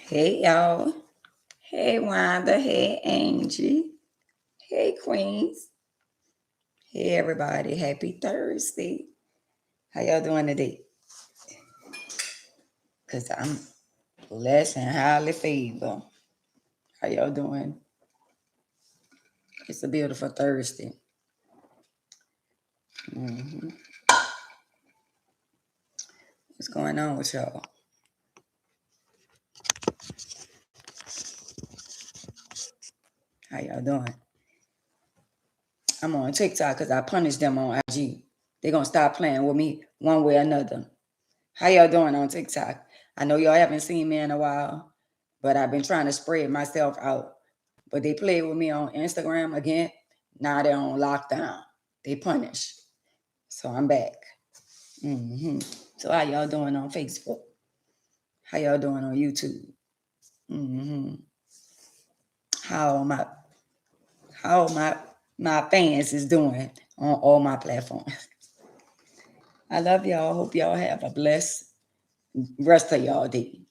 Hey y'all. Hey Wanda. Hey Angie. Hey Queens. Hey everybody. Happy Thursday. How y'all doing today? Cause I'm blessed and highly favored. How y'all doing? It's a beautiful Thursday. hmm What's going on with y'all? How y'all doing? I'm on TikTok because I punished them on IG. They're gonna stop playing with me one way or another. How y'all doing on TikTok? I know y'all haven't seen me in a while, but I've been trying to spread myself out. But they played with me on Instagram again. Now they're on lockdown. They punish. So I'm back. hmm So how y'all doing on Facebook? How y'all doing on YouTube? hmm How my how my fans is doing on all my platforms. I love y'all. Hope y'all have a blessed rest of y'all day.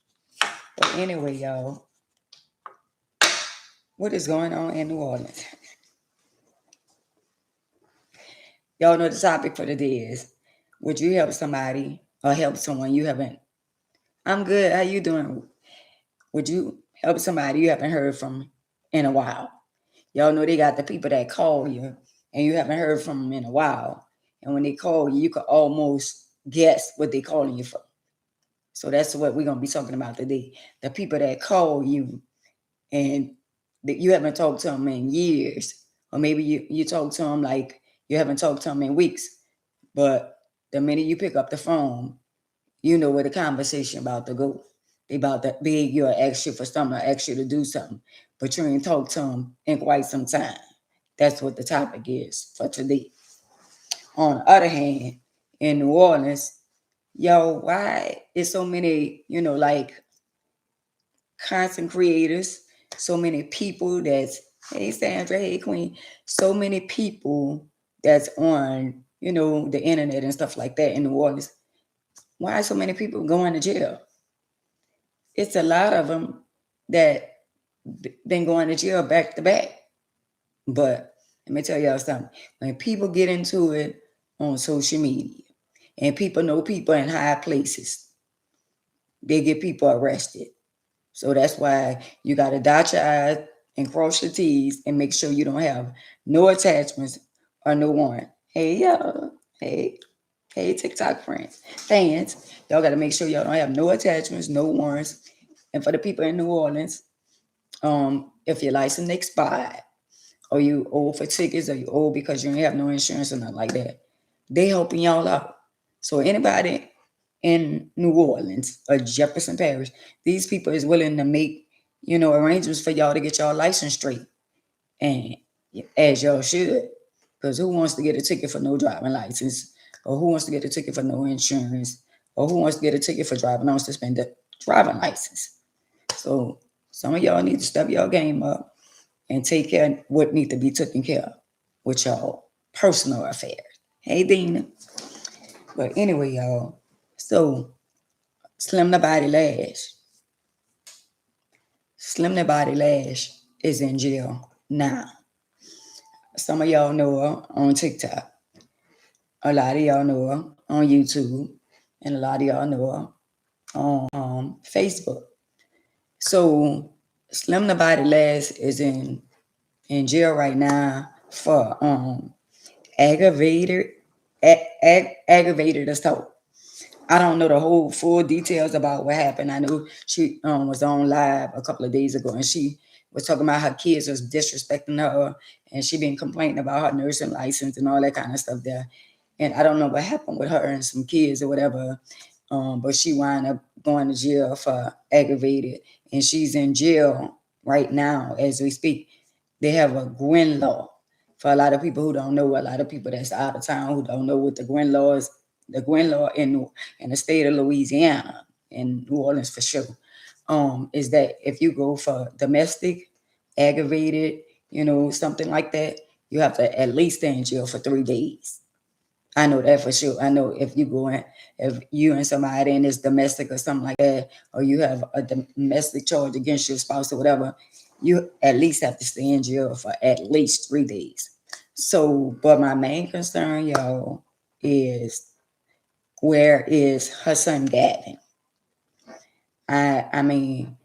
But anyway, y'all, what is going on in New Orleans? Y'all know the topic for the day is: would you help somebody or help someone you haven't? I'm good. How you doing? Would you help somebody you haven't heard from in a while? Y'all know they got the people that call you and you haven't heard from them in a while. And when they call you, you can almost guess what they calling you for. So that's what we're gonna be talking about today. The people that call you and that you haven't talked to them in years, or maybe you talk to them like you haven't talked to them in weeks, but the minute you pick up the phone, you know where the conversation about to go. They about to beg you or ask you for something or ask you to do something, but you ain't talked to them in quite some time. That's what the topic is for today. On the other hand, in New Orleans, yo, why is so many, like content creators, so many people that's, hey Sandra, hey Queen, so many people that's on, the internet and stuff like that in New Orleans. Why so many people going to jail? It's a lot of them that been going to jail back to back. But let me tell y'all something. When people get into it on social media and people know people in high places, they get people arrested. So that's why you got to dot your I's and cross your T's and make sure you don't have no attachments or no warrant. Hey, y'all. Hey, hey, TikTok fans. Y'all got to make sure y'all don't have no attachments, no warrants. And for the people in New Orleans, if your license expired, or you owe for tickets, or you owe because you don't have no insurance or nothing like that, they helping y'all out. So anybody in New Orleans or Jefferson Parish, these people is willing to make, arrangements for y'all to get y'all license straight. And as y'all should. Because who wants to get a ticket for no driving license? Or who wants to get a ticket for no insurance? Or who wants to get a ticket for driving on suspended driving license? So some of y'all need to step your game up and take care of what need to be taken care of with y'all personal affairs. Hey, Dina. But anyway, y'all. So Slim the Body Lash. Slim the Body Lash is in jail now. Some of y'all know her on TikTok. A lot of y'all know her on YouTube. And a lot of y'all know her on Facebook. So Slim the Body Lash is in jail right now for aggravated aggravated assault. I don't know the whole full details about what happened. I know she was on live a couple of days ago, and she was talking about her kids was disrespecting her, and she been complaining about her nursing license and all that kind of stuff there. And I don't know what happened with her and some kids or whatever, but she wound up going to jail for aggravated, and she's in jail right now as we speak. They have a Gwen law. For a lot of people who don't know, a lot of people that's out of town who don't know what the Gwen law is, the Gwen law in the state of Louisiana, in New Orleans for sure, is that if you go for domestic, aggravated, something like that, you have to at least stay in jail for 3 days. I know that for sure. I know if if you and somebody and it's domestic or something like that, or you have a domestic charge against your spouse or whatever, you at least have to stay in jail for at least 3 days. So, but my main concern, y'all, is where is her son Gavin? I mean,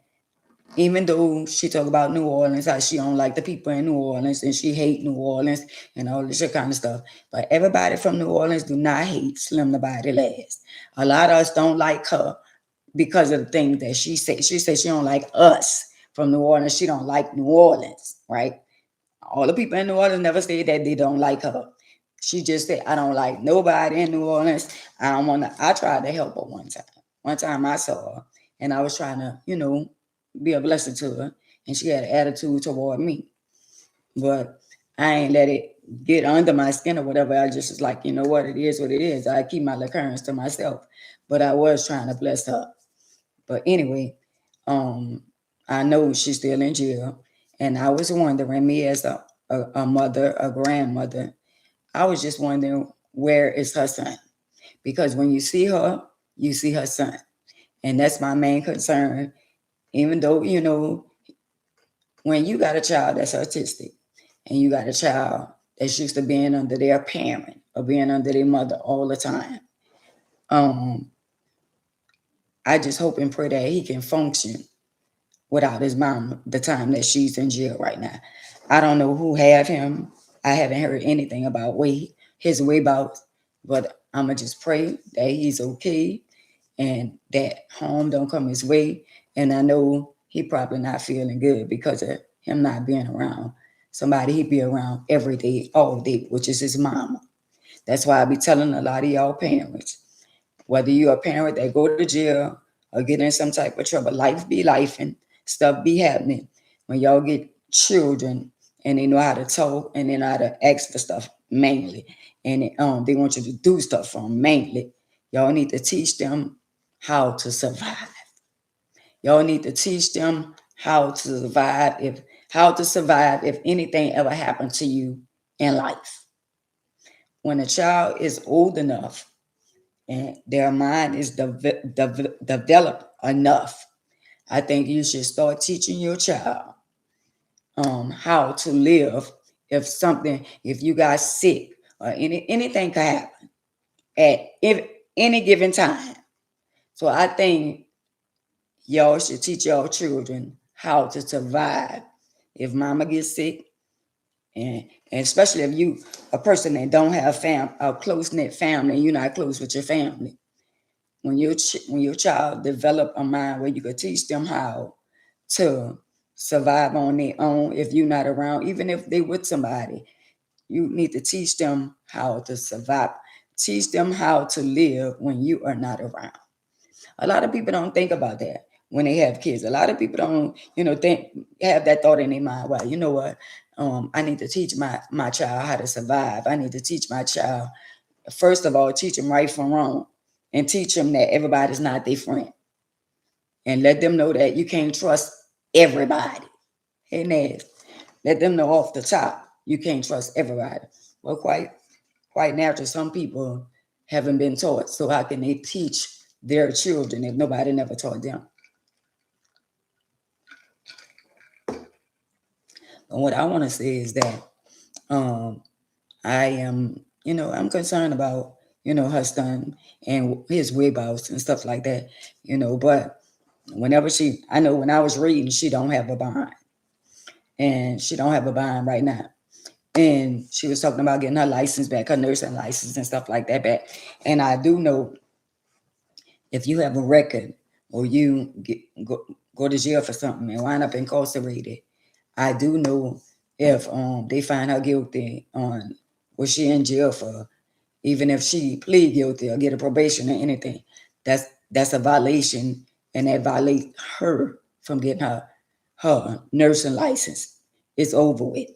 even though she talk about New Orleans, how she don't like the people in New Orleans and she hate New Orleans and all this kind of stuff. But everybody from New Orleans do not hate Slim the Body Last. A lot of us don't like her because of the things that she said. She said she don't like us from New Orleans. She don't like New Orleans, right? All the people in New Orleans never said that they don't like her. She just said, I don't like nobody in New Orleans. I don't want to. I tried to help her one time. One time I saw her and I was trying to, be a blessing to her. And she had an attitude toward me. But I ain't let it get under my skin or whatever. I just was like, you know what, it is what it is. I keep my occurrence to myself. But I was trying to bless her. But anyway, I know she's still in jail. And I was wondering, me as a mother, a grandmother, I was just wondering, where is her son? Because when you see her son. And that's my main concern. Even though, when you got a child that's autistic and you got a child that's used to being under their parent or being under their mother all the time, I just hope and pray that he can function without his mom the time that she's in jail right now. I don't know who have him. I haven't heard anything about his whereabouts, but I'ma just pray that he's okay and that harm don't come his way. And I know he probably not feeling good because of him not being around somebody he be around every day, all day, which is his mama. That's why I be telling a lot of y'all parents, whether you're a parent that go to jail or get in some type of trouble, life be life and stuff be happening. When y'all get children and they know how to talk and they know how to ask for stuff mainly, and they want you to do stuff for them mainly, y'all need to teach them how to survive. Y'all need to teach them how to survive if anything ever happened to you in life. When a child is old enough and their mind is developed enough, I think you should start teaching your child how to live if you got sick or anything could happen at any given time. So I think y'all should teach y'all children how to survive if mama gets sick, and especially if you a person that don't have a close knit family, and you're not close with your family. When your child develop a mind where you could teach them how to survive on their own if you're not around, even if they with somebody, you need to teach them how to survive. Teach them how to live when you are not around. A lot of people don't think about that when they have kids. A lot of people don't, think have that thought in their mind. Well, you know what? I need to teach my child how to survive. I need to teach my child, first of all, teach them right from wrong, and teach them that everybody's not their friend, and let them know that you can't trust everybody. Hey, Ned, let them know off the top you can't trust everybody. Well, quite natural. Some people haven't been taught, so how can they teach their children if nobody never taught them? And what I want to say is that I am, I'm concerned about, her son and his whereabouts and stuff like that, but I know when I was reading, she don't have a bond, and she don't have a bond right now. And she was talking about getting her license back, her nursing license and stuff like that back. And I do know if you have a record or you go to jail for something and wind up incarcerated, I do know if they find her guilty on what she in jail for, even if she plead guilty or get a probation or anything, that's a violation, and that violates her from getting her nursing license. It's over with.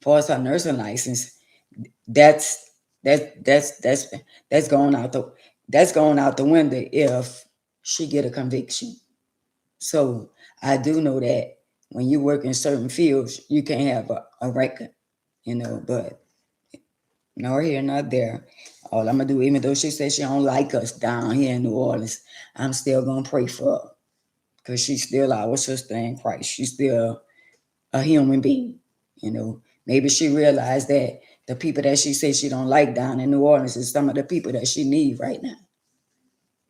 For us, her nursing license, that's that's going out the window if she get a conviction. So I do know that when you work in certain fields, you can't have a record, but nor here, not there. All I'm gonna do, even though she says she don't like us down here in New Orleans, I'm still gonna pray for her because she's still our sister in Christ. She's still a human being. You know, maybe she realized that the people that she says she don't like down in New Orleans is some of the people that she need right now.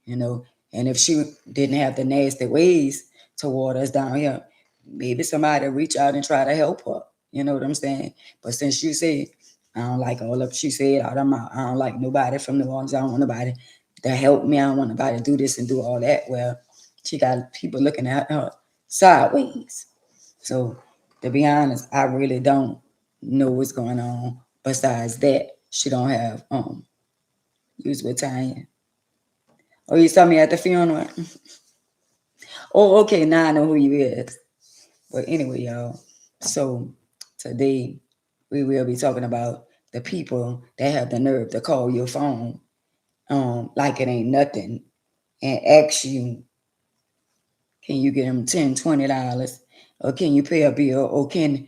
You know, and if she didn't have the nasty ways toward us down here, maybe somebody reach out and try to help her. You know what I'm saying? But since you said, I don't like all of, she said out of my, I don't like nobody from New Orleans. I don't want nobody to help me. I don't want nobody to do this and do all that. Well, she got people looking at her sideways. So to be honest, I really don't know what's going on. Besides that, she don't have use with Tanya. Oh, you saw me at the funeral? Oh, okay, now I know who you is. But anyway, y'all. So today we will be talking about the people that have the nerve to call your phone like it ain't nothing and ask you, can you get them $10, $20? Or can you pay a bill? Or can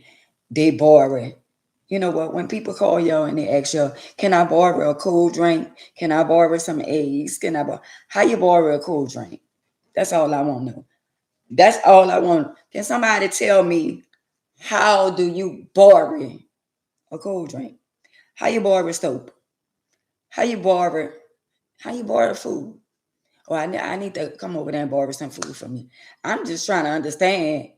they borrow it? You know what? When people call y'all and they ask you, can I borrow a cold drink? Can I borrow some eggs? Can I borrow? How you borrow a cold drink? That's all I want to know. That's all I want. Can somebody tell me how do you borrow a cold drink? How you borrow soap? How you borrow? How you borrow food? Oh, I need to come over there and borrow some food for me. I'm just trying to understand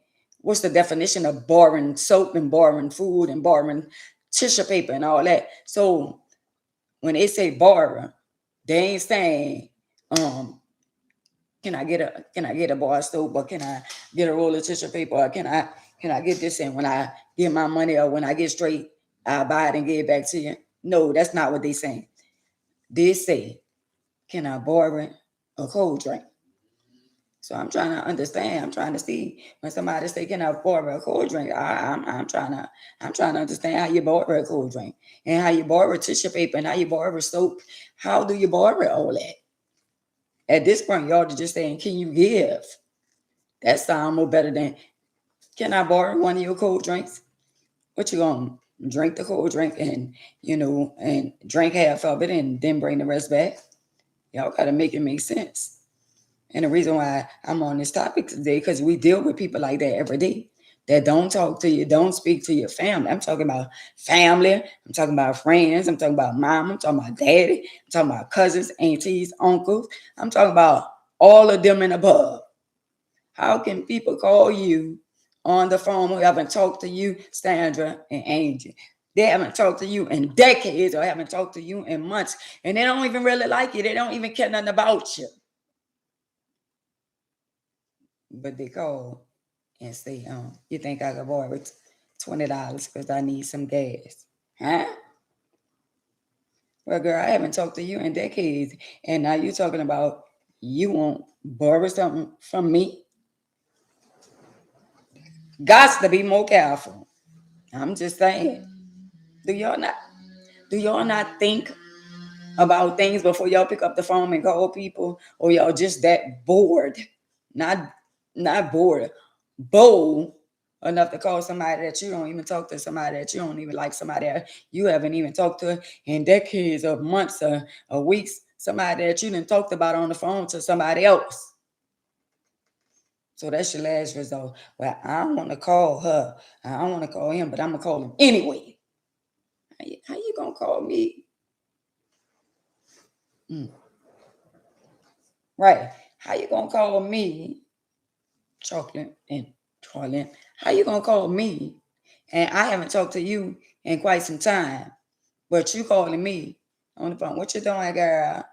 what's the definition of borrowing soap and borrowing food and borrowing tissue paper and all that. So when they say borrow, they ain't saying, can I get a bar of soap, or can I get a roll of tissue paper, or can I get this, and when I get my money or when I get straight, I'll buy it and give it back to you. No, that's not what they saying. They say, can I borrow a cold drink? So I'm trying to understand. I'm trying to see when somebody say, "Can I borrow a cold drink?" I'm trying to understand how you borrow a cold drink and how you borrow tissue paper and how you borrow soap. How do you borrow all that? At this point, y'all are just saying, "Can you give?" That sound more better than, "Can I borrow one of your cold drinks?" What you gonna drink the cold drink and and drink half of it and then bring the rest back? Y'all gotta make it make sense. And the reason why I'm on this topic today, because we deal with people like that every day that don't talk to you, don't speak to your family. I'm talking about family. I'm talking about friends. I'm talking about mom. I'm talking about daddy. I'm talking about cousins, aunties, uncles. I'm talking about all of them and above. How can people call you on the phone who haven't talked to you, Sandra and Angel? They haven't talked to you in decades or haven't talked to you in months, and they don't even really like you. They don't even care nothing about you. But they call and say, you think I could borrow $20 because I need some gas? Huh? Well, girl, I haven't talked to you in decades, and now you're talking about you won't borrow something from me? Got to be more careful. I'm just saying. Do y'all not think about things before y'all pick up the phone and call people, or y'all just that bored? Not bored, bold enough to call somebody that you don't even talk to, somebody that you don't even like, somebody that you haven't even talked to in decades or months or weeks, somebody that you didn't talked about on the phone to somebody else. So that's your last result. Well, I don't want to call her. I don't want to call him, but I'm going to call him anyway. How you going to call me? Right. How you going to call me, Chocolate and Toilet? How you going to call me? And I haven't talked to you in quite some time, but you calling me on the phone. What you doing, girl?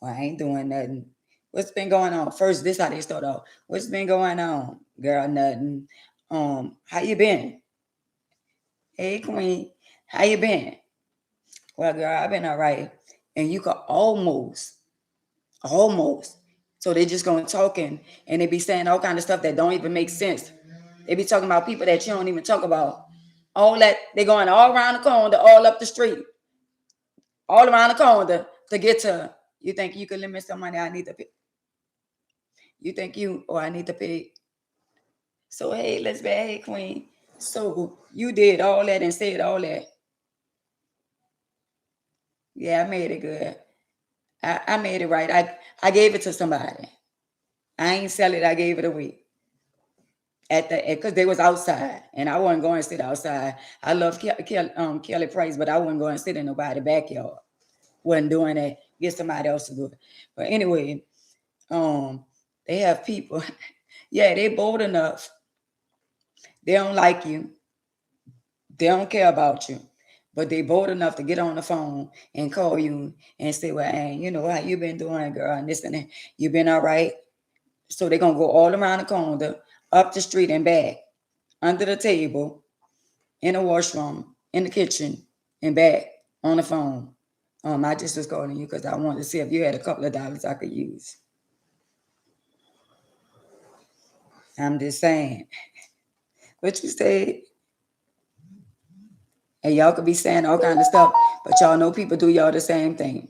Well, I ain't doing nothing. What's been going on? First, this how they start off. What's been going on, girl? Nothing. How you been? Hey, Queen, how you been? Well, girl, I've been all right. And you could almost. So they just going talking and they be saying all kind of stuff that don't even make sense. They be talking about people that you don't even talk about. All that they going all around the corner, all up the street, all around the corner to get to. You think you can limit some money? I need to pay. You think I need to pay. So hey, let's be, hey, Queen. So you did all that and said all that. Yeah, I made it good. I made it right. I gave it to somebody. I ain't sell it. I gave it away at the because they was outside, and I wasn't going to sit outside. I love Kelly Price, but I wasn't going to sit in nobody's backyard. Wasn't doing that. Get somebody else to do it. But anyway, they have people. Yeah, they bold enough. They don't like you. They don't care about you. But they bold enough to get on the phone and call you and say, well, hey, you know how you been doing, girl, and this and that. You been all right? So they're gonna go all around the corner, up the street and back, under the table, in the washroom, in the kitchen, and back on the phone. I just was calling you because I wanted to see if you had a couple of dollars I could use. I'm just saying. What you said? And y'all could be saying all kind of stuff, but y'all know people do y'all the same thing.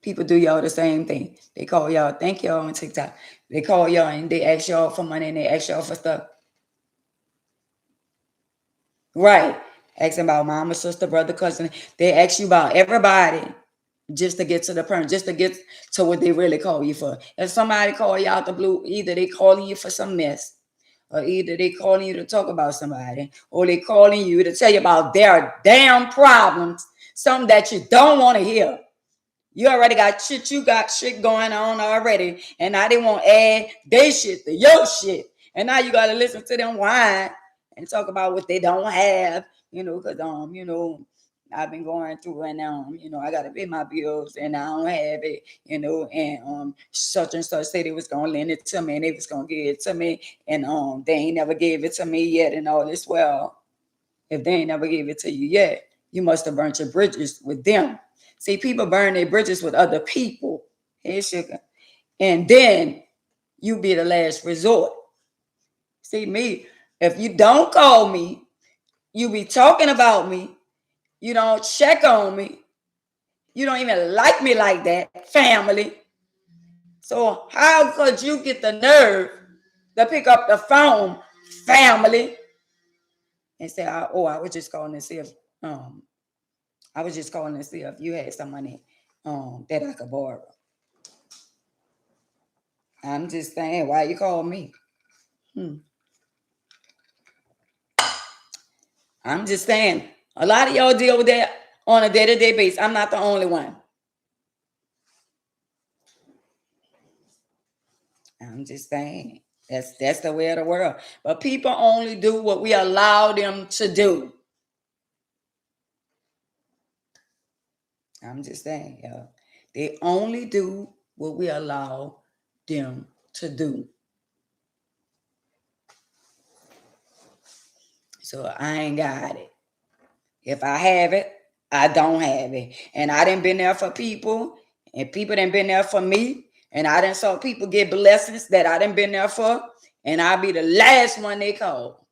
People do y'all the same thing. They call y'all, thank y'all on TikTok. They call y'all and they ask y'all for money and they ask y'all for stuff. Right. Asking about mama, sister, brother, cousin. They ask you about everybody just to get to the point, just to get to what they really call you for. If somebody call you out the blue, either they calling you for some mess, or either they calling you to talk about somebody, or they calling you to tell you about their damn problems, something that you don't want to hear. You already got shit, you got shit going on already, and now they want to add their shit to your shit. And now you gotta listen to them whine and talk about what they don't have, because I've been going through and I gotta pay my bills and I don't have it, and such and such said they was gonna lend it to me and they was gonna give it to me, and they ain't never gave it to me yet and all this. Well, if they ain't never gave it to you yet, you must have burnt your bridges with them. See, people burn their bridges with other people. Hey, sugar. And then you be the last resort. See, me, if you don't call me, you be talking about me, you don't check on me, you don't even like me like that, family. So how could you get the nerve to pick up the phone, family, and say, oh, I was just calling to see if I was just calling to see if you had some money that I could borrow. I'm just saying, why you call me? I'm just saying, a lot of y'all deal with that on a day-to-day basis. I'm not the only one. I'm just saying, that's the way of the world. But people only do what we allow them to do. I'm just saying, y'all. They only do what we allow them to do. So I ain't got it. If I have it, I don't have it. And I done been there for people, and people done been there for me, and I done saw people get blessings that I done been there for, and I'll be the last one they call.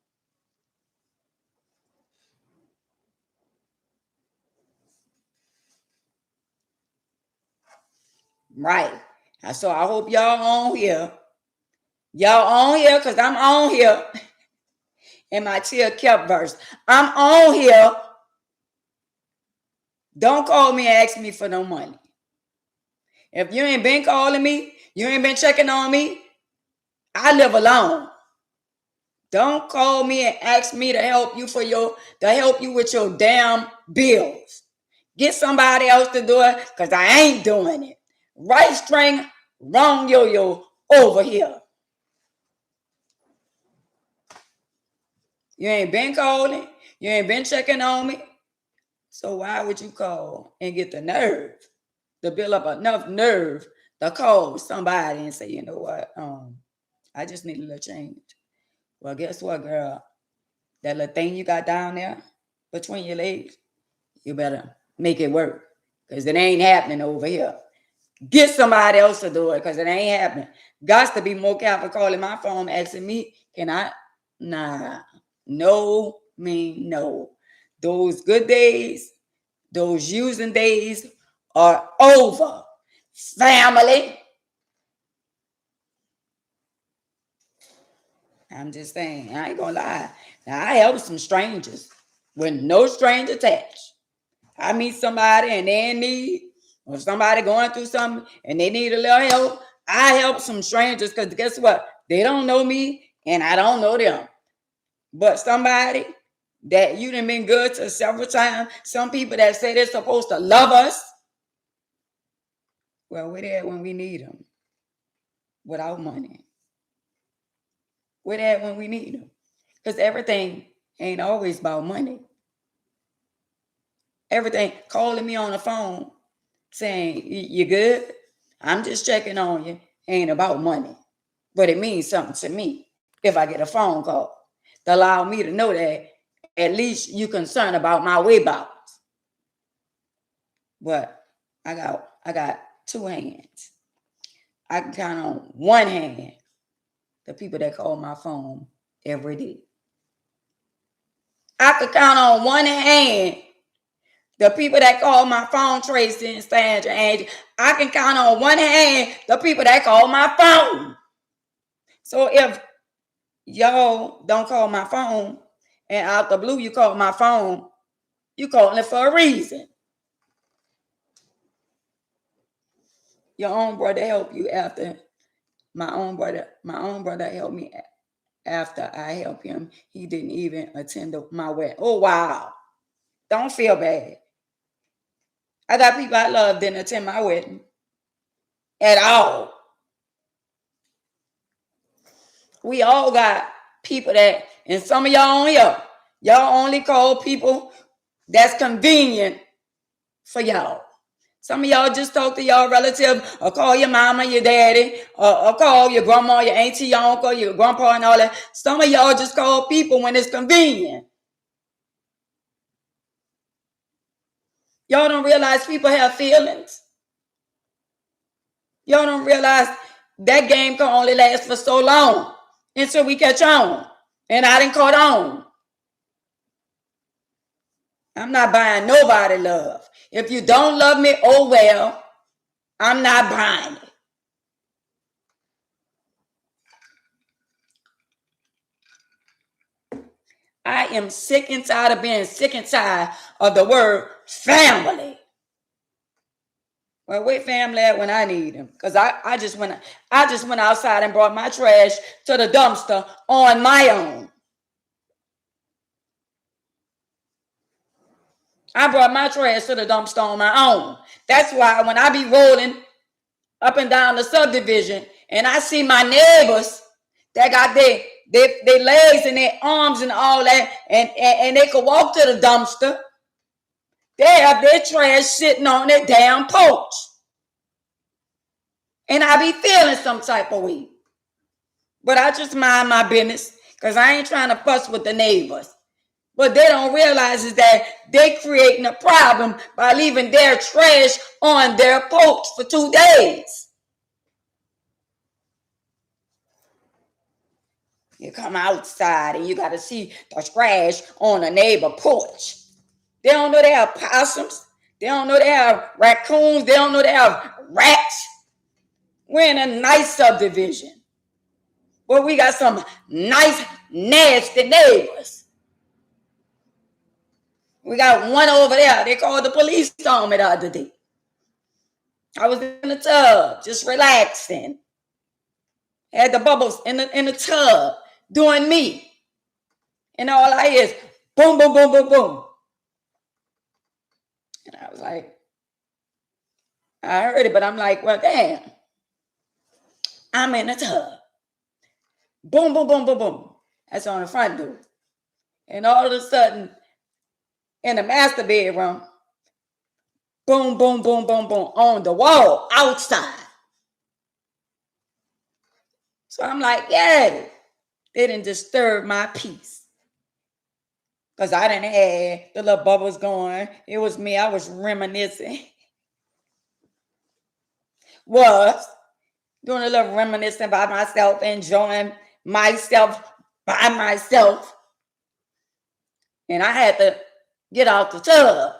Right. So I hope y'all on here. Y'all on here, because I'm on here. In my Tia Kemp verse. I'm on here. Don't call me and ask me for no money. If you ain't been calling me, you ain't been checking on me, I live alone. Don't call me and ask me to help you with your damn bills. Get somebody else to do it, because I ain't doing it. Right string, wrong yo-yo over here. You ain't been calling. You ain't been checking on me. So why would you call and get the nerve to build up enough nerve to call somebody and say, you know what, I just need a little change. Well, guess what, girl? That little thing you got down there between your legs, you better make it work, because it ain't happening over here. Get somebody else to do it, because it ain't happening. Got to be more careful calling my phone asking me, can I? Nah, no mean no. Those good days, those using days are over, family. I'm just saying, I ain't gonna lie. Now, I help some strangers. with no strings attached. I meet somebody and they in need, or somebody going through something and they need a little help, I help some strangers because guess what? They don't know me and I don't know them. But somebody that you done been good to several times, some people that say they're supposed to love us, well, we're there when we need them without money. We're there when we need them because everything ain't always about money. Everything, calling me on the phone saying, you good? I'm just checking on you, ain't about money. But it means something to me if I get a phone call to allow me to know that at least you concerned about my whereabouts. But I got two hands. I can count on one hand the people that call my phone every day. I could count on one hand the people that call my phone, Tracy and Sandra, Angie. I can count on one hand the people that call my phone. So if y'all don't call my phone and out the blue you call my phone, you calling it for a reason. Your own brother helped you after my own brother helped me after I helped him. He didn't even attend my wedding. Oh, wow. Don't feel bad. I got people I love didn't attend my wedding at all. We all got people that, and some of y'all on here, y'all only call people that's convenient for y'all. Some of y'all just talk to y'all relative or call your mama, your daddy, or call your grandma, your auntie, your uncle, your grandpa and all that. Some of y'all just call people when it's convenient. Y'all don't realize people have feelings. Y'all don't realize that game can only last for so long until we catch on. And I didn't caught on. I'm not buying nobody love. If you don't love me, oh well, I'm not buying it. I am sick and tired of being sick and tired of the word family. Well, where family at when I need them? Because I just went outside and brought my trash to the dumpster on my own. I brought my trash to the dumpster on my own. That's why when I be rolling up and down the subdivision and I see my neighbors that got their legs and their arms and all that, and they could walk to the dumpster, they have their trash sitting on their damn porch. And I be feeling some type of way. But I just mind my business because I ain't trying to fuss with the neighbors. But they don't realize is that they creating a problem by leaving their trash on their porch for 2 days. You come outside and you got to see the trash on a neighbor porch. They don't know they have possums. They don't know they have raccoons. They don't know they have rats. We're in a nice subdivision. But we got some nice, nasty neighbors. We got one over there. They called the police on me the other day. I was in the tub, just relaxing. Had the bubbles in the tub doing me. And all I hear is boom, boom, boom, boom, boom. And I was like, I heard it, but I'm like, well, damn. I'm in the tub. Boom, boom, boom, boom, boom. That's on the front door. And all of a sudden, in the master bedroom, boom, boom, boom, boom, boom, on the wall, outside. So I'm like, yeah, they didn't disturb my peace. Because I didn't have the little bubbles going. It was me. I was reminiscing. Was doing a little reminiscing by myself, enjoying myself by myself. And I had to get out the tub.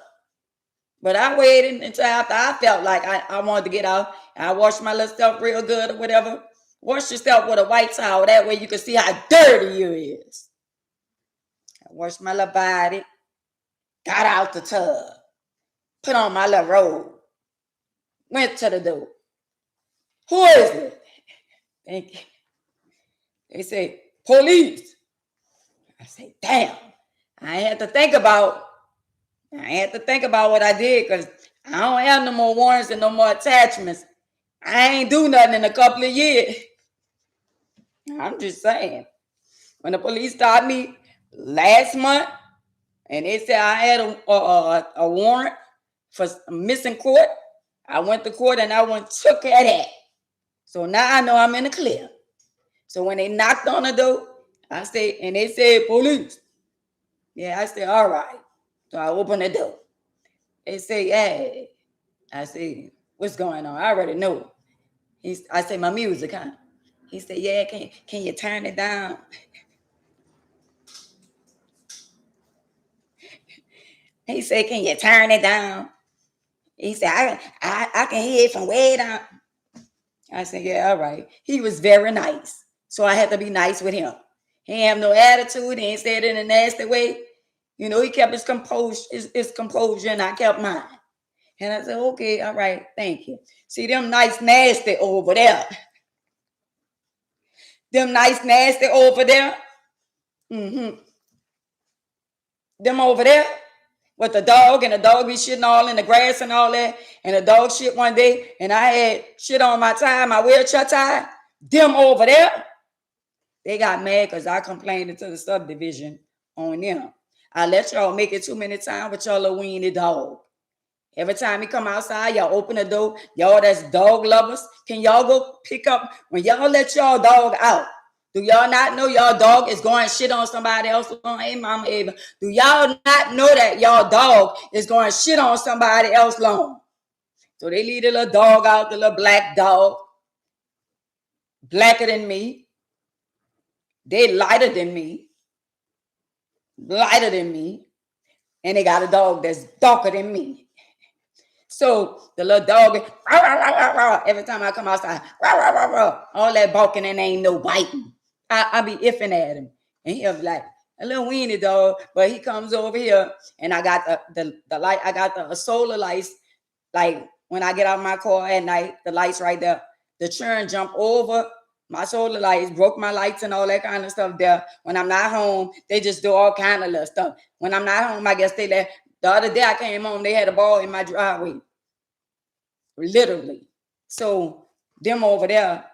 But I waited until after I felt like I wanted to get out. I washed my little stuff real good or whatever. Wash yourself with a white towel. That way you can see how dirty you is. I washed my little body. got out the tub, put on my little robe, went to the door. Who is it? Thank you. They say, police. I say, damn. I had to think about what I did because I don't have no more warrants and no more attachments. I ain't do nothing in a couple of years. I'm just saying. When the police stopped me last month and they said I had a warrant for missing court, I went to court and I took care of that. So now I know I'm in the clear. So when they knocked on the door, I said, and they said, police. Yeah, I said, all right. So I opened the door. They say, hey. I said, what's going on? I already know. I said, my music, huh? He said, yeah, can you turn it down? He said, can you turn it down? He said, I can hear it from way down. I said, yeah, all right. He was very nice. So I had to be nice with him. He ain't have no attitude. He ain't said it in a nasty way. You know, he kept his composure and I kept mine. And I said, okay, all right, thank you. See, them nice nasty over there. Them nice nasty over there. Mm-hmm. Them over there with the dog, and the dog be shitting all in the grass and all that. And the dog shit one day, and I had shit on my tie, my wheelchair tie. Them over there, they got mad because I complained to the subdivision on them. I let y'all make it too many times with y'all little weenie dog. Every time he come outside, y'all open the door. Y'all that's dog lovers. Can y'all go pick up, when y'all let y'all dog out, do y'all not know y'all dog is going shit on somebody else? Hey, Mama Ava. Do y'all not know that y'all dog is going shit on somebody else lawn? So they leave the little dog out, the little black dog. Blacker than me. They lighter than me. Lighter than me. And they got a dog that's darker than me. So the little dog, rah, rah, rah, rah, every time I come outside, rah, rah, rah, rah, all that barking and ain't no biting. I be iffing at him. And he'll be like, a little weenie dog, but he comes over here and I got the light, I got the solar lights. Like when I get out of my car at night, the lights right there, the churn jump over my solar lights, broke my lights and all that kind of stuff there. When I'm not home, they just do all kind of little stuff. When I'm not home, I guess they let. The other day I came home, they had a ball in my driveway. Literally. So them over there,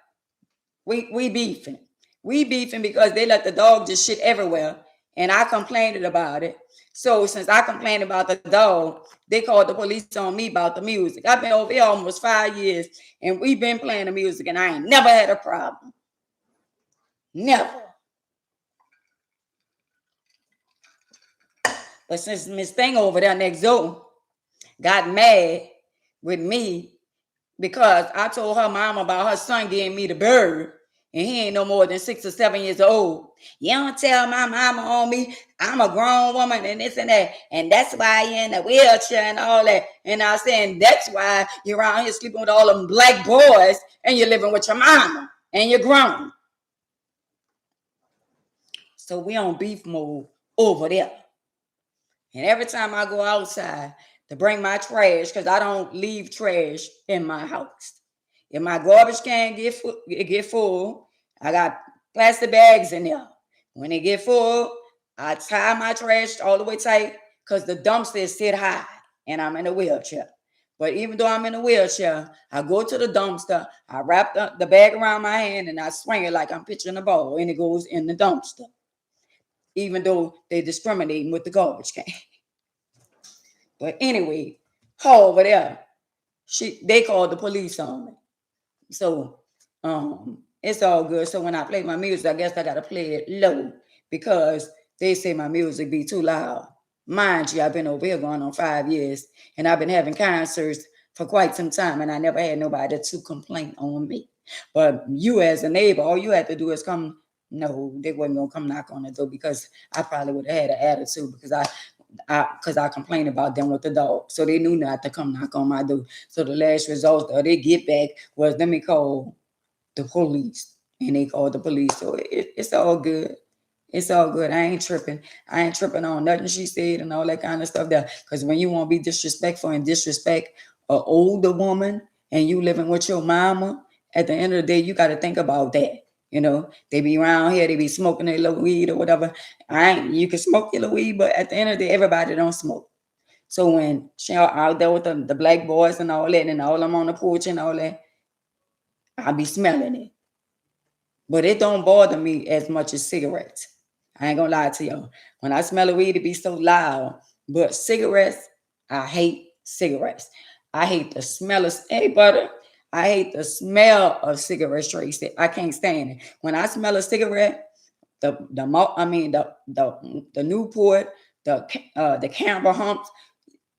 we beefing. We beefing because they let the dog just shit everywhere. And I complained about it. So since I complained about the dog, they called the police on me about the music. I've been over here almost 5 years and we've been playing the music and I ain't never had a problem. Never. But since Miss Thing over there next door got mad with me because I told her mom about her son getting me the bird and he ain't no more than 6 or 7 years old. You don't tell my mama on me. I'm a grown woman and this and that. And that's why you're in a wheelchair and all that. And I was saying, that's why you're around here sleeping with all them black boys and you're living with your mama and you're grown. So we on beef mode over there. And every time I go outside to bring my trash, because I don't leave trash in my house. If my garbage can get full, I got plastic bags in there. When they get full, I tie my trash all the way tight because the dumpster sit high and I'm in a wheelchair. But even though I'm in a wheelchair, I go to the dumpster, I wrap the bag around my hand and I swing it like I'm pitching a ball and it goes in the dumpster. Even though they discriminating with the garbage can. But anyway, her over there, they called the police on me. So it's all good. So when I play my music, I guess I gotta play it low because they say my music be too loud. Mind you, I've been over here going on 5 years and I've been having concerts for quite some time and I never had nobody to complain on me. But you as a neighbor, all you had to do is come. No, they wasn't gonna come knock on the door because I probably would have had an attitude because I complained about them with the dog. So they knew not to come knock on my door. So the last result of their get back was let me call the police. And they called the police. So it's all good. It's all good. I ain't tripping. I ain't tripping on nothing she said and all that kind of stuff there. Because when you want to be disrespectful and disrespect an older woman and you living with your mama, at the end of the day, you got to think about that. You know, they be around here, they be smoking their little weed or whatever. I ain't, you can smoke your little weed, but at the end of the day, everybody don't smoke. So when she out there with the black boys and all that, and all them on the porch and all that, I be smelling it. But it don't bother me as much as cigarettes. I ain't gonna lie to y'all. When I smell a weed, it be so loud. But cigarettes, I hate cigarettes. I hate the smell of hey butter. I hate the smell of cigarette Tracy. I can't stand it. When I smell a cigarette, the Newport, the Camber Humps,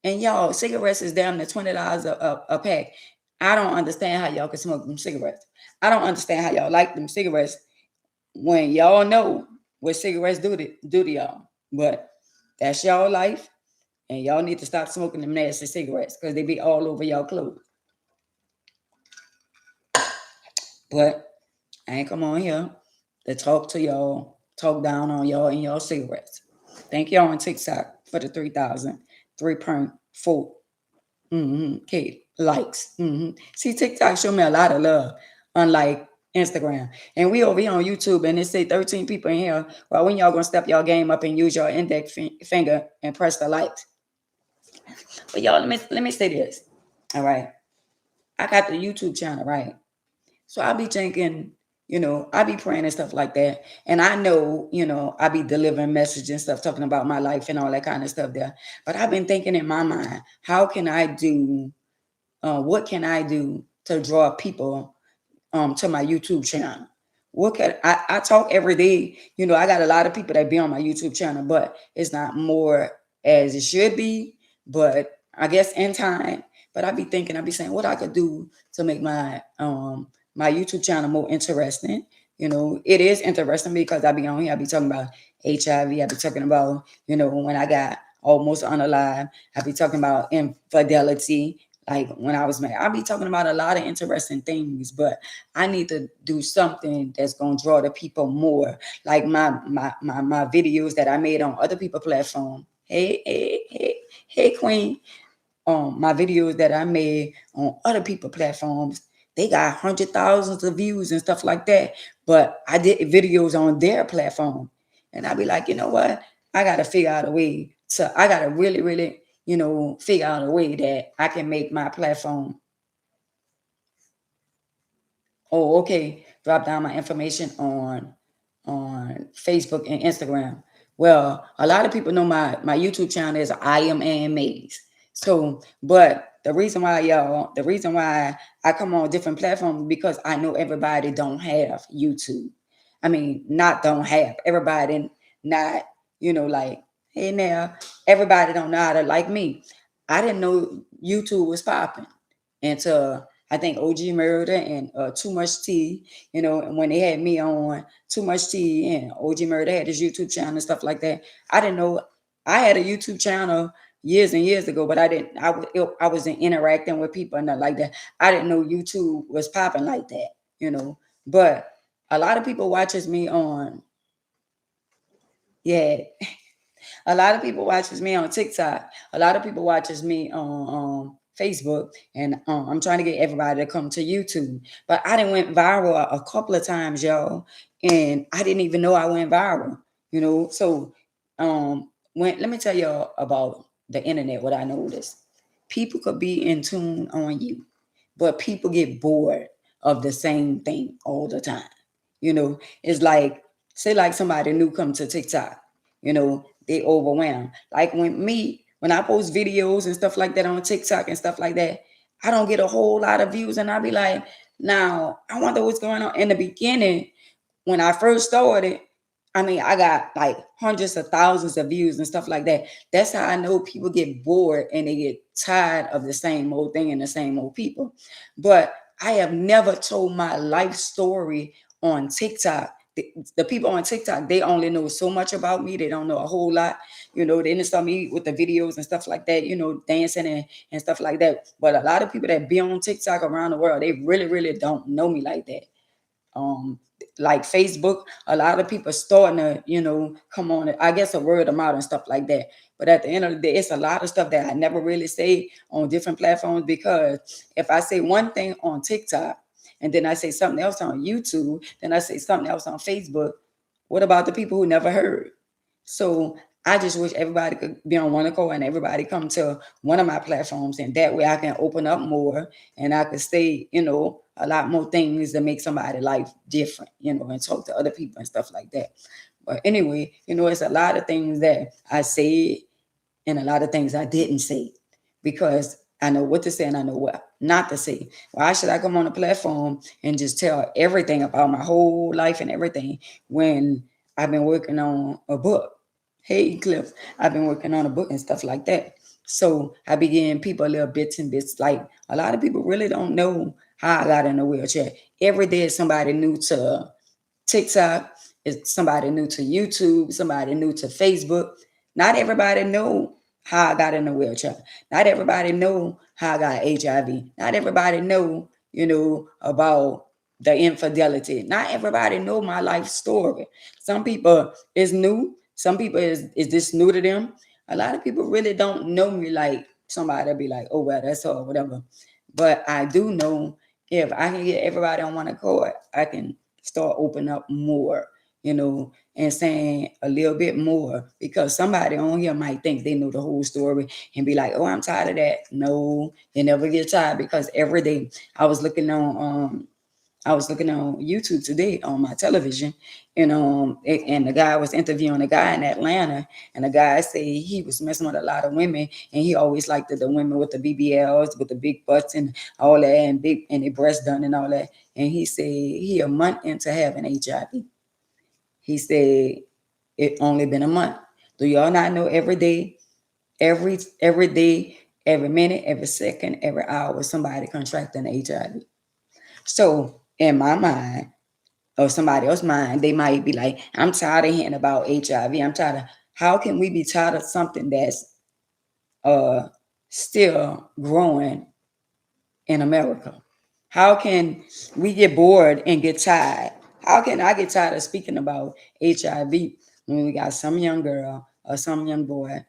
and y'all, cigarettes is down to $20 a pack. I don't understand how y'all can smoke them cigarettes. I don't understand how y'all like them cigarettes when y'all know what cigarettes do to y'all. But that's y'all life, and y'all need to stop smoking them nasty cigarettes because they be all over y'all clothes. But I ain't come on here to talk to y'all, talk down on y'all and y'all cigarettes. Thank y'all on TikTok for the 3,003.4 K likes. See, TikTok show me a lot of love, unlike Instagram. And we over here on YouTube, and it say 13 people in here. Well, when y'all gonna step y'all game up and use your index finger and press the likes? But y'all, let me say this. All right, I got the YouTube channel, right? So I be thinking, I be praying and stuff like that. And I know, I be delivering messages and stuff, talking about my life and all that kind of stuff there. But I've been thinking in my mind, how can I do what can I do to draw people to my YouTube channel? What can I talk every day? I got a lot of people that be on my YouTube channel, but it's not more as it should be. But I guess in time, but I be thinking, I be saying what I could do to make my YouTube channel more interesting. It is interesting because I be on here, I be talking about HIV, I be talking about, when I got almost unalive, I be talking about infidelity, like when I was married. I'll be talking about a lot of interesting things, but I need to do something that's gonna draw the people more. Like my videos that I made on other people's platform. Hey, Queen. My videos that I made on other people's platforms, they got hundred thousands of views and stuff like that. But I did videos on their platform, and I'd be like, you know what? I gotta figure out a way. So I gotta really, really, figure out a way that I can make my platform. Oh, okay. Drop down my information on Facebook and Instagram. Well, a lot of people know my YouTube channel is I Am Ann Mays. So, but the reason why I come on different platforms because I know everybody don't have YouTube. I mean, not don't have everybody not, like, hey now, everybody don't know how to like me. I didn't know YouTube was popping until I think OG Murder and Too Much Tea, and when they had me on Too Much Tea and OG Murder had his YouTube channel and stuff like that. I didn't know I had a YouTube channel years and years ago, but I wasn't interacting with people and nothing like that. I didn't know YouTube was popping like that. But a lot of people watches me on, yeah, a lot of people watches me on TikTok. A lot of people watches me on Facebook, and I'm trying to get everybody to come to YouTube. But I didn't went viral a couple of times, y'all, and I didn't even know I went viral. So when let me tell y'all about the internet. What I noticed, people could be in tune on you, but people get bored of the same thing all the time. It's like say like somebody new come to TikTok. They overwhelmed. Like when I post videos and stuff like that on TikTok and stuff like that, I don't get a whole lot of views, and I be like, now I wonder what's going on. In the beginning, when I first started, I mean, I got like hundreds of thousands of views and stuff like that. That's how I know people get bored and they get tired of the same old thing and the same old people. But I have never told my life story on TikTok. The people on TikTok, they only know so much about me. They don't know a whole lot. They didn't start me with the videos and stuff like that, dancing and stuff like that. But a lot of people that be on TikTok around the world, they really, really don't know me like that. like Facebook, a lot of people starting to, come on, I guess a word of mouth and stuff like that. But at the end of the day, it's a lot of stuff that I never really say on different platforms, because if I say one thing on TikTok and then I say something else on YouTube, then I say something else on Facebook, what about the people who never heard? So I just wish everybody could be on one accord and everybody come to one of my platforms, and that way I can open up more and I could say, a lot more things that make somebody's life different, and talk to other people and stuff like that. But anyway, it's a lot of things that I said and a lot of things I didn't say, because I know what to say and I know what not to say. Why should I come on a platform and just tell everything about my whole life and everything when I've been working on a book? Hey, Cliff, I've been working on a book and stuff like that. So I be giving people little bits and bits. Like, a lot of people really don't know how I got in a wheelchair. Every day is somebody new to TikTok, is somebody new to YouTube, somebody new to Facebook. Not everybody know how I got in a wheelchair. Not everybody know how I got HIV. Not everybody know, about the infidelity. Not everybody know my life story. Some people is new. Some people is this new to them. A lot of people really don't know me like somebody be like, oh well, that's all, whatever. But I do know, if I can get everybody on one accord, I can start opening up more, and saying a little bit more, because somebody on here might think they know the whole story and be like, oh, I'm tired of that. No, they never get tired, because every day I was looking on YouTube today on my television, and the guy was interviewing a guy in Atlanta, and the guy said he was messing with a lot of women, and he always liked the women with the BBLs, with the big butts and all that, and the breasts done and all that. And he said he a month into having HIV. He said it only been a month. Do y'all not know every day, every day, every minute, every second, every hour, somebody contracting HIV? So in my mind, or somebody else's mind, they might be like, I'm tired of hearing about HIV. I'm tired of, how can we be tired of something that's still growing in America? How can we get bored and get tired? How can I get tired of speaking about HIV when we got some young girl or some young boy,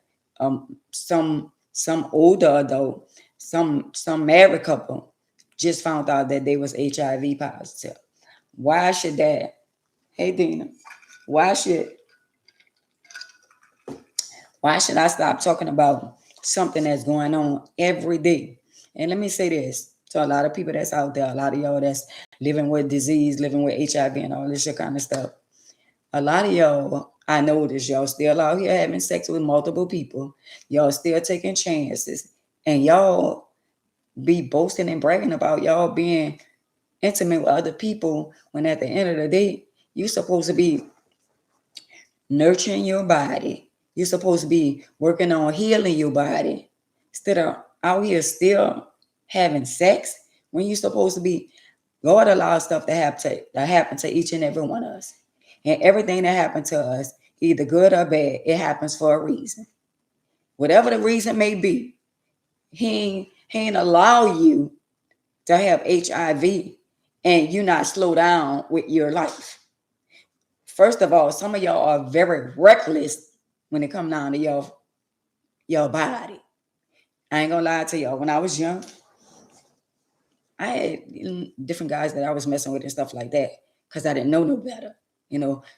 some older adult, some married couple just found out that they was HIV positive? Why should that? Hey Dina, why should why should I stop talking about something that's going on every day? And let me say this to a lot of people that's out there, a lot of y'all that's living with disease, living with HIV and all this shit kind of stuff. A lot of y'all, I know this, y'all still out here having sex with multiple people. Y'all still taking chances. And y'all be boasting and bragging about y'all being intimate with other people, when at the end of the day, you're supposed to be nurturing your body. You're supposed to be working on healing your body instead of out here still having sex, when you're supposed to be. God allows stuff to happen to each and every one of us. And everything that happened to us, either good or bad, it happens for a reason. Whatever the reason may be, he ain't allow you to have HIV and you not slow down with your life. First of all, some of y'all are very reckless when it comes down to your body. I ain't gonna lie to y'all. When I was young, I had different guys that I was messing with and stuff like that, because I didn't know no better.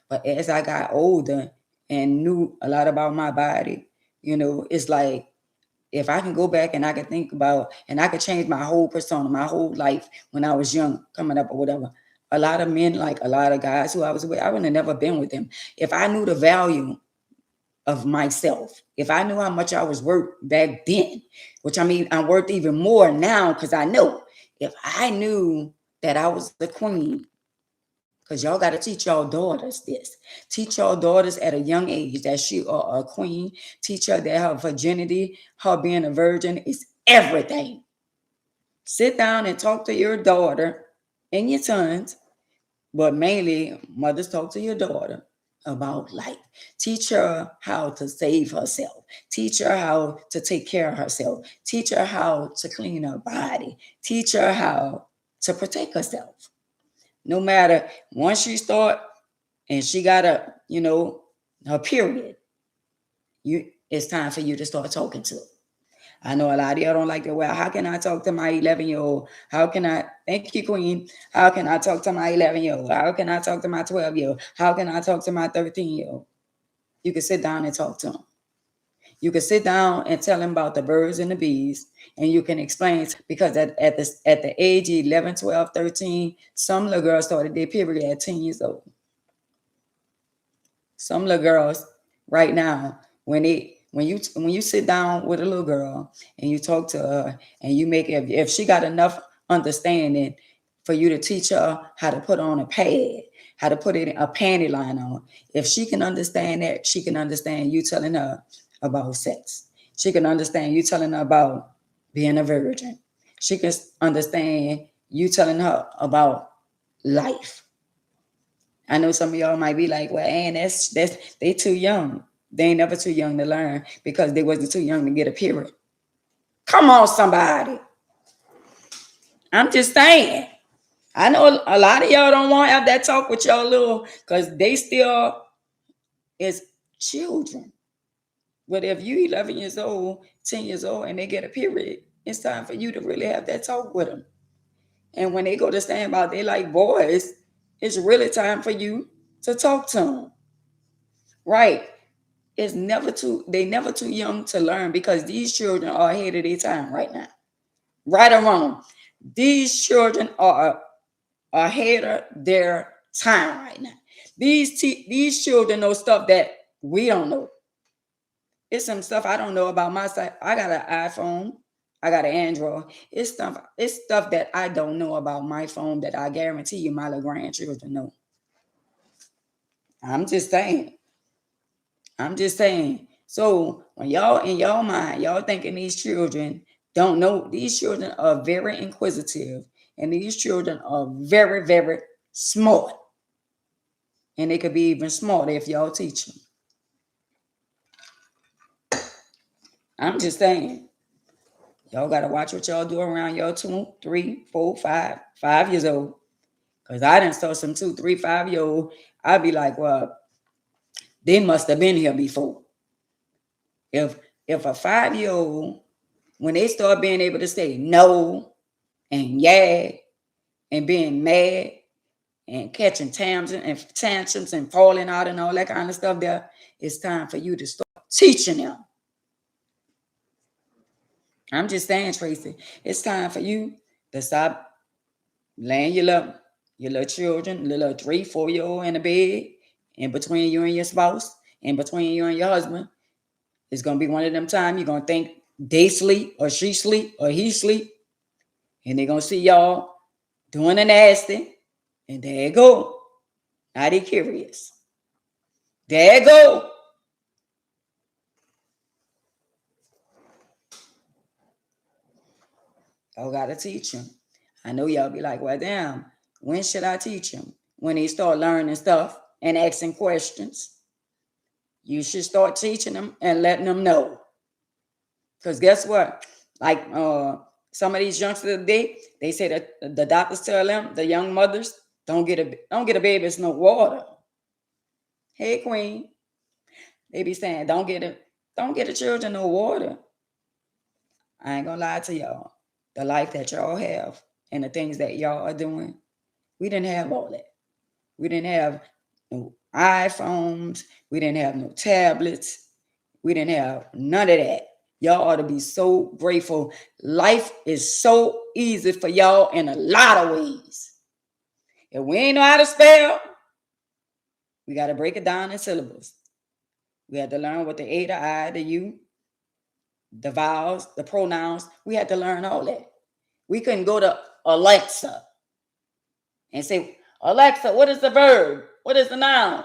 But as I got older and knew a lot about my body, it's like, if I can go back and I can think about, and I could change my whole persona, my whole life when I was young, coming up or whatever. A lot of men, like a lot of guys who I was with, I would have never been with them. If I knew the value of myself, if I knew how much I was worth back then, which I mean, I'm worth even more now, because I know, if I knew that I was the queen, because y'all got to teach y'all daughters this. Teach y'all daughters at a young age that she are a queen. Teach her that her virginity, her being a virgin, is everything. Sit down and talk to your daughter and your sons, but mainly mothers, talk to your daughter about life. Teach her how to save herself. Teach her how to take care of herself. Teach her how to clean her body. Teach her how to protect herself. No matter, once she start and she got her period, it's time for you to start talking to her. I know a lot of y'all don't like that. Well, how can I talk to my 11-year-old? How can I, thank you, Queen. How can I talk to my 11-year-old? How can I talk to my 12-year-old? How can I talk to my 13-year-old? You can sit down and talk to them. You can sit down and tell them about the birds and the bees, and you can explain, because at the age of 11, 12, 13, some little girls started their period at 10 years old. Some little girls right now, when you sit down with a little girl and you talk to her and you make it, if she got enough understanding for you to teach her how to put on a pad, how to put a panty line on, if she can understand that, she can understand you telling her about sex. She can understand you telling her about being a virgin. She can understand you telling her about life. I know some of y'all might be like, well, and that's they too young. They ain't never too young to learn, because they wasn't too young to get a period. Come on, somebody. I'm just saying. I know a lot of y'all don't want to have that talk with y'all little, because they still is children. But if you 11 years old, 10 years old, and they get a period, it's time for you to really have that talk with them. And when they go to stand by, they like boys, it's really time for you to talk to them. Right. They never too young to learn, because these children are ahead of their time right now. Right or wrong. These children are ahead of their time right now. These children know stuff that we don't know. It's some stuff I don't know about my side. I got an iPhone. I got an Android. It's stuff that I don't know about my phone that I guarantee you my little grandchildren know. I'm just saying. So when y'all in y'all mind, y'all thinking these children don't know, these children are very inquisitive, and these children are very, very smart. And they could be even smarter if y'all teach them. I'm just saying. Y'all got to watch what y'all do around y'all 2, 3, 4, 5 years old. Because I done saw some 2, 3, 5-year-old. I'd be like, well, they must have been here before. If a 5-year-old, when they start being able to say no and yeah and being mad and catching tantrums and falling out and all that kind of stuff, there, it's time for you to start teaching them. I'm just saying, Tracy, it's time for you to stop laying your little children, little 3, 4-year-old in the bed, in between you and your spouse, in between you and your husband. It's going to be one of them times you're going to think they sleep or she sleep or he sleep. And they're going to see y'all doing the nasty. And there you go. Now they curious. There you go. Y'all got to teach them. I know y'all be like, well, damn, when should I teach them? When they start learning stuff and asking questions. You should start teaching them and letting them know. Because guess what? Like some of these youngsters today, they say that the doctors tell them, the young mothers, don't get a baby, it's no water. Hey, Queen. They be saying, don't get the children no water. I ain't gonna lie to y'all. The life that y'all have and the things that y'all are doing, we didn't have all that. We didn't have no iPhones. We didn't have no tablets. We didn't have none of that. Y'all ought to be so grateful. Life is so easy for y'all in a lot of ways. If we ain't know how to spell, we got to break it down in syllables. We had to learn what the A, the I, the U, the vowels, the pronouns. We had to learn all that. We couldn't go to Alexa and say, Alexa, what is the verb? What is the noun?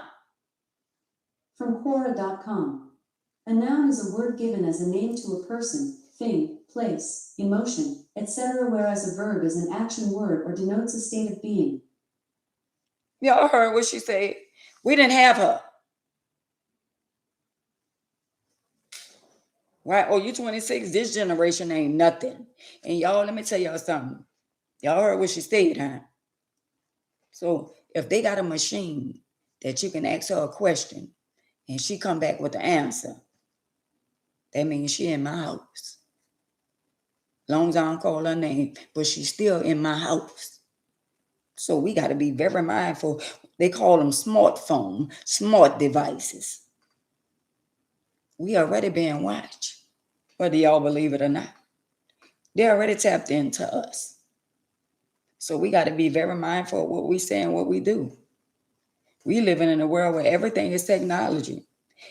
From Quora.com. A noun is a word given as a name to a person, thing, place, emotion, etc., whereas a verb is an action word or denotes a state of being. Y'all heard what she said. We didn't have her. Right? Oh, you 26. This generation ain't nothing. And y'all, let me tell y'all something. Y'all heard what she said, huh? So if they got a machine that you can ask her a question and she come back with the answer, that means she in my house. Long as I don't call her name, but she's still in my house. So we got to be very mindful. They call them smartphone, smart devices. We already being watched, whether y'all believe it or not. They already tapped into us. So we got to be very mindful of what we say and what we do. We living in a world where everything is technology.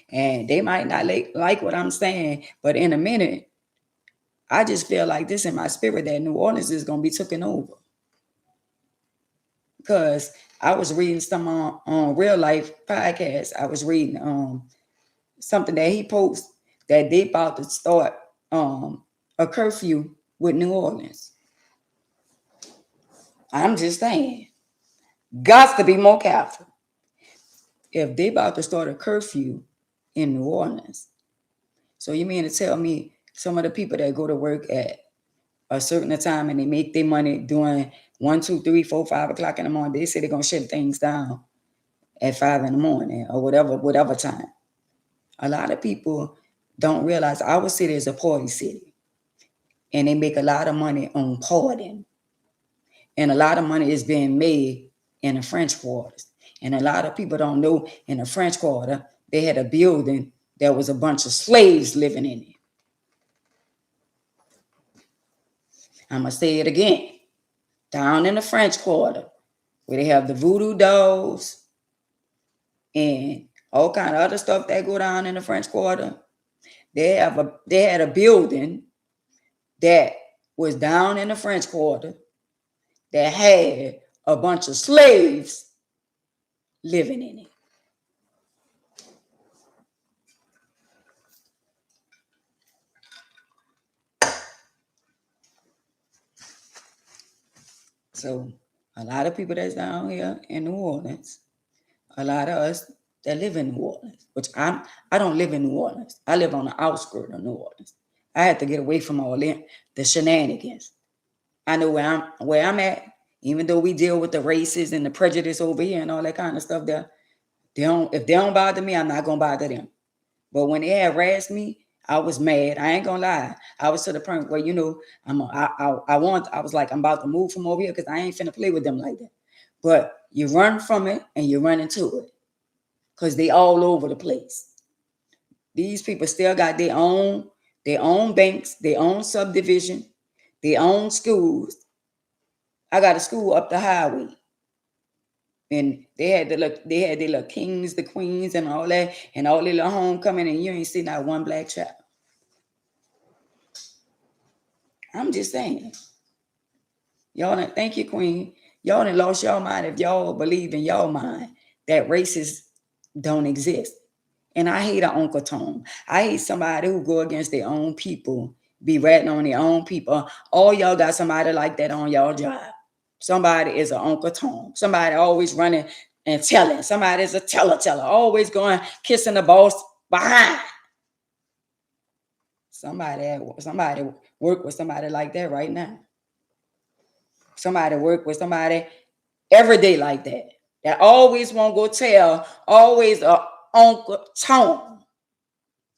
And they might not like what I'm saying, but in a minute, I just feel like this in my spirit that New Orleans is going to be taken over. Because I was reading some on Real Life podcast. I was reading something that he posted that they about to start a curfew with New Orleans. I'm just saying, got to be more careful. If they about to start a curfew in New Orleans, so you mean to tell me some of the people that go to work at a certain time and they make their money doing 1, 2, 3, 4, 5 o'clock in the morning, they say they're gonna shut things down at 5 in the morning or whatever time. A lot of people don't realize our city is a party city, and they make a lot of money on partying, and a lot of money is being made in the French Quarters. And a lot of people don't know in the French Quarter they had a building that was a bunch of slaves living in it. I'm gonna say it again. Down in the French Quarter, where they have the voodoo dolls and all kind of other stuff that go down in the French Quarter, they had a building that was down in the French Quarter that had a bunch of slaves living in it. So a lot of people that's down here in New Orleans, a lot of us that live in New Orleans, which I don't live in New Orleans. I live on the outskirts of New Orleans. I had to get away from all the shenanigans. I know where I'm at, even though we deal with the races and the prejudice over here and all that kind of stuff there. If they don't bother me, I'm not gonna bother them. But when they harassed me, I was mad. I ain't gonna lie. I was to the point where, I was like, I'm about to move from over here because I ain't finna play with them like that. But you run from it and you run into it because they all over the place. These people still got their own banks, their own subdivision, their own schools. I got a school up the highway. And they had their little kings, the queens, and all that, and all their little homecoming, and you ain't see not one black child. I'm just saying. Y'all done, thank you, Queen. Y'all done lost your mind if y'all believe in your mind that races don't exist. And I hate an Uncle Tom. I hate somebody who go against their own people, be ratting on their own people. All y'all got somebody like that on y'all job. Somebody is an Uncle Tom. Somebody always running and telling. Somebody is a teller, always going kissing the boss behind. Somebody work with somebody like that right now. Somebody work with somebody every day like that. That always won't go tell. Always a Uncle Tom.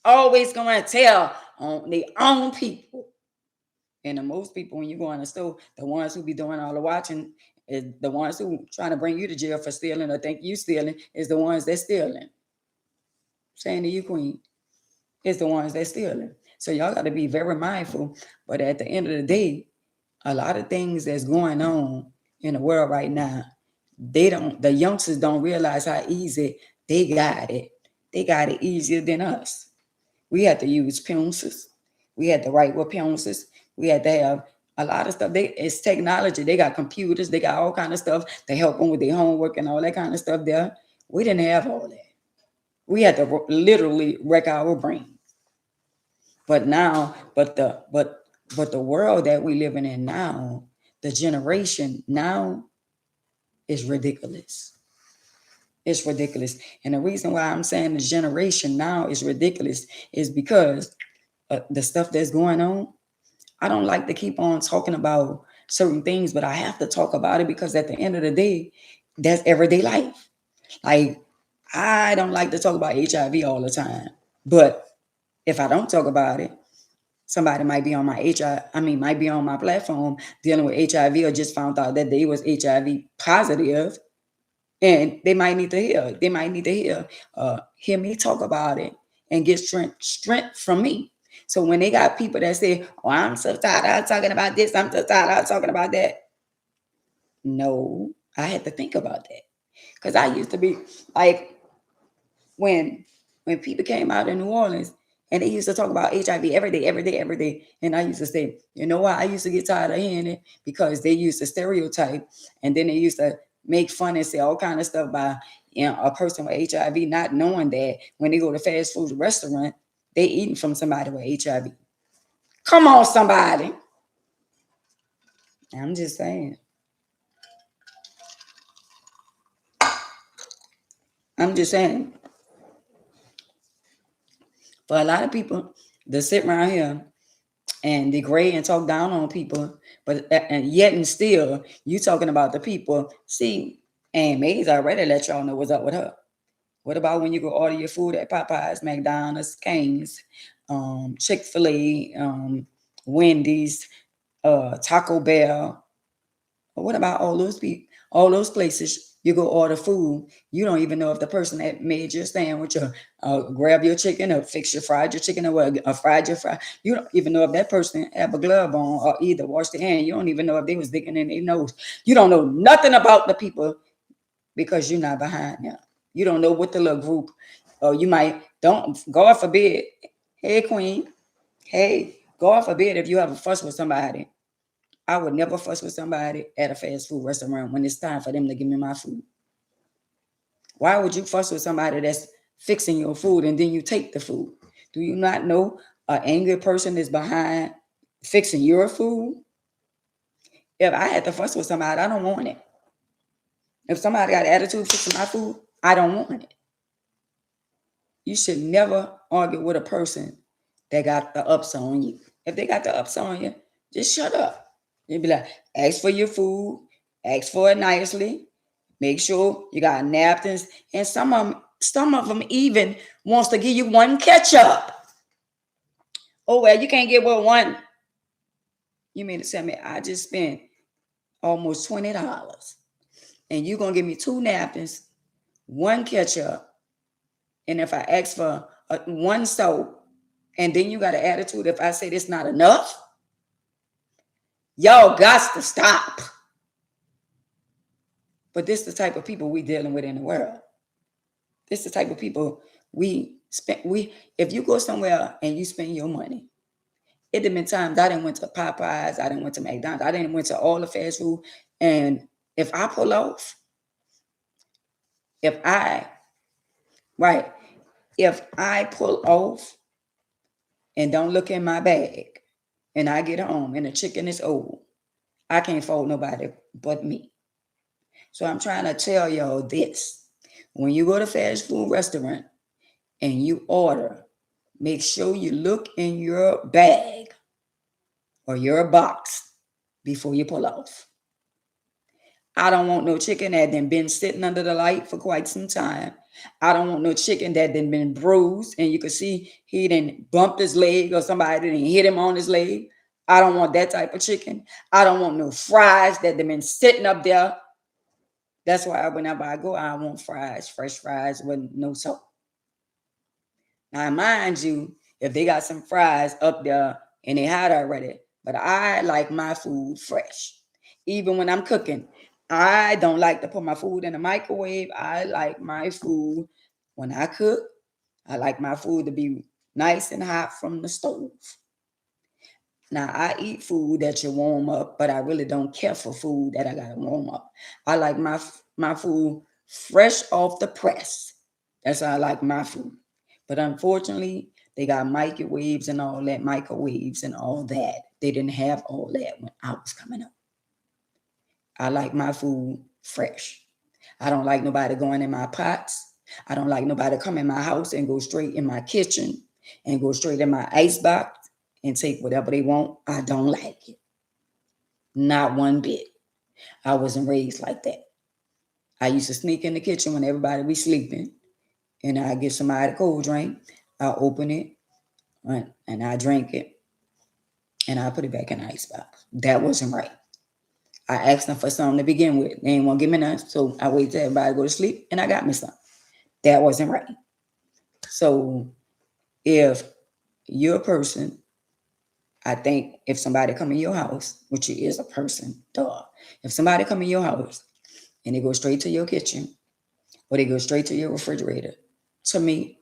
Always going to tell on their own people. And the most people, when you go in the store, the ones who be doing all the watching, is the ones who trying to bring you to jail for stealing or think you stealing, is the ones that stealing. Saying to you, Queen, is the ones that stealing. So y'all got to be very mindful. But at the end of the day, a lot of things that's going on in the world right now, the youngsters don't realize how easy they got it. They got it easier than us. We had to use pencils. We had to write with pencils. We had to have a lot of stuff. It's technology. They got computers. They got all kind of stuff to help them with their homework and all that kind of stuff there. We didn't have all that. We had to literally wreck our brain. But now, but the world that we living in now, the generation now is ridiculous. It's ridiculous. And the reason why I'm saying the generation now is ridiculous is because the stuff that's going on. I don't like to keep on talking about certain things, but I have to talk about it because at the end of the day, That's everyday life. Like, I don't like to talk about HIV all the time, but if I don't talk about it, somebody might be on my might be on my platform dealing with HIV, or just found out that they was HIV positive, and they might need to hear me talk about it and get strength from me. So when they got people that say, "Oh, I'm so tired of talking about this, I'm so tired of talking about that," no, I had to think about that, because I used to be like, when people came out in New Orleans and they used to talk about HIV every day, every day, every day. And I used to say, you know what? I used to get tired of hearing it, because they used to stereotype, and then they used to make fun and say all kind of stuff by, a person with HIV, not knowing that when they go to fast food restaurant, they eating from somebody with HIV. Come on, somebody. I'm just saying. I'm just saying. For a lot of people that sit around here and degrade and talk down on people, but and yet and still you talking about the people. See, and Mays already let y'all know what's up with her. What about when you go order your food at Popeyes, McDonald's, Cane's, Chick-fil-A, Wendy's, Taco Bell? What about all those people, all those places you go order food? You don't even know if the person that made your sandwich, or grab your chicken, or fix your fried your chicken, or fried your fry. You don't even know if that person have a glove on, or either wash their hand. You don't even know if they was digging in their nose. You don't know nothing about the people, because you're not behind them. You don't know what the little group, or you might, don't, God forbid. Hey, Queen. Hey, God forbid if you have a fuss with somebody. I would never fuss with somebody at a fast food restaurant when it's time for them to give me my food. Why would you fuss with somebody that's fixing your food and then you take the food? Do you not know an angry person is behind fixing your food? If I had to fuss with somebody, I don't want it. If somebody got attitude fixing my food, I don't want it. You should never argue with a person that got the ups on you. If they got the ups on you, just shut up. You'd be like, ask for your food, ask for it nicely, make sure you got napkins, and some of them even wants to give you one ketchup. Oh well, you can't get one. You mean to tell me I just spent almost $20, and you gonna give me two napkins, one ketchup, and if I ask for one soap, and then you got an attitude if I say this not enough? Y'all got to stop. But this is the type of people we dealing with in the world. This is the type of people we spend. If you go somewhere and you spend your money, it done been times I didn't went to Popeyes, I didn't went to McDonald's, I didn't went to all the fast food, and if I pull off, if I right, if I pull off and don't look in my bag, and I get home and the chicken is old, I can't fault nobody but me. So I'm trying to tell y'all this: when you go to fast food restaurant and you order, make sure you look in your bag or your box before you pull off. I don't want no chicken that done been sitting under the light for quite some time. I don't want no chicken that done been bruised and you can see he done bumped his leg or somebody didn't hit him on his leg. I don't want that type of chicken. I don't want no fries that done been sitting up there. That's why whenever I go, I want fries, fresh fries with no salt. Now, mind you, if they got some fries up there and they had already, but I like my food fresh. Even when I'm cooking, I don't like to put my food in the microwave. I like my food when I cook. I like my food to be nice and hot from the stove. Now, I eat food that you warm up, but I really don't care for food that I got to warm up. I like my food fresh off the press. That's how I like my food. But unfortunately, they got microwaves and all that, microwaves and all that. They didn't have all that when I was coming up. I like my food fresh. I don't like nobody going in my pots. I don't like nobody come in my house and go straight in my kitchen and go straight in my ice box and take whatever they want. I don't like it. Not one bit. I wasn't raised like that. I used to sneak in the kitchen when everybody be sleeping, and I get somebody a cold drink. I open it and I drink it, and I put it back in the icebox. That wasn't right. I asked them for something to begin with. They ain't want to give me none, so I waited till everybody go to sleep, and I got me some. That wasn't right. So if you're a person, I think if somebody come in your house, which is a person, duh. If somebody come in your house and they go straight to your kitchen or they go straight to your refrigerator, to me,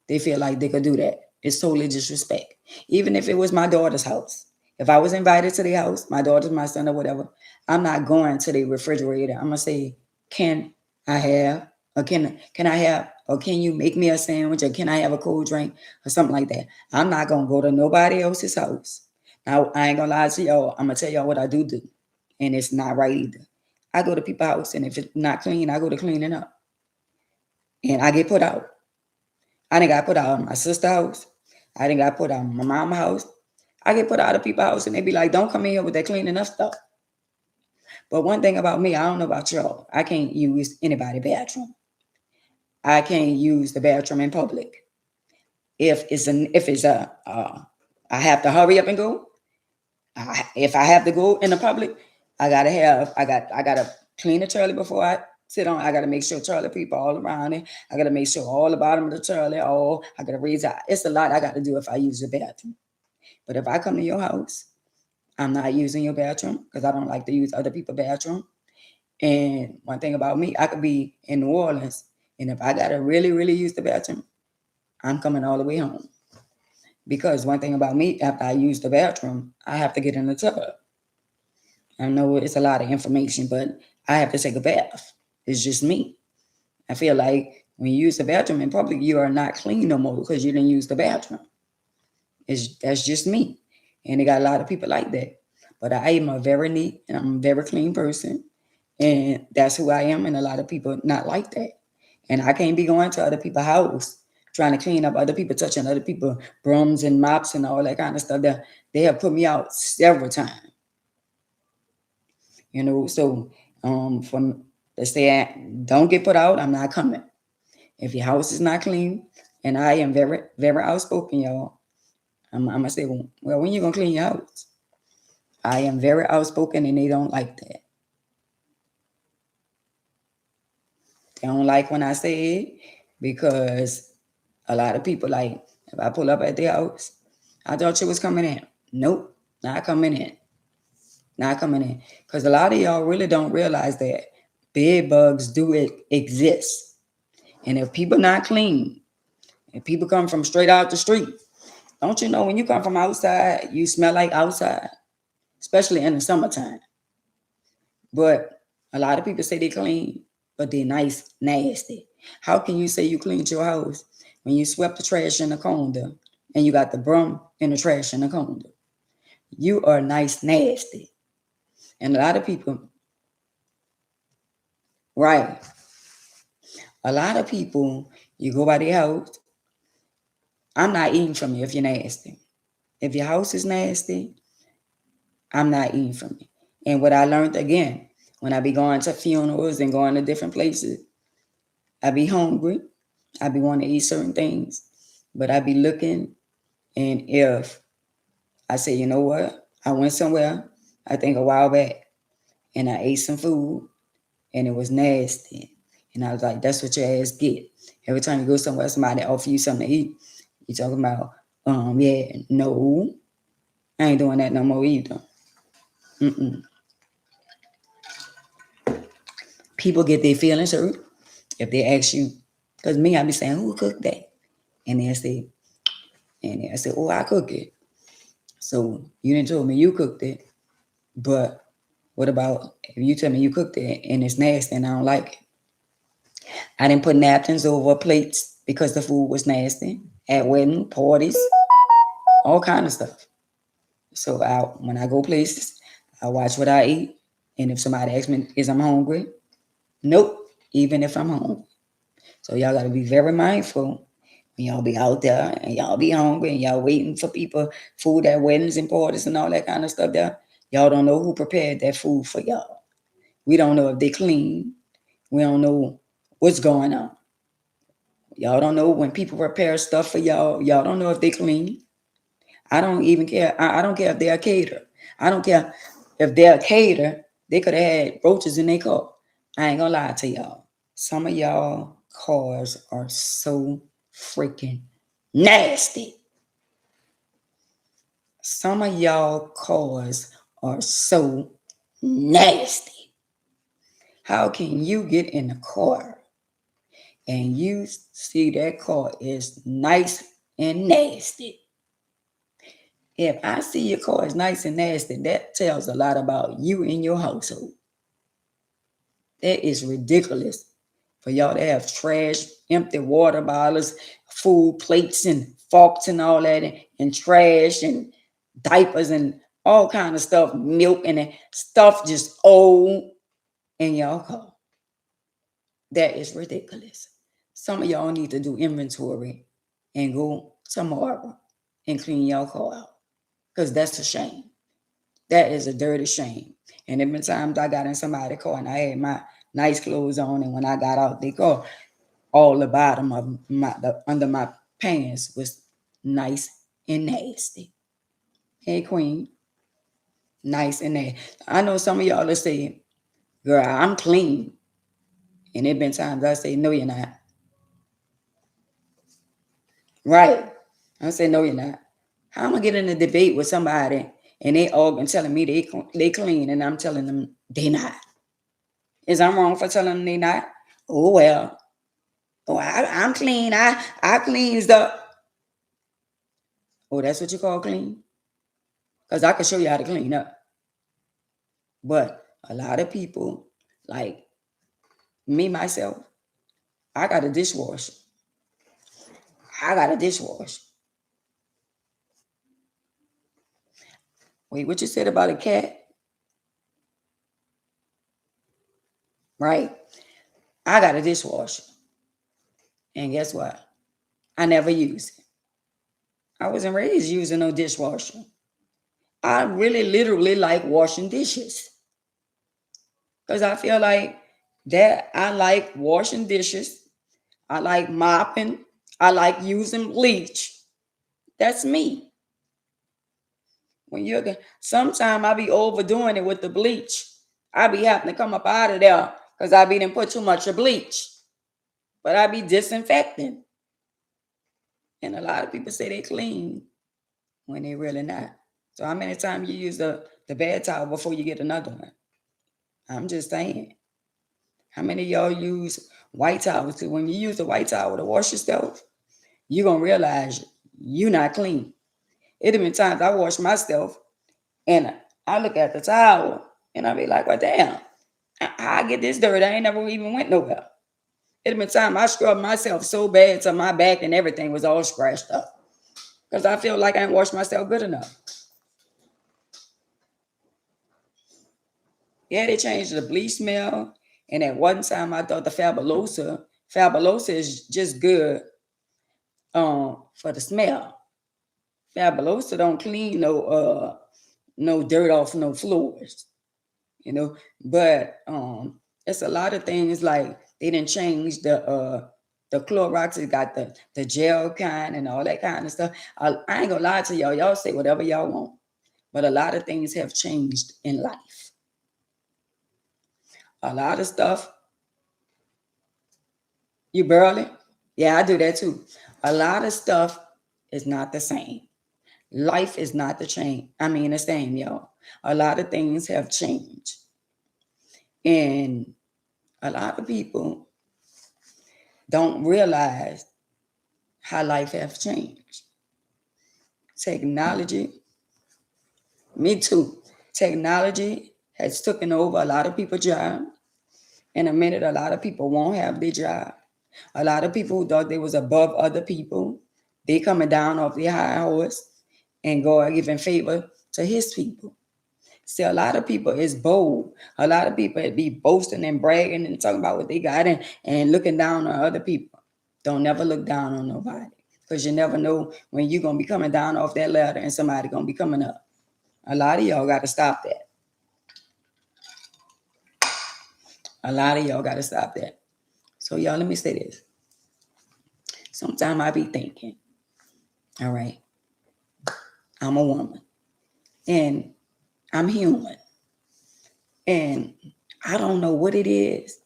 they feel like they could do that. It's totally disrespect. Even if it was my daughter's house. If I was invited to their house, my daughter's, my son, or whatever, I'm not going to the refrigerator. I'm gonna say, can I have, or can I have, or can you make me a sandwich, or can I have a cold drink, or something like that. I'm not gonna go to nobody else's house. Now, I ain't gonna lie to y'all. I'm gonna tell y'all what I do, and it's not right either. I go to people's house, and if it's not clean, I go to clean it up, and I get put out. I didn't got put out of my sister's house. I didn't got put out of my mama's house. I get put out of people's house, and they be like, "Don't come in here with that cleaning up stuff." But one thing about me, I don't know about y'all. I can't use anybody's bathroom. I can't use the bathroom in public. If I have to hurry up and go. If I have to go in the public, I gotta clean the toilet before I sit on. I gotta make sure toilet paper all around it. I gotta make sure all the bottom of the toilet, I gotta raise out. It's a lot I gotta do if I use the bathroom. But if I come to your house, I'm not using your bathroom because I don't like to use other people's bathroom. And one thing about me, I could be in New Orleans, and if I gotta really, really use the bathroom, I'm coming all the way home. Because one thing about me, after I use the bathroom, I have to get in the tub. I know it's a lot of information, but I have to take a bath. It's just me. I feel like when you use the bathroom in public, you are not clean no more because you didn't use the bathroom. That's just me. And they got a lot of people like that. But I am a very neat and I'm a very clean person. And that's who I am. And a lot of people not like that. And I can't be going to other people's house trying to clean up other people, touching other people, brooms and mops and all that kind of stuff. That they have put me out several times. So from they say, don't get put out, I'm not coming. If your house is not clean, and I am very, very outspoken, y'all, I'm gonna say, well, when you gonna clean your house? I am very outspoken, and they don't like that. They don't like when I say it because a lot of people like if I pull up at their house, I thought you was coming in. Nope, not coming in. Not coming in. Because a lot of y'all really don't realize that bed bugs do exist. And if people not clean, if people come from straight out the street, don't you know when you come from outside, you smell like outside, especially in the summertime. But a lot of people say they clean, but they're nice, nasty. How can you say you cleaned your house when you swept the trash in the corner and you got the broom in the trash in the corner? You are nice, nasty. And a lot of people, right? A lot of people, you go by their house. I'm not eating from you if you're nasty. If your house is nasty, I'm not eating from you. And what I learned again, when I be going to funerals and going to different places, I be hungry. I be wanting to eat certain things, but I be looking. And if I say, you know what, I went somewhere, I think a while back, and I ate some food and it was nasty. And I was like, that's what your ass get. Every time you go somewhere, somebody offer you something to eat, you talking about, yeah, no, I ain't doing that no more either. Mm-mm. People get their feelings hurt if they ask you, because me, I be saying, who cooked that? And they say, oh, I cook it. So you didn't tell me you cooked it, but what about if you tell me you cooked it and it's nasty and I don't like it? I didn't put napkins over plates because the food was nasty at wedding parties, all kind of stuff. So when I go places, I watch what I eat. And if somebody asks me, is I'm hungry? Nope, even if I'm hungry. So y'all got to be very mindful when y'all be out there and y'all be hungry and y'all waiting for people, food at weddings and parties and all that kind of stuff there. Y'all don't know who prepared that food for y'all. We don't know if they clean. We don't know what's going on. Y'all don't know when people prepare stuff for y'all. Y'all don't know if they clean. I don't even care. I don't care if they're a caterer. I don't care if they're a caterer. They could have had roaches in their car. I ain't gonna lie to y'all. Some of y'all cars are so freaking nasty. Some of y'all cars are so nasty. How can you get in a car and you see that car is nice and nasty? If I see your car is nice and nasty, that tells a lot about you and your household. That is ridiculous for y'all to have trash, empty water bottles, food plates and forks and all that, and trash and diapers and all kind of stuff, milk and stuff just old in y'all car. That is ridiculous. Some of y'all need to do inventory and go tomorrow and clean y'all car out, because that's a shame. That is a dirty shame. And there been times I got in somebody's car and I had my nice clothes on, and when I got out the car, all the bottom of under my pants was nice and nasty. Hey, Queen, nice and nasty. I know some of y'all will say, "Girl, I'm clean," and there been times I say, "No, you're not." Right? I say, "No, you're not." How am I get in a debate with somebody and they all been telling me they clean, and I'm telling them they not? Is I'm wrong for telling them they not? Oh well. Oh, I'm clean. I cleans up. Oh, that's what you call clean? Because I can show you how to clean up. But a lot of people, like me myself, I got a dishwasher. I got a dishwasher. Wait, what you said about a cat? Right? I got a dishwasher. And guess what? I never use it. I wasn't raised using no dishwasher. I really literally like washing dishes. Because I feel like that I like washing dishes. I like mopping. I like using bleach. That's me. When you're sometimes I be overdoing it with the bleach. I be having to come up out of there because I be didn't put too much of bleach. But I be disinfecting. And a lot of people say they clean when they really not. So how many times you use the bad towel before you get another one? I'm just saying. How many of y'all use white towels? Because when you use the white towel to wash yourself, you're going to realize you're not clean. It have been times I wash myself and I look at the towel and I be like, well, damn, I get this dirt. I ain't never even went nowhere. It have been time I scrubbed myself so bad to my back and everything was all scratched up because I feel like I ain't washed myself good enough. Yeah, they changed the bleach smell. And at one time I thought the Fabulosa is just good for the smell. Fabulosa don't clean no dirt off no floors, you know. But it's a lot of things like they didn't change the Clorox. It got the gel kind and all that kind of stuff. I ain't gonna lie to y'all. Y'all say whatever y'all want, but a lot of things have changed in life. A lot of stuff. You barely? Yeah, I do that too. A lot of stuff is not the same. Life is not the same, y'all. A lot of things have changed. And a lot of people don't realize how life has changed. Technology, me too. Technology has taken over a lot of people's job. In a minute, a lot of people won't have their job. A lot of people who thought they was above other people, they coming down off their high horse and God giving favor to his people. See, a lot of people is bold. A lot of people be boasting and bragging and talking about what they got and looking down on other people. Don't never look down on nobody, because you never know when you're going to be coming down off that ladder and somebody going to be coming up. A lot of y'all got to stop that. A lot of y'all got to stop that. So y'all, let me say this. Sometimes I be thinking, all right, I'm a woman and I'm human. And I don't know what it is.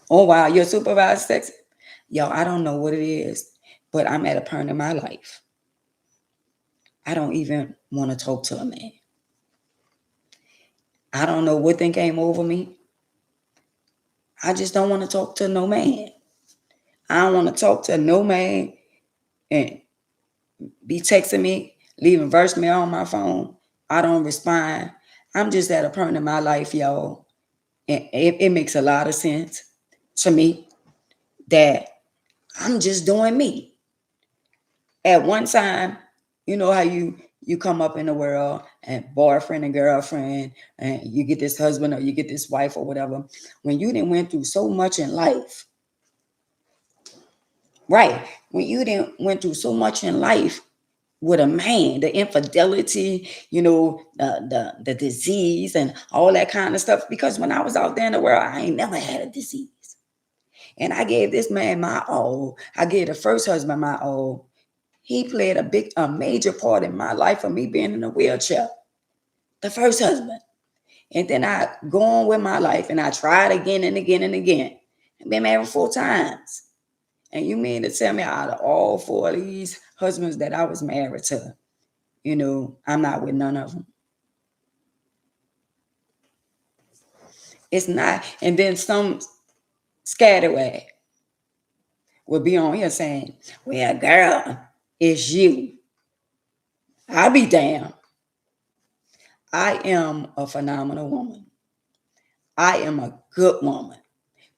Oh, wow, your supervisor sexy. Yo, I don't know what it is, but I'm at a point in my life. I don't even want to talk to a man. I don't know what thing came over me. I just don't want to talk to no man. I don't want to talk to no man and be texting me, leaving voicemail on my phone. I don't respond. I'm just at a point in my life, y'all. And it makes a lot of sense to me that I'm just doing me. At one time, you know how you come up in the world and boyfriend and girlfriend, and you get this husband or you get this wife or whatever. When you didn't went through so much in life, right? When you didn't went through so much in life with a man, the infidelity, the disease and all that kind of stuff. Because when I was out there in the world, I ain't never had a disease. And I gave this man my all. I gave the first husband my all. He played a major part in my life of me being in a wheelchair. The first husband. And then I go on with my life and I tried again and again and again. I've been married 4 times. And you mean to tell me out of all 4 of these husbands that I was married to, I'm not with none of them? It's not. And then some scatterwag will be on here saying, well, girl, it's you. I'll be damned. I am a phenomenal woman. I am a good woman.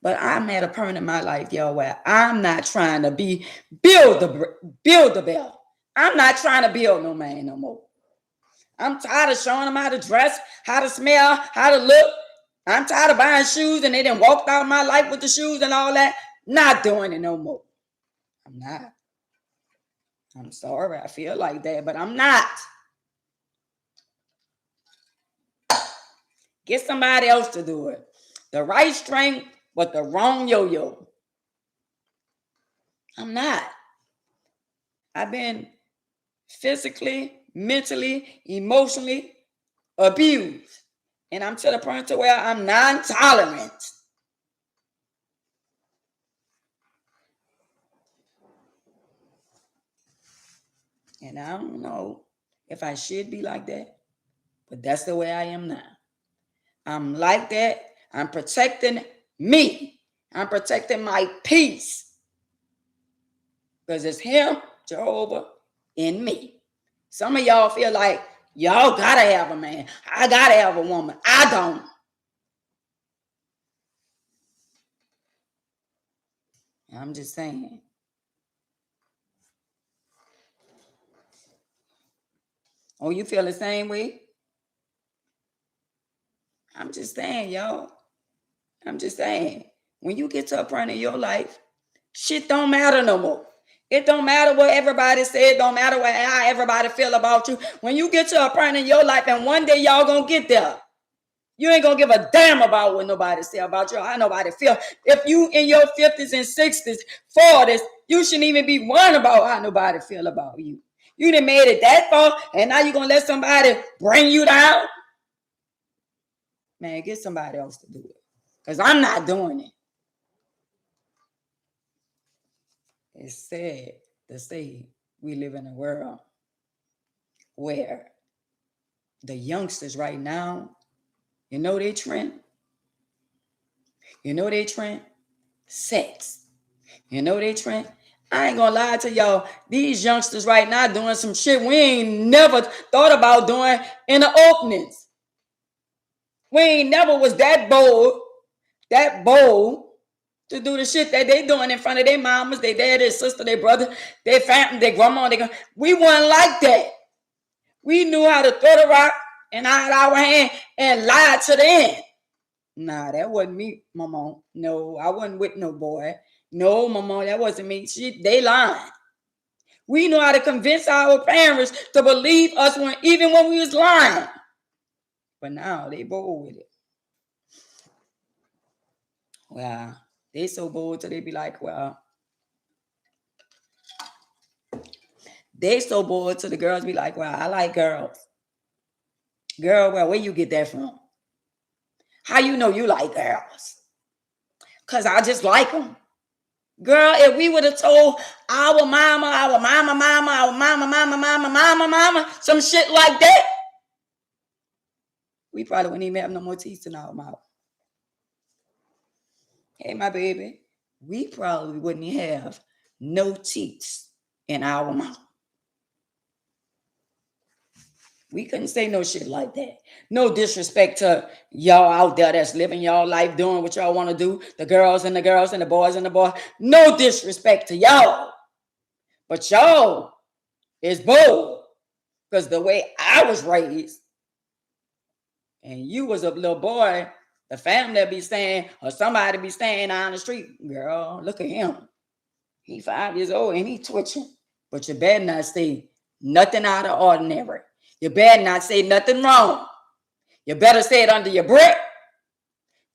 But I'm at a point in my life, y'all, where I'm not trying to build the bell. I'm not trying to build no man no more. I'm tired of showing them how to dress, how to smell, how to look. I'm tired of buying shoes and they done walked out of my life with the shoes and all that. Not doing it no more. I'm not. I'm sorry. I feel like that, but I'm not. Get somebody else to do it. The right string, but the wrong yo-yo. I'm not. I've been physically, mentally, emotionally abused. And I'm to the point to where I'm non-tolerant. And I don't know if I should be like that, but that's the way I am now. I'm like that. I'm protecting me. I'm protecting my peace. Because it's him, Jehovah, in me. Some of y'all feel like y'all gotta have a man. I gotta have a woman. I don't. I'm just saying. Oh, you feel the same way? I'm just saying, y'all. I'm just saying. When you get to a point in your life, shit don't matter no more. It don't matter what everybody said. It don't matter how everybody feel about you. When you get to a point in your life, and one day y'all gonna get there, you ain't gonna give a damn about what nobody say about you, how nobody feel. If you in your 50s and 60s, 40s, you shouldn't even be worrying about how nobody feel about you. You done made it that far, and now you gonna let somebody bring you down? Man, get somebody else to do it. Because I'm not doing it. It's sad to say we live in a world where the youngsters right now, you know they trend? You know they trend? Sex. You know they trend? I ain't gonna lie to y'all. These youngsters right now doing some shit we ain't never thought about doing in the openings. We ain't never was that bold to do the shit that they doing in front of their mamas, their dad, their sister, their brother, their family, their grandma. We weren't like that. We knew how to throw the rock and hide our hand and lie to the end. Nah, that wasn't me, mama. No, I wasn't with no boy. No, mama, that wasn't me. They lying. We know how to convince our parents to believe us even when we was lying. But now they bold with it. Well, they so bold till they be like, well, they so bold till the girls be like, well, I like girls. Girl, well, where you get that from? How you know you like girls? Because I just like them. Girl, if we would have told our mama, some shit like that, we probably wouldn't even have no more teeth in our mouth. Hey, my baby, we probably wouldn't have no teeth in our mouth. We couldn't say no shit like that. No disrespect to y'all out there that's living y'all life, doing what y'all want to do. The girls and the girls and the boys and the boys. No disrespect to y'all. But y'all is bold. Because the way I was raised, and you was a little boy, the family be saying, or somebody be saying on the street, girl, look at him. He 5 years old and he twitching. But you better not say nothing out of ordinary. You better not say nothing wrong. You better say it under your breath.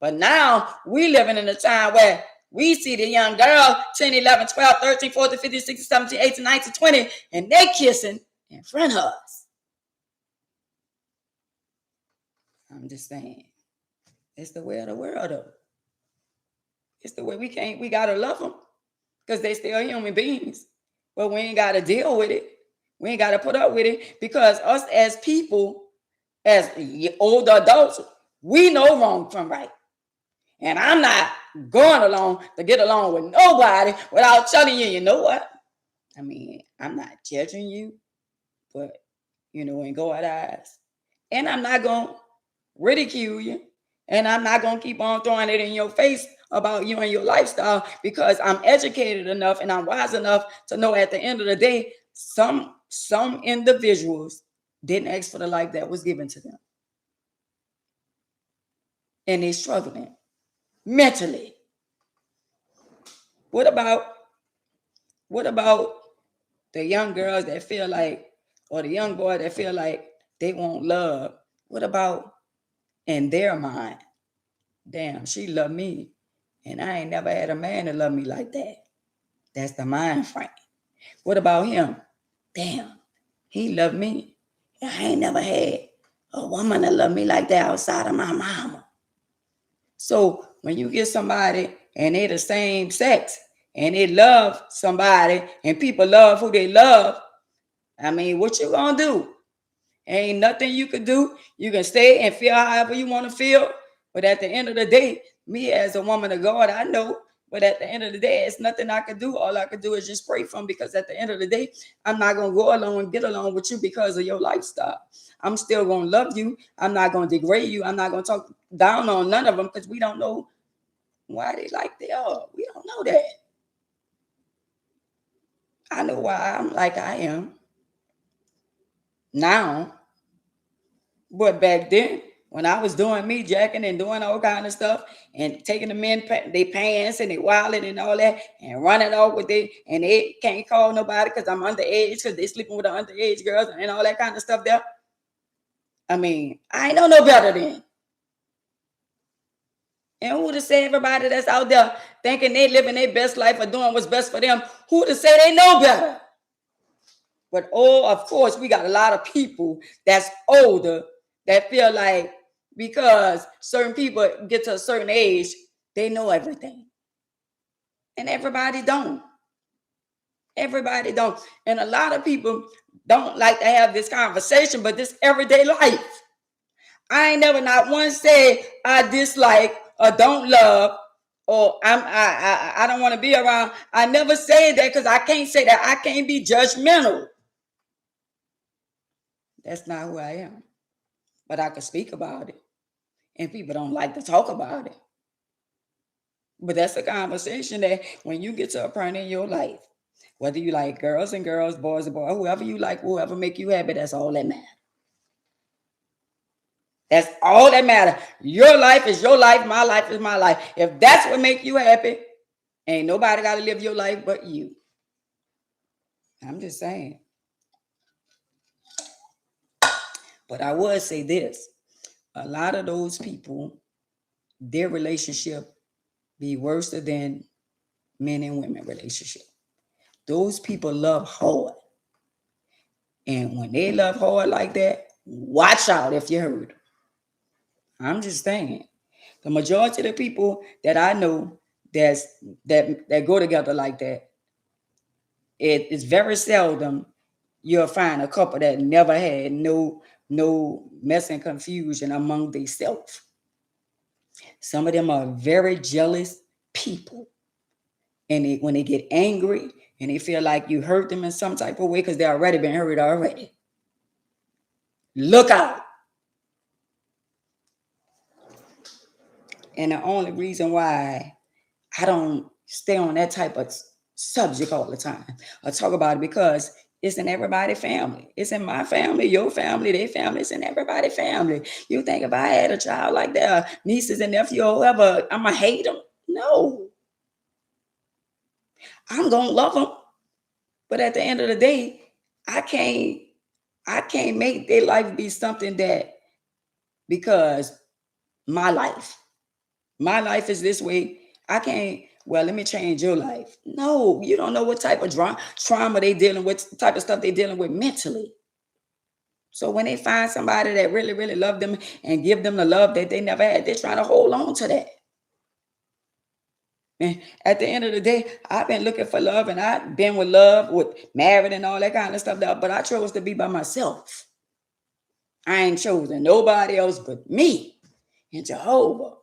But now we living in a time where we see the young girl, 10, 11, 12, 13, 14, 15, 16, 17, 18, 19, 20, and they kissing in front of us. I'm just saying, it's the way of the world, though. It's the way we got to love them because they still human beings. But we ain't got to deal with it. We ain't got to put up with it because us as people, as older adults, we know wrong from right. And I'm not going along to get along with nobody without telling you, you know what? I mean, I'm not judging you, but, in God's eyes. And I'm not going to ridicule you. And I'm not going to keep on throwing it in your face about you and your lifestyle because I'm educated enough and I'm wise enough to know at the end of the day, some individuals didn't ask for the life that was given to them. And they're struggling mentally. What about the young girls that feel like, or the young boy that feel like they want love? What about in their mind? Damn, she loved me. And I ain't never had a man to love me like that. That's the mind frame. What about him? Damn, he loved me. I ain't never had a woman to love me like that outside of my mama. So when you get somebody and they're the same sex and they love somebody and people love who they love, I mean, what you gonna do? Ain't nothing you can do. You can stay and feel however you want to feel. But at the end of the day, me as a woman of God, I know. But at the end of the day, it's nothing I can do. All I can do is just pray for them because at the end of the day, I'm not going to go along and get along with you because of your lifestyle. I'm still going to love you. I'm not going to degrade you. I'm not going to talk down on none of them because we don't know why they like they are. We don't know that. I know why I'm like I am now. But back then, when I was doing me, jacking and doing all kind of stuff and taking the men, they pants and they wallet and all that and running off with it and they can't call nobody because I'm underage because they sleeping with the underage girls and all that kind of stuff there. I mean, I ain't know no better then. And who to say everybody that's out there thinking they living their best life or doing what's best for them, who to say they know better? But of course, we got a lot of people that's older that feel like because certain people get to a certain age, they know everything. And everybody don't. Everybody don't. And a lot of people don't like to have this conversation, but this everyday life. I ain't never not once said I dislike or don't love or I don't want to be around. I never said that because I can't say that. I can't be judgmental. That's not who I am. But I can speak about it. And people don't like to talk about it. But that's a conversation that when you get to a point in your life, whether you like girls and girls, boys and boys, whoever you like, whoever make you happy, that's all that matters. That's all that matters. Your life is your life. My life is my life. If that's what make you happy, ain't nobody got to live your life but you. I'm just saying. But I would say this. A lot of those people, their relationship be worse than men and women relationship. Those people love hard. And when they love hard like that, watch out if you heard. I'm just saying. The majority of the people that I know that go together like that, it is very seldom you'll find a couple that never had no mess and confusion among themselves. Some of them are very jealous people. And when they get angry and they feel like you hurt them in some type of way because they already been hurt already. Look out. And the only reason why I don't stay on that type of subject all the time or talk about it because it's in everybody's family. It's in my family, your family, their family. It's in everybody's family. You think if I had a child like that, nieces and nephews, or whoever, I'm going to hate them? No. I'm going to love them. But at the end of the day, I can't make their life be something that because my life is this way. I can't, well, let me change your life. No, you don't know what type of trauma they dealing with, the type of stuff they dealing with mentally. So when they find somebody that really, really love them and give them the love that they never had, they're trying to hold on to that. And at the end of the day, I've been looking for love and I've been with love, with married and all that kind of stuff, but I chose to be by myself. I ain't chosen nobody else but me and Jehovah.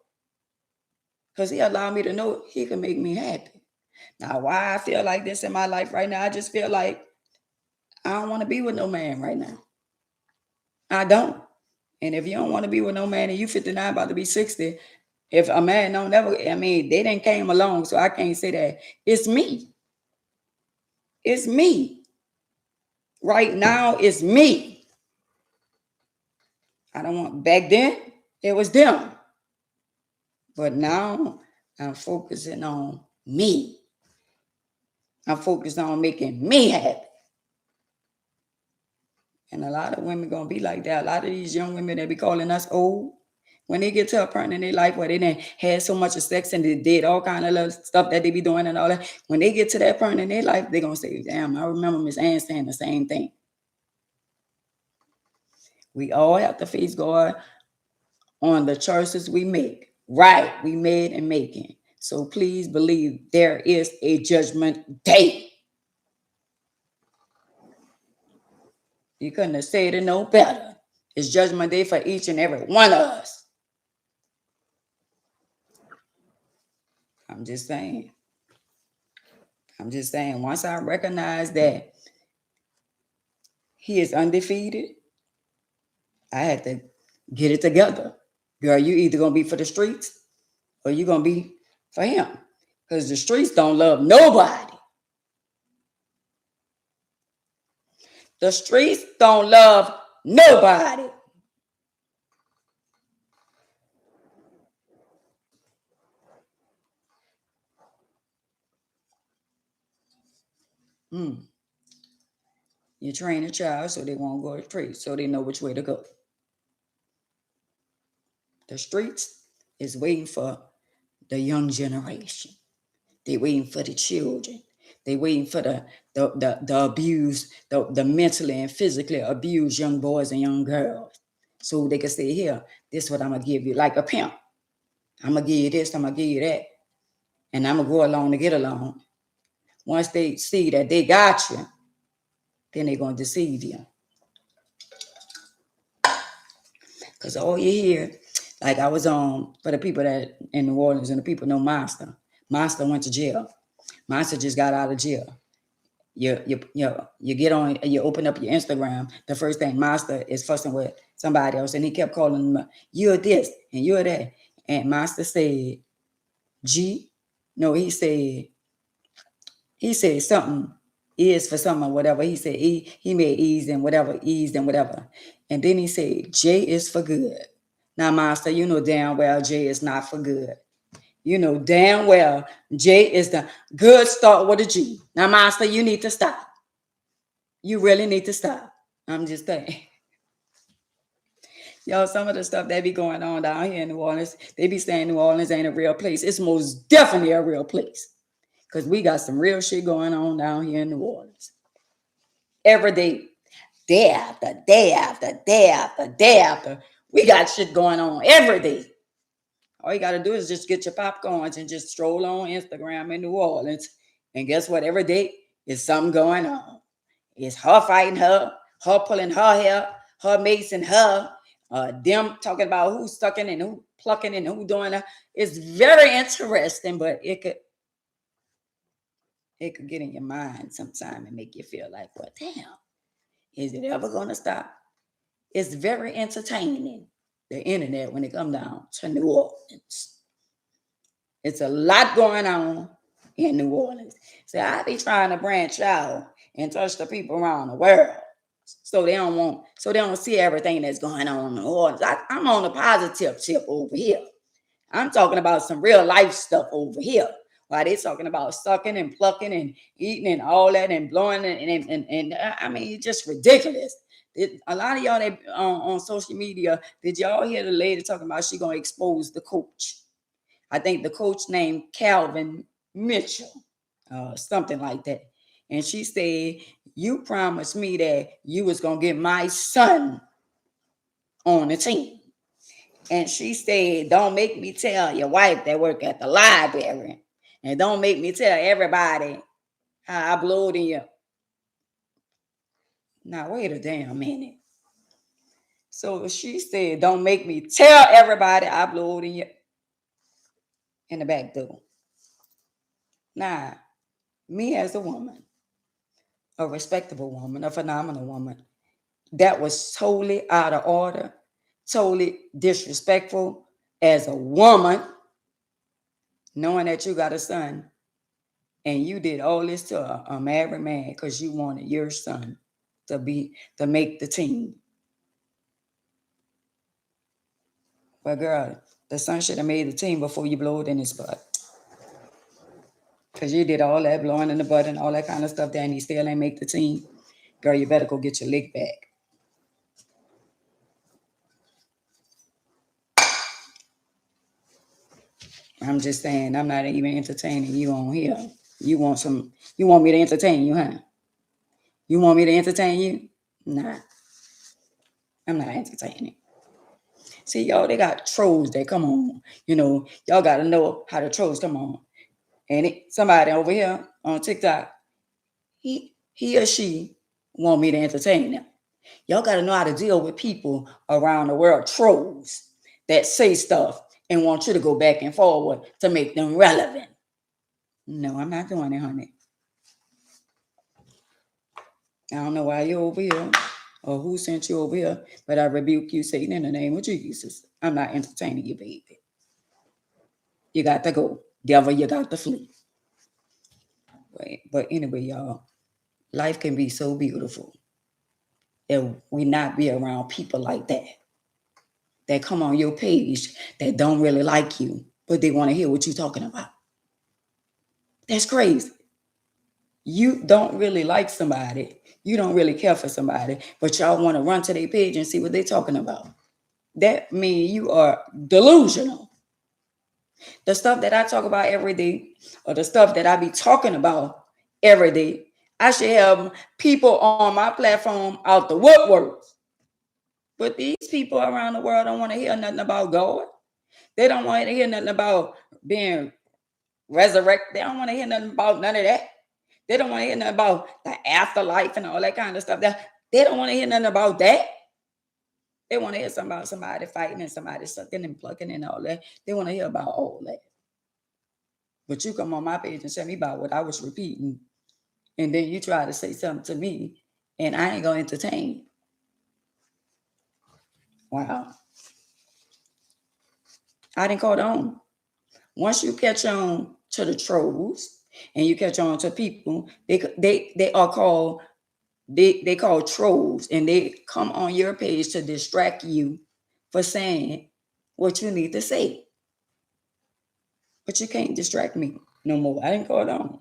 Because he allowed me to know he can make me happy. Now, why I feel like this in my life right now, I just feel like I don't want to be with no man right now. I don't. And if you don't want to be with no man and you 59 about to be 60, if a man don't never, I mean, they didn't came along, so I can't say that. It's me. It's me. Right now, it's me. I don't want, back then, it was them. But now, I'm focusing on me. I'm focused on making me happy. And a lot of women gonna be like that. A lot of these young women that be calling us old, when they get to a point in their life where they done had so much of sex and they did all kind of little stuff that they be doing and all that, when they get to that point in their life, they're gonna say, damn, I remember Miss Ann saying the same thing. We all have to face God on the choices we make. Right, we made and making. So please believe there is a judgment day. You couldn't have said it no better. It's judgment day for each and every one of us. I'm just saying. Once I recognize that he is undefeated, I had to get it together. Girl, you either going to be for the streets or you're going to be for him. Because the streets don't love nobody. The streets don't love nobody. You train a child so they won't go to the streets, so they know which way to go. The streets is waiting for the young generation. They waiting for the children. They waiting for the abused, the mentally and physically abused young boys and young girls. So they can say, here, this is what I'm going to give you, like a pimp. I'm going to give you this, I'm going to give you that. And I'm going to go along to get along. Once they see that they got you, then they're going to deceive you. Because all you hear, like I was on, for the people that in New Orleans and the people know Monster. Monster went to jail. Monster just got out of jail. You get on, you open up your Instagram. The first thing, Monster is fussing with somebody else, and he kept calling them, you're this and you're that. And Monster said, he said something is for something or whatever. He said he made eased and whatever. And then he said, J is for good. Now, Monster, you know damn well J is not for good. You know damn well J is the good start with a G. Now, Monster, you need to stop. You really need to stop. I'm just saying. Y'all, some of the stuff that be going on down here in New Orleans, they be saying New Orleans ain't a real place. It's most definitely a real place. Because we got some real shit going on down here in New Orleans. Every day after day after day after day after, we got shit going on every day. All you got to do is just get your popcorns and just stroll on Instagram in New Orleans. And guess what? Every day is something going on. It's her fighting her pulling her hair, her macing her, them talking about who's sucking and who plucking and who doing that. It's very interesting, but it could get in your mind sometime and make you feel like, well, damn, is it ever going to stop? It's very entertaining, the internet, when it comes down to New Orleans. It's a lot going on in New Orleans. So I be trying to branch out and touch the people around the world. So they don't see everything that's going on in New Orleans. I'm on a positive tip over here. I'm talking about some real life stuff over here. While they talking about sucking and plucking and eating and all that and blowing and I mean, it's just ridiculous. A lot of y'all that on social media, did y'all hear the lady talking about she gonna expose the coach? I think the coach named Calvin Mitchell, something like that. And she said, you promised me that you was going to get my son on the team. And she said, don't make me tell your wife that work at the library. And don't make me tell everybody how I blowed in you. Now, wait a damn minute. So she said, don't make me tell everybody I blowed in you in the back door. Now, me as a woman, a respectable woman, a phenomenal woman, that was totally out of order, totally disrespectful as a woman, knowing that you got a son and you did all this to a married man because you wanted your son to make the team. But girl, the son should have made the team before you blow it in his butt. Because you did all that blowing in the butt and all that kind of stuff there, and he still ain't make the team. Girl, you better go get your lick back. I'm just saying, I'm not even entertaining you on here. You want me to entertain you, huh? You want me to entertain you? Nah. I'm not entertaining. See, y'all, they got trolls that come on. Y'all got to know how the trolls come on. And somebody over here on TikTok, he or she want me to entertain them. Y'all got to know how to deal with people around the world, trolls that say stuff and want you to go back and forward to make them relevant. No, I'm not doing it, honey. I don't know why you're over here or who sent you over here, but I rebuke you, Satan, in the name of Jesus. I'm not entertaining you, baby. You got to go. Devil, you got to flee. But anyway, y'all, life can be so beautiful if we not be around people like that come on your page that don't really like you, but they want to hear what you're talking about. That's crazy. You don't really like somebody. You don't really care for somebody, but y'all want to run to their page and see what they're talking about. That means you are delusional. The stuff that I talk about every day, or the stuff that I be talking about every day, I should have people on my platform out the woodworks. But these people around the world don't want to hear nothing about God. They don't want to hear nothing about being resurrected. They don't want to hear nothing about none of that. They don't want to hear nothing about the afterlife and all that kind of stuff. They don't want to hear nothing about that. They want to hear something about somebody fighting and somebody sucking and plucking and all that. They want to hear about all that. But you come on my page and tell me about what I was repeating, and then you try to say something to me, and I ain't going to entertain. Wow. I didn't caught on. Once you catch on to the trolls and you catch on to people, they are called they call trolls, and they come on your page to distract you for saying what you need to say. But you can't distract me no more. I didn't call on.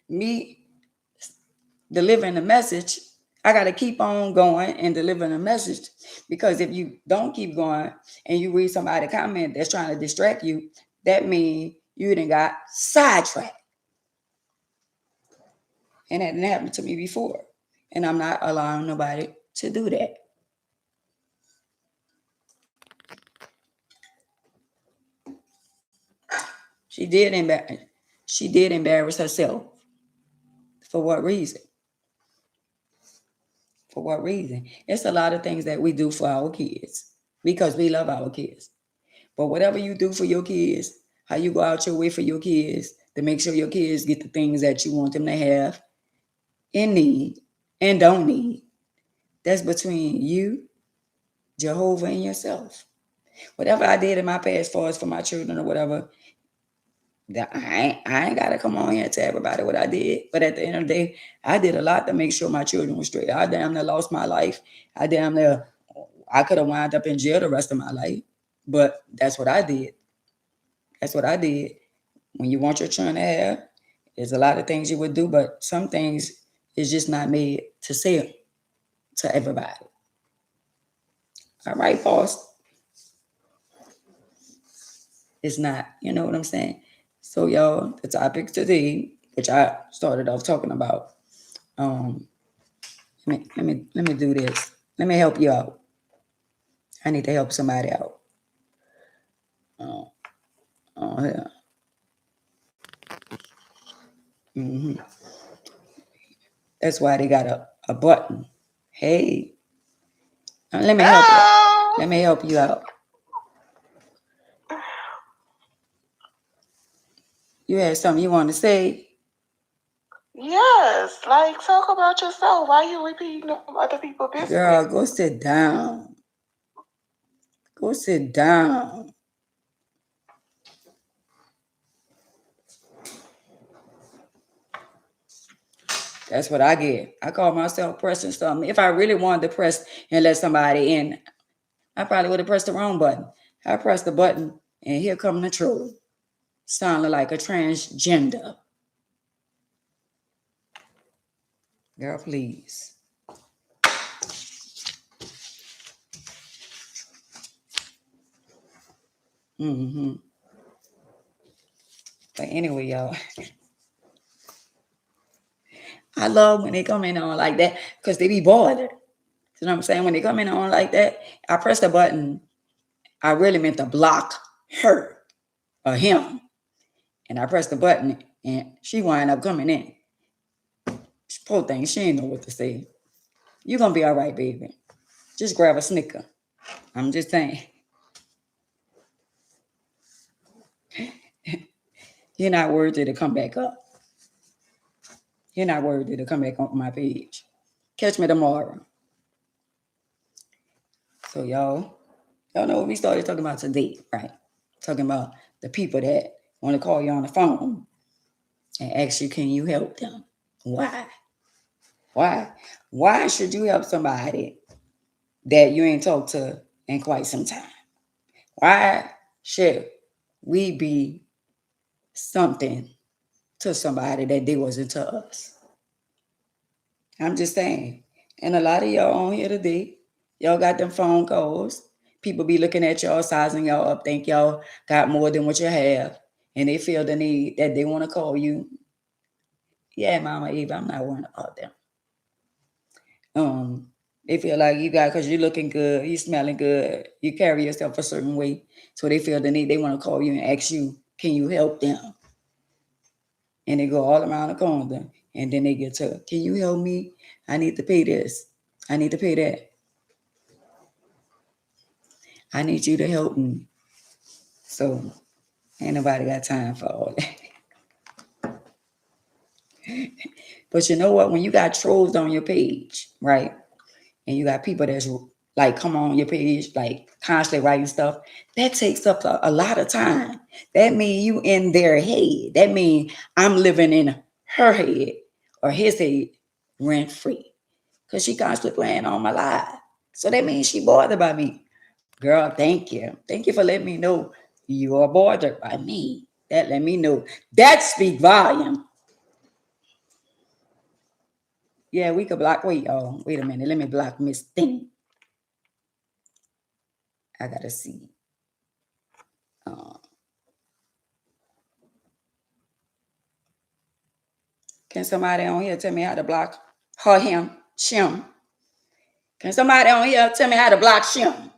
Me delivering the message, I got to keep on going and delivering a message, because if you don't keep going and you read somebody comment that's trying to distract you, that means you done got sidetracked. And that didn't happen to me before. And I'm not allowing nobody to do that. She did embarrass herself. For what reason? For what reason? It's a lot of things that we do for our kids because we love our kids. But whatever you do for your kids, how you go out your way for your kids to make sure your kids get the things that you want them to have and need and don't need, that's between you, Jehovah, and yourself. Whatever I did in my past for us, for my children or whatever, I ain't got to come on here and tell everybody what I did. But at the end of the day, I did a lot to make sure my children were straight. I damn near lost my life. I could have wound up in jail the rest of my life. But that's what I did. That's what I did. When you want your children to have, there's a lot of things you would do, but some things is just not made to sell to everybody. All right, boss. It's not, you know what I'm saying? So, y'all, the topic today, which I started off talking about, let me do this. Let me help you out. I need to help somebody out. Yeah. That's why they got a button. Hey, let me help you. Let me help you out. You had something you want to say? Yes, like talk about yourself. Why you repeating other people's business? Girl, go sit down. Go sit down. That's what I get. I call myself pressing something. If I really wanted to press and let somebody in, I probably would have pressed the wrong button. I pressed the button, and here come the troll. Sounding like a transgender. Girl, please. But anyway, y'all, I love when they come in on like that because they be bothered. You know what I'm saying? When they come in on like that, I press the button. I really meant to block her or him. And I pressed the button and she wind up coming in. Poor thing, she ain't know what to say. You're going to be all right, baby. Just grab a Snicker. I'm just saying. You're not worthy to come back up. You're not worthy to come back on my page. Catch me tomorrow. So y'all know what we started talking about today, right? Talking about the people that want to call you on the phone and ask you, can you help them? Why? Why should you help somebody that you ain't talked to in quite some time? Why should we be something to somebody that they wasn't to us? I'm just saying. And a lot of y'all on here today, y'all got them phone calls. People be looking at y'all, sizing y'all up, think y'all got more than what you have. And they feel the need that they want to call you. Yeah, Mama Eva, I'm not worrying about them. They feel like you got, because you're looking good, you smelling good, you carry yourself a certain way. So they feel the need, they want to call you and ask you, can you help them? And they go all around the corner. And then they get to, can you help me? I need to pay this. I need to pay that. I need you to help me. So ain't nobody got time for all that. But you know what? When you got trolls on your page, right? And you got people that's like, come on your page, like constantly writing stuff, that takes up a lot of time. That means you in their head. That means I'm living in her head or his head rent free. Because she constantly playing on my life. So that means she bothered by me. Girl, thank you. Thank you for letting me know you are bothered by me. That let me know. That speak volume. Yeah, we could block. Wait, oh, wait a minute. Let me block Miss Thing. I gotta see. Can somebody on here tell me how to block her, him, Shim? Can somebody on here tell me how to block Shim?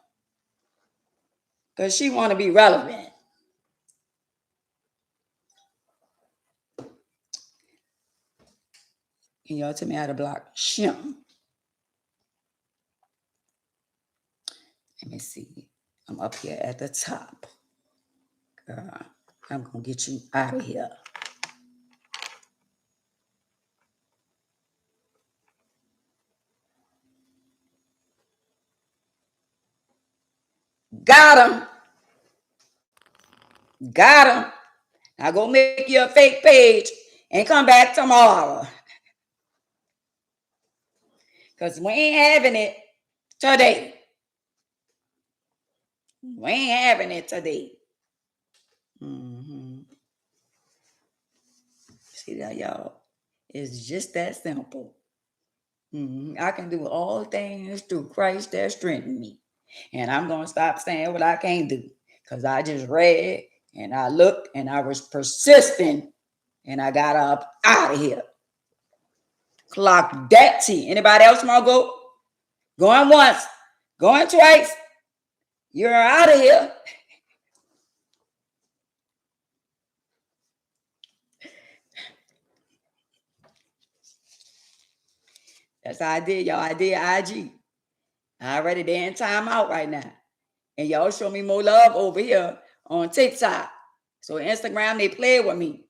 Because she want to be relevant. Can y'all tell me how to block Shim? Let me see. I'm up here at the top. Girl, I'm going to get you out of here. Got him. Got him. Now go make you a fake page and come back tomorrow. Because we ain't having it today. We ain't having it today. See that, y'all? It's just that simple. I can do all things through Christ that strengthens me. And I'm going to stop saying what I can't do. Because I just read and I looked and I was persistent and I got up out of here. Clock that T. Anybody else want to go? Going once, going twice. You're out of here. That's how I did, y'all. I did IG. I already there in timeout right now. And y'all show me more love over here on TikTok. So Instagram, they play with me.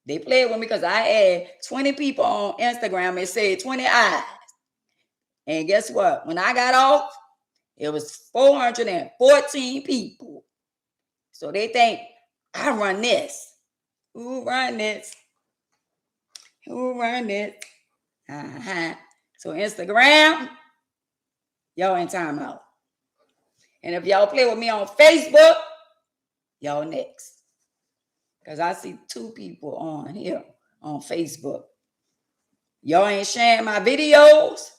They played with me because I had 20 people on Instagram and said 20 eyes. And guess what? When I got off, it was 414 people. So they think I run this. Who run this? Who run it? So Instagram, y'all in timeout. And if y'all play with me on Facebook, y'all next. Because I see 2 people on here on Facebook. Y'all ain't sharing my videos.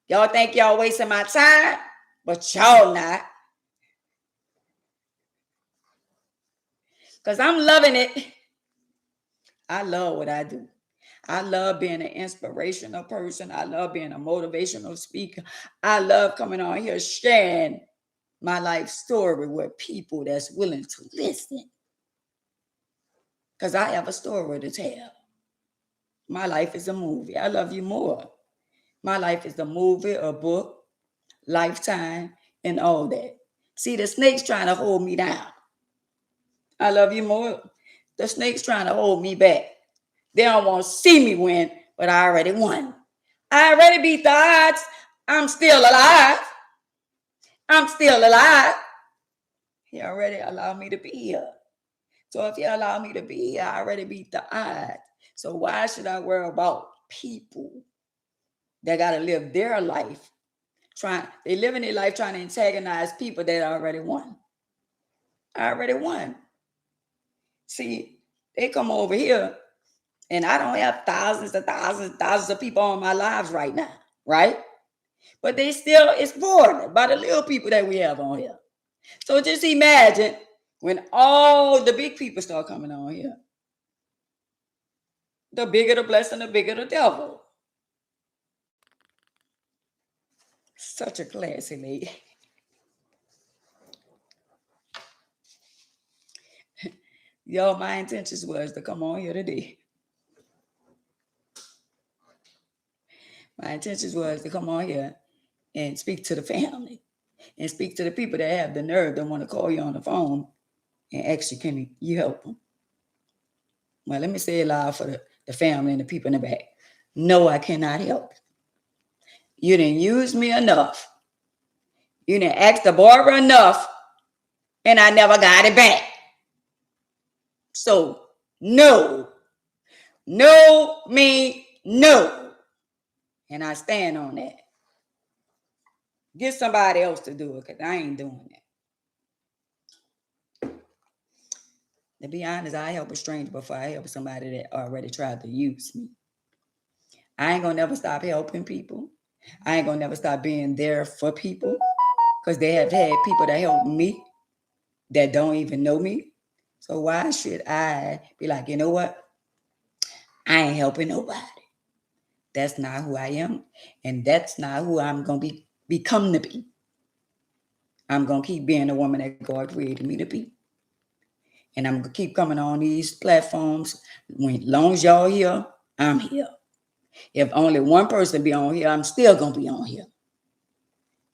Y'all think y'all wasting my time, but y'all not. Because I'm loving it. I love what I do. I love being an inspirational person. I love being a motivational speaker. I love coming on here sharing my life story with people that's willing to listen. Because I have a story to tell. My life is a movie. I love you more. My life is a movie, a book, lifetime, and all that. See, the snake's trying to hold me down. I love you more. The snake's trying to hold me back. They don't want to see me win, but I already won. I already beat the odds. I'm still alive. I'm still alive. He already allowed me to be here. So if you allow me to be here, I already beat the odds. So why should I worry about people that got to live their life they living their life trying to antagonize people that already won. I already won. See, they come over here and I don't have thousands of people on my lives right now, right? But they still, it's bordered by the little people that we have on here. So just imagine when all the big people start coming on here. The bigger the blessing, the bigger the devil. Such a classy lady. Y'all, my intentions was to come on here today. My intentions was to come on here and speak to the family and speak to the people that have the nerve that want to call you on the phone and ask you, can you help them? Well, let me say it loud for the family and the people in the back. No, I cannot help. You didn't use me enough. You didn't ask the barber enough, and I never got it back. So, no. No means no. And I stand on that. Get somebody else to do it, because I ain't doing that. To be honest, I help a stranger before I help somebody that already tried to use me. I ain't gonna never stop helping people. I ain't gonna never stop being there for people because they have had people that help me that don't even know me. So why should I be like, you know what? I ain't helping nobody. That's not who I am. And that's not who I'm going to become to be. I'm going to keep being the woman that God created me to be. And I'm going to keep coming on these platforms. As long as y'all here, I'm here. If only one person be on here, I'm still going to be on here.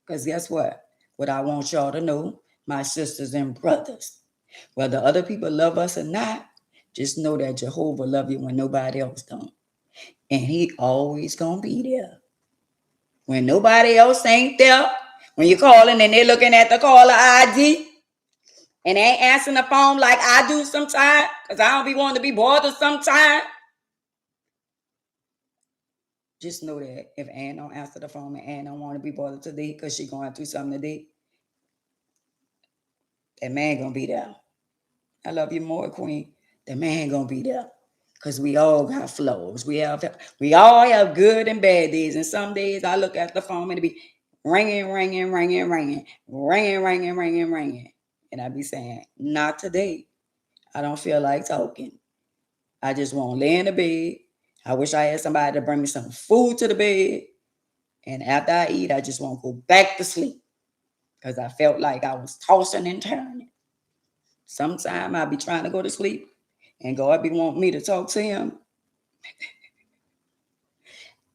Because guess what? What I want y'all to know, my sisters and brothers, whether other people love us or not, just know that Jehovah love you when nobody else don't. And he always going to be there. When nobody else ain't there, when you're calling and they're looking at the caller ID and they ain't answering the phone like I do sometimes, because I don't be wanting to be bothered sometimes. Just know that if Ann don't answer the phone and Ann don't want to be bothered today because she going through something today, that man gonna be there. I love you more, Queen. That man gonna be there. Because we all got flaws. We all have good and bad days. And some days I look at the phone and it be ringing. And I be saying, not today. I don't feel like talking. I just want to lay in the bed. I wish I had somebody to bring me some food to the bed. And after I eat, I just want to go back to sleep. Because I felt like I was tossing and turning. Sometimes I be trying to go to sleep. And God be wanting me to talk to him.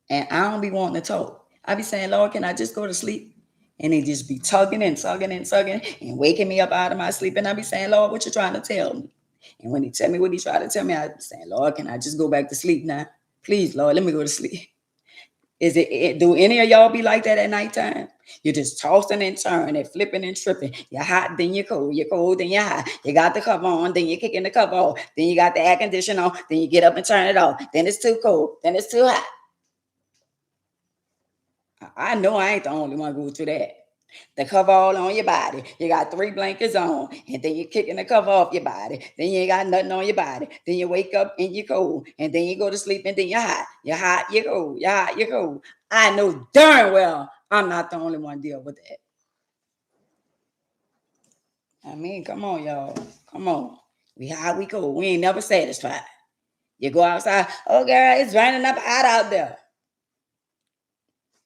And I don't be wanting to talk. I be saying, Lord, can I just go to sleep? And he just be tugging and waking me up out of my sleep. And I be saying, Lord, what you trying to tell me? And when he tell me what he tried to tell me, I be saying, Lord, can I just go back to sleep now? Please, Lord, let me go to sleep. Do any of y'all be like that at nighttime? You're just tossing and turning, flipping and tripping. You're hot, then you're cold, then you're hot. You got the cover on, then you're kicking the cover off. Then you got the air conditioner on, then you get up and turn it off. Then it's too cold, then it's too hot. I know I ain't the only one go through that. The cover all on your body. You got 3 blankets on, and then you're kicking the cover off your body. Then you ain't got nothing on your body. Then you wake up and you're cold, and then you go to sleep, and then you're hot. You're hot, you're cold. You're hot, you're cold. I know darn well I'm not the only one deal with that. I mean, come on, y'all. Come on. We hot, we cold. We ain't never satisfied. You go outside, oh, girl, it's raining up hot out there.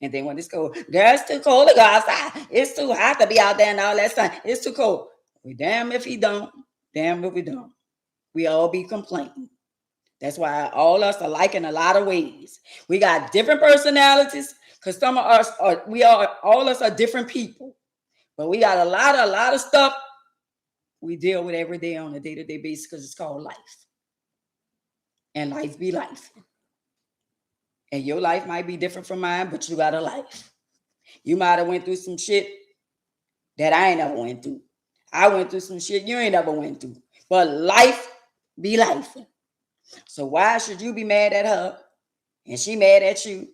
And then when it's cold, girl, it's too cold to go outside. It's too hot to be out there and all that sun. It's too cold. We damn if he don't. Damn if we don't. We all be complaining. That's why all of us are like in a lot of ways. We got different personalities because some of us are, all of us are different people. But we got a lot of stuff we deal with every day on a day-to-day basis because it's called life. And life be life. And your life might be different from mine, but you got a life. You might have went through some shit that I ain't never went through. I went through some shit you ain't never went through. But life be life. So why should you be mad at her and she mad at you?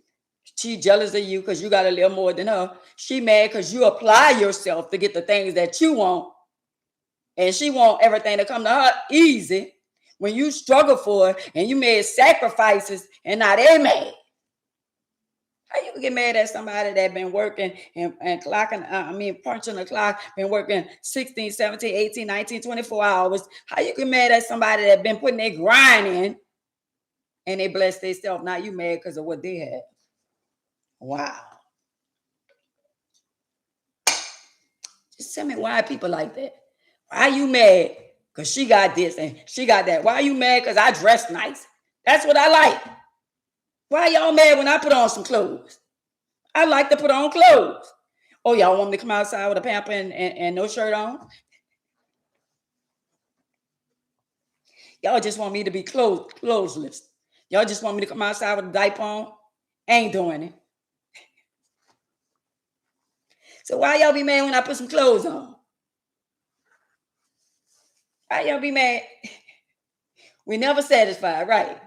She jealous of you because you got a little more than her. She mad because you apply yourself to get the things that you want. And she want everything to come to her easy when you struggle for it and you made sacrifices and now they mad. How you get mad at somebody that been working and clocking, punching the clock, been working 16, 17, 18, 19, 24 hours? How you get mad at somebody that been putting their grind in and they bless themselves? Now you mad because of what they have. Wow. Just tell me why people like that. Why you mad? Because she got this and she got that. Why you mad? Because I dress nice. That's what I like. Why y'all mad when I put on some clothes? I like to put on clothes. Oh, y'all want me to come outside with a pamper and no shirt on? Y'all just want me to be clothesless. Y'all just want me to come outside with a diaper on? Ain't doing it. So why y'all be mad when I put some clothes on? Why y'all be mad? We never satisfied, right?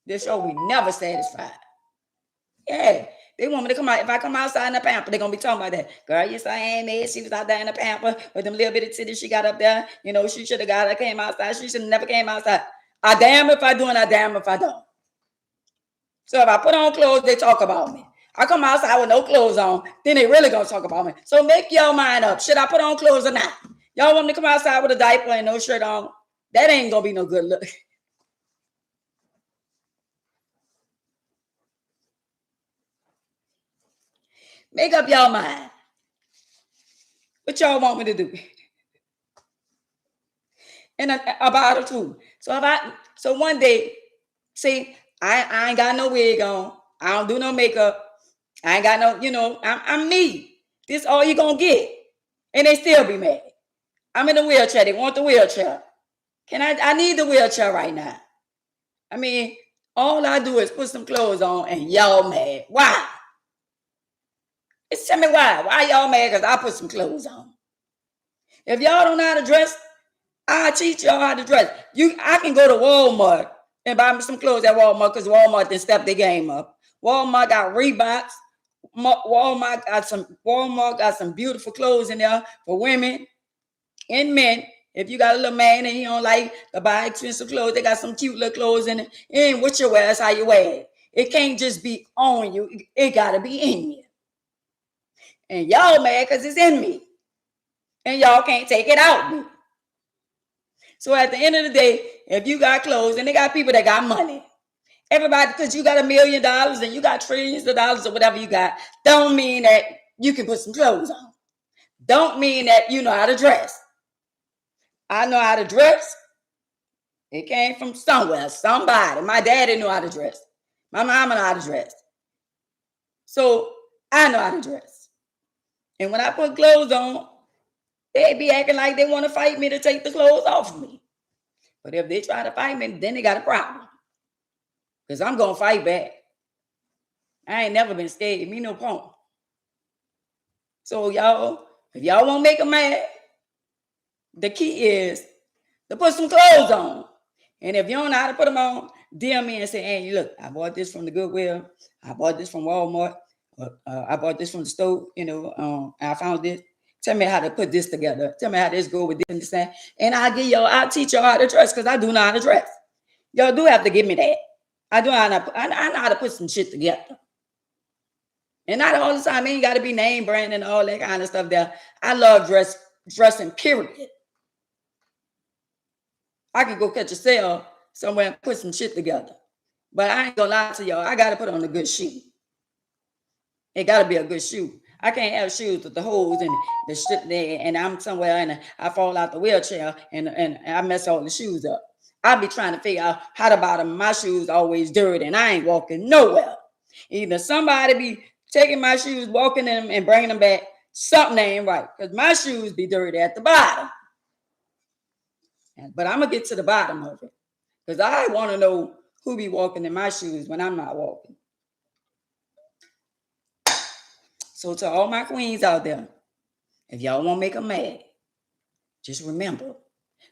This show, we never satisfied. Yeah. They want me to come out. If I come outside in the pamper, they're going to be talking about that. Girl, yes, I ain't mad. She was out there in the pamper with them little bitty titties she got up there. You know, she should have got her, came outside. She should have never came outside. I damn if I do and I damn if I don't. So if I put on clothes, they talk about me. I come outside with no clothes on, then they really gonna talk about me. So make your mind up. Should I put on clothes or not? Y'all want me to come outside with a diaper and no shirt on? That ain't gonna be no good look. Make up your mind. What y'all want me to do? And about it too. So one day, see, I ain't got no wig on. I don't do no makeup. I ain't got no, I'm me. This all you gonna get. And they still be mad. I'm in a wheelchair. They want the wheelchair. I need the wheelchair right now. I mean, all I do is put some clothes on and y'all mad. Why? Tell me why. Why y'all mad? Because I put some clothes on. If y'all don't know how to dress, I'll teach y'all how to dress. I can go to Walmart and buy me some clothes at Walmart because Walmart didn't step their game up. Walmart got Reeboks. Walmart got some beautiful clothes in there for women and men. If you got a little man and he don't like to buy expensive clothes, they got some cute little clothes in it. It ain't what you wear, it's how you wear it. It can't just be on you. It gotta be in you. And y'all mad because it's in me. And y'all can't take it out me. So at the end of the day, if you got clothes and they got people that got money, everybody, because you got $1 million and you got trillions of dollars or whatever you got, don't mean that you can put some clothes on. Don't mean that you know how to dress. I know how to dress. It came from somewhere, somebody. My daddy knew how to dress. My mama knew how to dress. So I know how to dress. And when I put clothes on, they be acting like they want to fight me to take the clothes off of me. But if they try to fight me, then they got a problem. Because I'm going to fight back. I ain't never been scared. Me no punk. So y'all, if y'all want to make them mad, the key is to put some clothes on. And if you don't know how to put them on, DM me and say, hey, look, I bought this from the Goodwill. I bought this from Walmart. I bought this from the store. I found this. Tell me how to put this together. Tell me how this go with this and this. And I'll teach y'all how to dress because I do know how to dress. Y'all do have to give me that. I know how to put some shit together. And not all the time. It ain't got to be name brand and all that kind of stuff there. I love dressing, period. I can go catch a sale somewhere and put some shit together. But I ain't gonna lie to y'all. I got to put on a good shoe. It got to be a good shoe. I can't have shoes with the holes and the shit there, and I'm somewhere and I fall out the wheelchair and I mess all the shoes up. I be trying to figure out how the bottom of my shoes always dirty and I ain't walking nowhere. Either somebody be taking my shoes, walking them and bringing them back, something ain't right because my shoes be dirty at the bottom. But I'm going to get to the bottom of it because I want to know who be walking in my shoes when I'm not walking. So to all my queens out there, if y'all want to make them mad, just remember,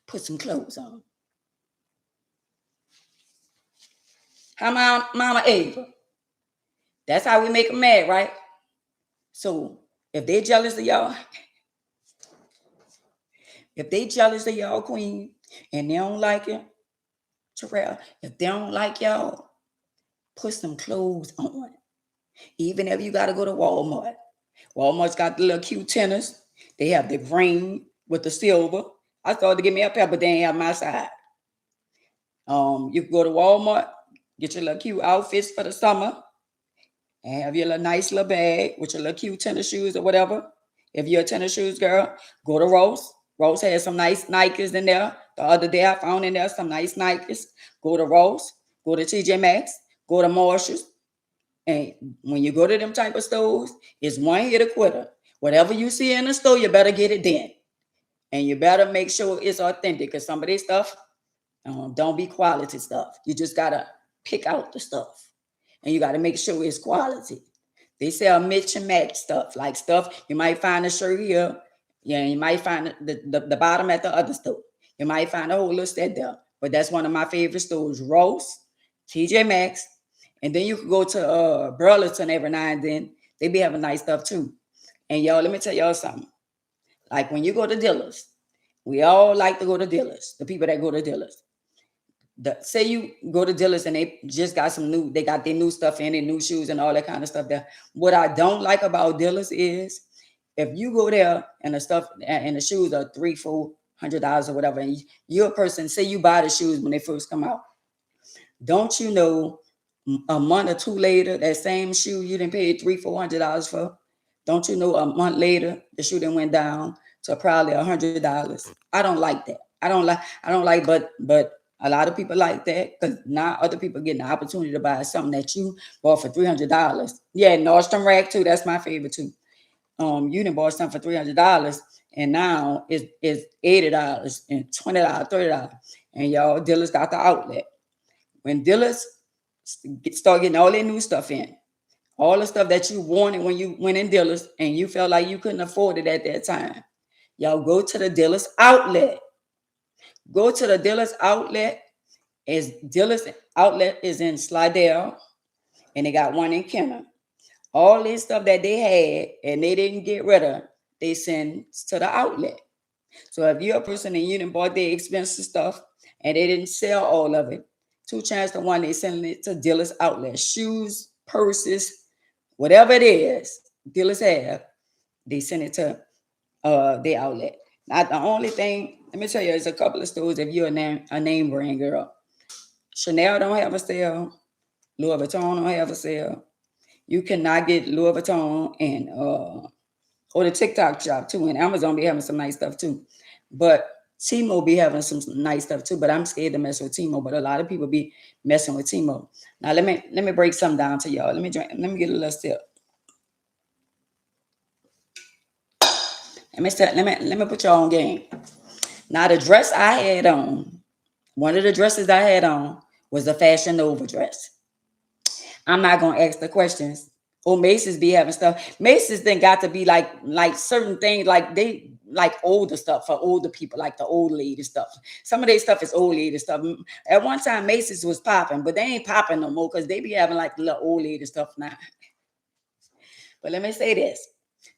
put some clothes on. How my Mama Ava? That's how we make them mad, right? So if they jealous of y'all, queen, and they don't like it, Terrell, if they don't like y'all, put some clothes on. Even if you got to go to Walmart. Walmart's got the little cute tennis. They have the green with the silver. I started to get me up here, but they ain't have my side. You can go to Walmart, get your little cute outfits for the summer, and have your little nice little bag with your little cute tennis shoes or whatever. If you're a tennis shoes girl, go to Ross. Ross has some nice Nikes in there. The other day I found in there some nice Nikes. Go to Ross, go to TJ Maxx, go to Marshalls. And when you go to them type of stores, it's one hit a quitter. Whatever you see in the store, you better get it then. And you better make sure it's authentic because some of this stuff don't be quality stuff. You just got to pick out the stuff. And you got to make sure it's quality. They sell mix and match stuff, like stuff. You might find a shirt here. Yeah, you might find the bottom at the other store. You might find a whole little set there. But that's one of my favorite stores, Ross, TJ Maxx. And then you could go to Burlington every now and then. They be having nice stuff too. And y'all, let me tell y'all something. Like when you go to dealers, we all like to go to dealers, the people that go to dealers. Say you go to Dillard's and they just got they got their new stuff in, their new shoes and all that kind of stuff there. What I don't like about Dillard's is if you go there and the stuff and the shoes are $300-400 or whatever, and you're a person, say you buy the shoes when they first come out, don't you know a month or two later, that same shoe you didn't pay $300-400 for, don't you know a month later the shoe then went down to probably $100? I don't like that. I don't like, but a lot of people like that because now other people getting the opportunity to buy something that you bought for $300. Yeah, Nordstrom Rack too. That's my favorite too. You done bought something for $300 and now it's $80 and $20, $30. And y'all, Dillard's got the outlet. When Dillard's start getting all their new stuff in, all the stuff that you wanted when you went in Dillard's and you felt like you couldn't afford it at that time, y'all go to the Dillard's outlet. Go to the Dillard's outlet. Dillard's outlet is in Slidell, and they got one in Kenner. All this stuff that they had and they didn't get rid of, they send to the outlet. So if you're a person and you didn't bought their expensive stuff and they didn't sell all of it, 2 chances to 1, they send it to Dillard's outlet. Shoes, purses, whatever it is, Dillard's have, they send it to the outlet. Now the only thing, let me tell you, there's a couple of stores if you're a name brand girl. Chanel don't have a sale. Louis Vuitton don't have a sale. You cannot get Louis Vuitton and or the TikTok shop too, and Amazon be having some nice stuff too. But Timo be having some nice stuff too. But I'm scared to mess with Timo. But a lot of people be messing with Timo. Now let me break something down to y'all. Let me get a little sip. Let me put y'all on game. Now the dress I had on, one of the dresses I had on was a Fashion Nova dress. I'm not gonna ask the questions. Oh, Macy's be having stuff. Macy's then got to be like certain things, like they like older stuff for older people, like the old lady stuff. Some of their stuff is old lady stuff. At one time, Macy's was popping, but they ain't popping no more because they be having like the little old lady stuff now. But let me say this.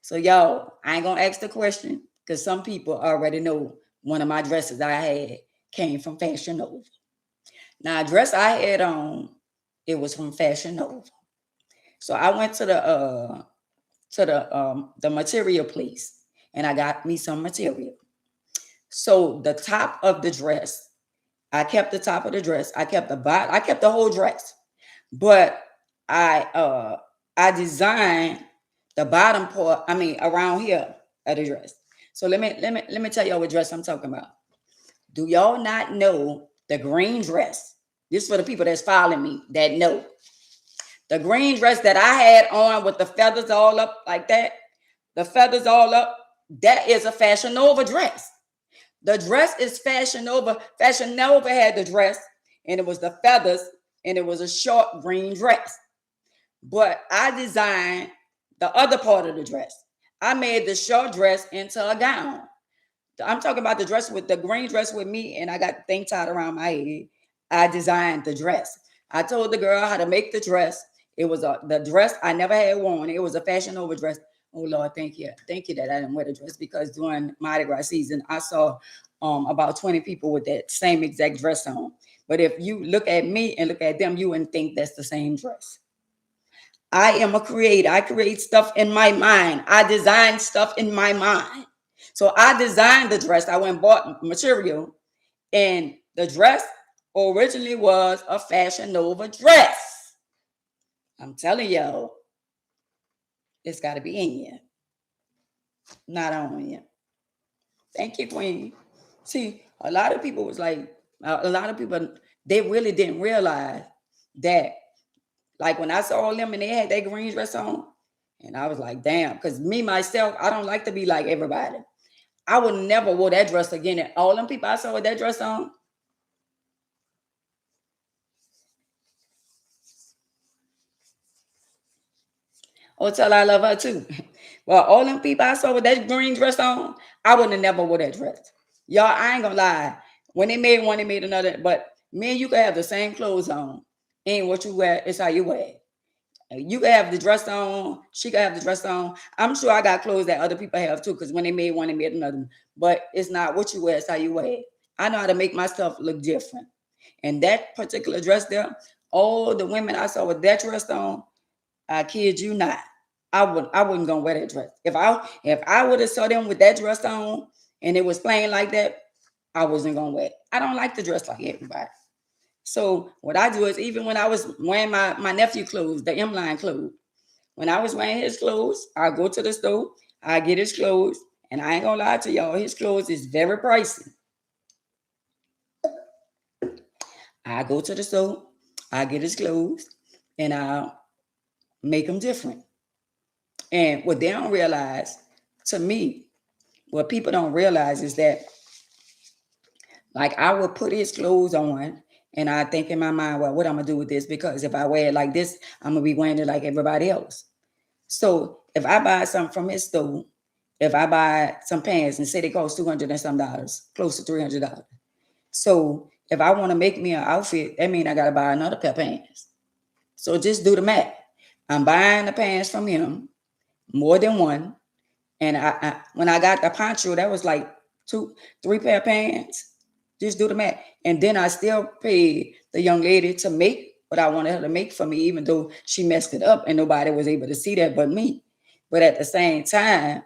So y'all, I ain't gonna ask the question because some people already know one of my dresses I had came from Fashion Nova. Now, a dress I had on, it was from Fashion Nova. So I went to the material place and I got me some material. So the top of the dress, I kept the top of the dress. I kept the bottom. I kept the whole dress, but I designed the bottom part. I mean, around here of the dress. So let me tell y'all what dress I'm talking about. Do y'all not know the green dress? This is for the people that's following me that know. The green dress that I had on with the feathers all up like that, the feathers all up, that is a Fashion Nova dress. The dress is Fashion Nova. Fashion Nova had the dress, and it was the feathers, and it was a short green dress. But I designed the other part of the dress. I made the short dress into a gown. I'm talking about the dress with the green dress with me, and I got the thing tied around my head. I designed the dress. I told the girl how to make the dress. It was the dress I never had worn. It was a Fashion Nova dress. Oh Lord, thank you that I didn't wear the dress because during Mardi Gras season, I saw about 20 people with that same exact dress on. But if you look at me and look at them, you wouldn't think that's the same dress. I am a creator. I create stuff in my mind. I design stuff in my mind. So I designed the dress. I went and bought material, and the dress originally was a Fashion Nova dress. I'm telling y'all, it's got to be in you, not on you. Thank you, Queen. See, a lot of people was like, a lot of people, they really didn't realize that. Like when I saw them and they had that green dress on, and I was like, damn, because me, myself, I don't like to be like everybody. I would never wear that dress again. And all them people I saw with that dress on, oh, tell I love her too. Well, all them people I saw with that green dress on, I wouldn't have never wore that dress. Y'all, I ain't gonna lie. When they made one, they made another. But me and you can have the same clothes on. Ain't what you wear, it's how you wear it. You can have the dress on, she can have the dress on. I'm sure I got clothes that other people have too, because when they made one, they made another. But it's not what you wear, it's how you wear it. I know how to make my stuff look different. And that particular dress there, all the women I saw with that dress on, I kid you not, I wouldn't gonna wear that dress. If I would have saw them with that dress on and it was plain like that, I wasn't gonna wear it. I don't like to dress like everybody. So what I do is, even when I was wearing my nephew clothes, the M-line clothes, when I was wearing his clothes, I go to the store, I get his clothes, and I ain't gonna lie to y'all, his clothes is very pricey. I go to the store, I get his clothes, and I make them different. And what they don't realize, to me, what people don't realize is that, like, I would put his clothes on, and I think in my mind, well, what I'm gonna do with this? Because if I wear it like this, I'm gonna be wearing it like everybody else. So if I buy something from his store, if I buy some pants and say they cost $200 and some dollars, close to $300. So if I want to make me an outfit, that means I got to buy another pair of pants. So just do the math. I'm buying the pants from him, more than one. And I when I got the poncho, that was like 3 pair of pants. Just do the math. And then I still paid the young lady to make what I wanted her to make for me, even though she messed it up and nobody was able to see that but me. But at the same time,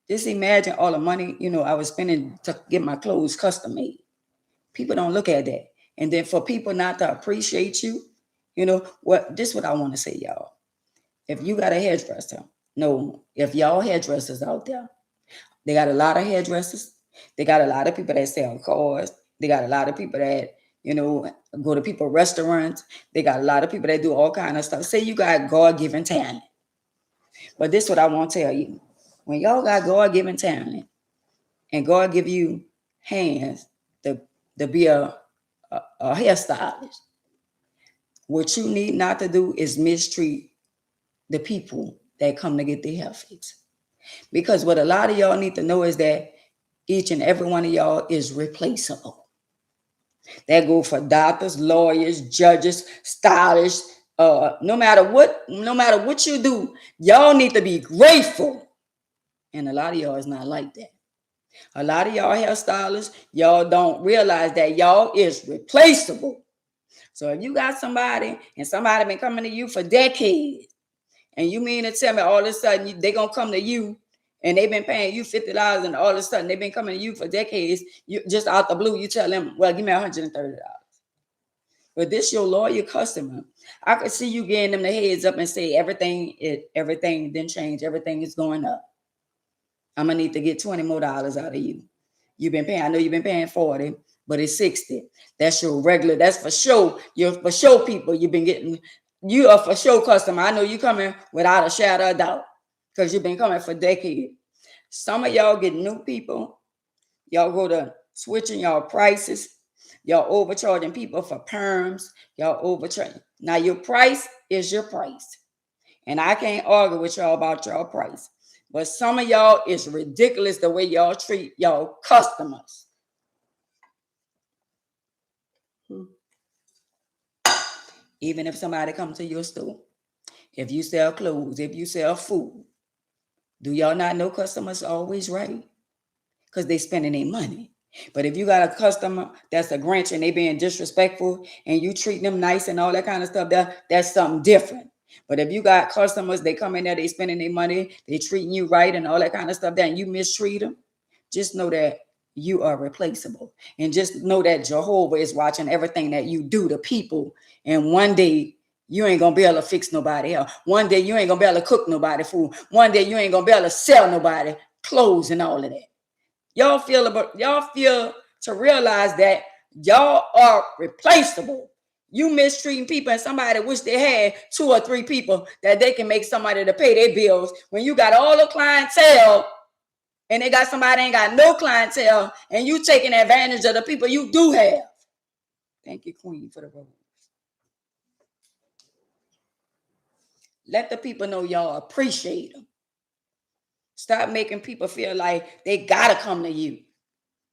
just imagine all the money, I was spending to get my clothes custom made. People don't look at that. And then for people not to appreciate you, this is what I want to say, y'all. If you got a hairdresser, if y'all hairdressers out there, they got a lot of hairdressers. They got a lot of people that sell cars. They got a lot of people that, go to people's restaurants. They got a lot of people that do all kind of stuff. Say you got God-given talent. But this is what I want to tell you. When y'all got God-given talent and God give you hands to be a hairstylist, what you need not to do is mistreat the people that come to get their hair fixed. Because what a lot of y'all need to know is that each and every one of y'all is replaceable. That go for doctors, lawyers, judges, stylists. No matter what you do, y'all need to be grateful. And a lot of y'all is not like that. A lot of y'all hairstylists, y'all don't realize that y'all is replaceable. So if you got somebody and somebody been coming to you for decades, and you mean to tell me all of a sudden they gonna come to you and they've been paying you $50 and all of a sudden they've been coming to you for decades, you just out the blue, you tell them, well, give me $130. But this your loyal customer. I could see you getting them the heads up and say everything didn't change, everything is going up. I'm gonna need to get $20 more out of you. I know you've been paying 40, but it's 60. That's your regular, that's for show. You're for show people. You are for show customer. I know you coming without a shadow of doubt because you've been coming for decades. Some of y'all get new people. Y'all go to switching y'all prices. Y'all overcharging people for perms. Y'all overcharging. Now your price is your price. And I can't argue with y'all about y'all price. But some of y'all is ridiculous the way y'all treat y'all customers. Even if somebody comes to your store, if you sell clothes, if you sell food, do y'all not know customers are always right? Because they spending their money. But if you got a customer that's a Grinch and they being disrespectful and you treat them nice and all that kind of stuff, that's something different. But if you got customers, they come in there, they spending their money, they treating you right and all that kind of stuff, and you mistreat them, just know that you are replaceable. And just know that Jehovah is watching everything that you do to people. And one day you ain't gonna be able to fix nobody else. One day you ain't gonna be able to cook nobody food. One day you ain't gonna be able to sell nobody clothes and all of that. Y'all feel to realize that y'all are replaceable. You mistreating people and somebody wish they had 2 or 3 people that they can make somebody to pay their bills when you got all the clientele and they got somebody ain't got no clientele and you taking advantage of the people you do have. Thank you, Queen, for the rose. Let the people know y'all appreciate them. Stop making people feel like they gotta come to you.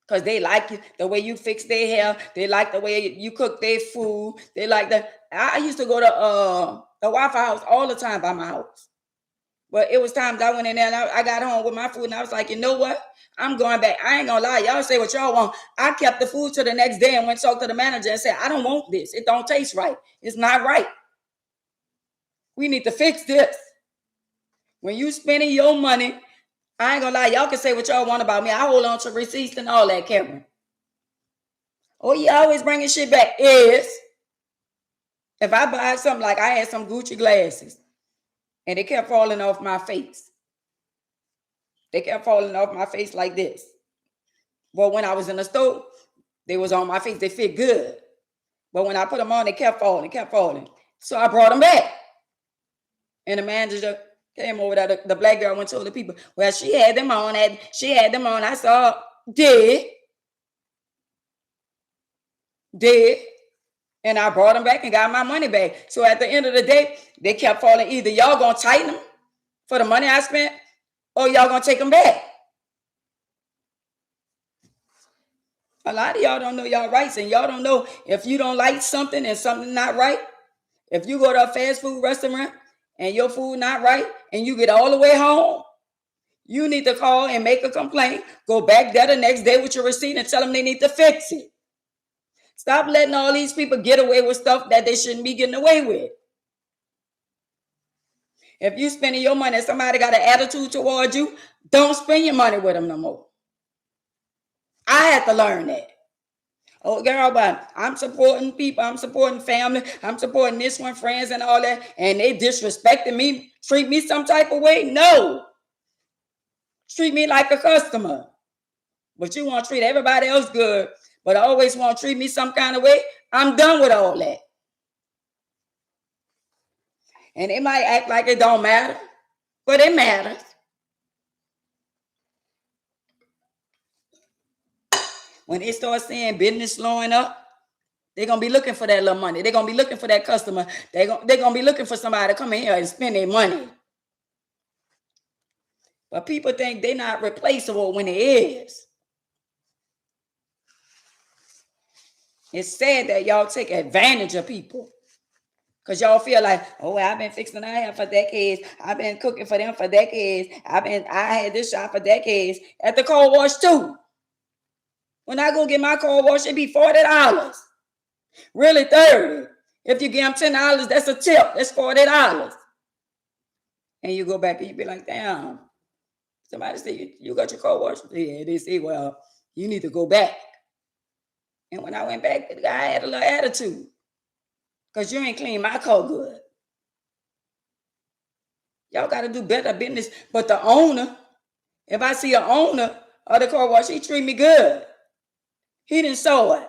Because they like you, the way you fix their hair. They like the way you cook their food. They like that. I used to go to the Waffle House all the time by my house. But it was times I went in there and I got home with my food and I was like, you know what? I'm going back. I ain't gonna lie. Y'all say what y'all want. I kept the food till the next day and went to talk to the manager and said, I don't want this. It don't taste right. It's not right. We need to fix this. When you spending your money, I ain't gonna lie. Y'all can say what y'all want about me. I hold on to receipts and all that, Karen. Oh, you always bringing shit back. Is if I buy something, like I had some Gucci glasses and they kept falling off my face. They kept falling off my face like this. But when I was in the store, they was on my face. They fit good. But when I put them on, they kept falling. So I brought them back. And the manager came over there. The black girl went to the people. Well, she had them on. I saw dead. And I brought them back and got my money back. So at the end of the day, they kept falling. Either y'all gonna tighten them for the money I spent, or y'all gonna take them back. A lot of y'all don't know y'all rights, and y'all don't know if you don't like something and something not right. If you go to a fast food restaurant and your food not right, and you get all the way home, you need to call and make a complaint. Go back there the next day with your receipt and tell them they need to fix it. Stop letting all these people get away with stuff that they shouldn't be getting away with. If you spending your money and somebody got an attitude towards you, don't spend your money with them no more. I had to learn that. Oh, girl, but I'm supporting people. I'm supporting family. I'm supporting this one, friends and all that. And they disrespecting me, treat me some type of way? No. Treat me like a customer. But you want to treat everybody else good, but always want to treat me some kind of way? I'm done with all that. And it might act like it don't matter, but it matters. When they start seeing business slowing up, they're going to be looking for that little money. They're going to be looking for that customer. They're going to be looking for somebody to come in here and spend their money. But people think they're not replaceable when it is. It's sad that y'all take advantage of people. Because y'all feel like, oh, I've been fixing our hair for decades. I've been cooking for them for decades. I had this shop for decades. At the car wash too. When I go get my car wash, it be $40. Really $30. If you give them $10, that's a tip. That's $40. And you go back and you be like, damn. Somebody say, you got your car wash? Yeah, they say, well, you need to go back. And when I went back, the guy had a little attitude. Because you ain't clean my car good. Y'all got to do better business. But the owner, if I see an owner of the car wash, he treat me good. He didn't show it.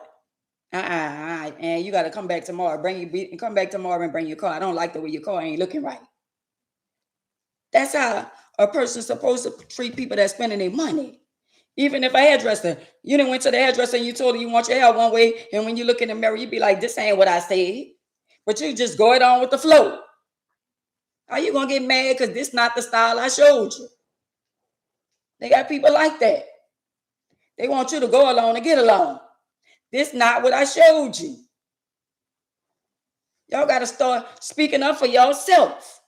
And you got to come back tomorrow. Come back tomorrow and bring your car. I don't like the way your car ain't looking right. That's how a person's supposed to treat people that's spending their money. Even if a hairdresser, you done went to the hairdresser and you told her you want your hair one way, and when you look in the mirror, you be like, this ain't what I said. But you just go it on with the flow. Are you going to get mad because this not the style I showed you? They got people like that. They want you to go along and get along. This not what I showed you. Y'all got to start speaking up for yourself.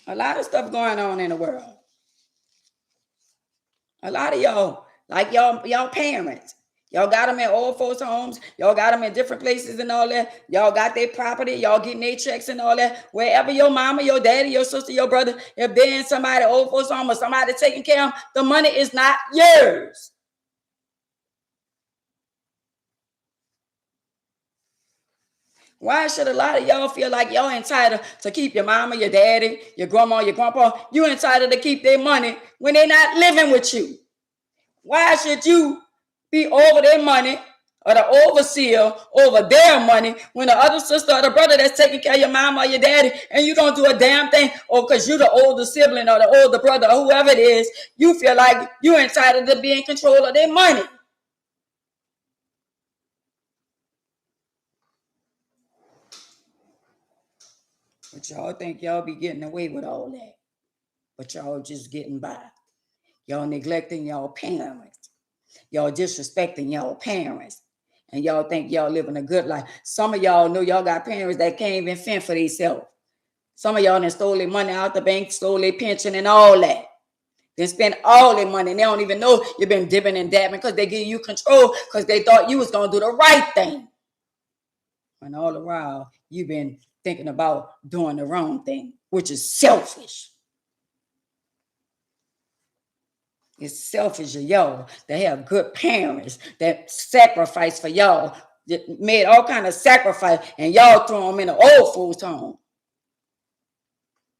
A lot of stuff going on in the world. A lot of y'all, like y'all parents, y'all got them in old folks' homes. Y'all got them in different places and all that. Y'all got their property. Y'all getting their checks and all that. Wherever your mama, your daddy, your sister, your brother, if they're in somebody old folks' home or somebody taking care of them, the money is not yours. Why should a lot of y'all feel like y'all entitled to keep your mama, your daddy, your grandma, your grandpa? You entitled to keep their money when they're not living with you. Why should you be over their money or the overseer over their money when the other sister or the brother that's taking care of your mama or your daddy and you don't do a damn thing, or because you're the older sibling or the older brother or whoever it is, you feel like you're entitled to be in control of their money? But y'all think y'all be getting away with all that. But y'all just getting by. Y'all neglecting y'all parents. Y'all disrespecting y'all parents. And y'all think y'all living a good life. Some of y'all know y'all got parents that can't even fend for themselves. Some of y'all done stole their money out the bank, stole their pension and all that. Then spend all their money. And they don't even know you've been dipping and dabbing because they give you control because they thought you was going to do the right thing. And all the while, you've been thinking about doing the wrong thing, which is selfish. It's selfish of y'all that have good parents that sacrifice for y'all, that made all kind of sacrifice, and y'all throw them in an old folks' home.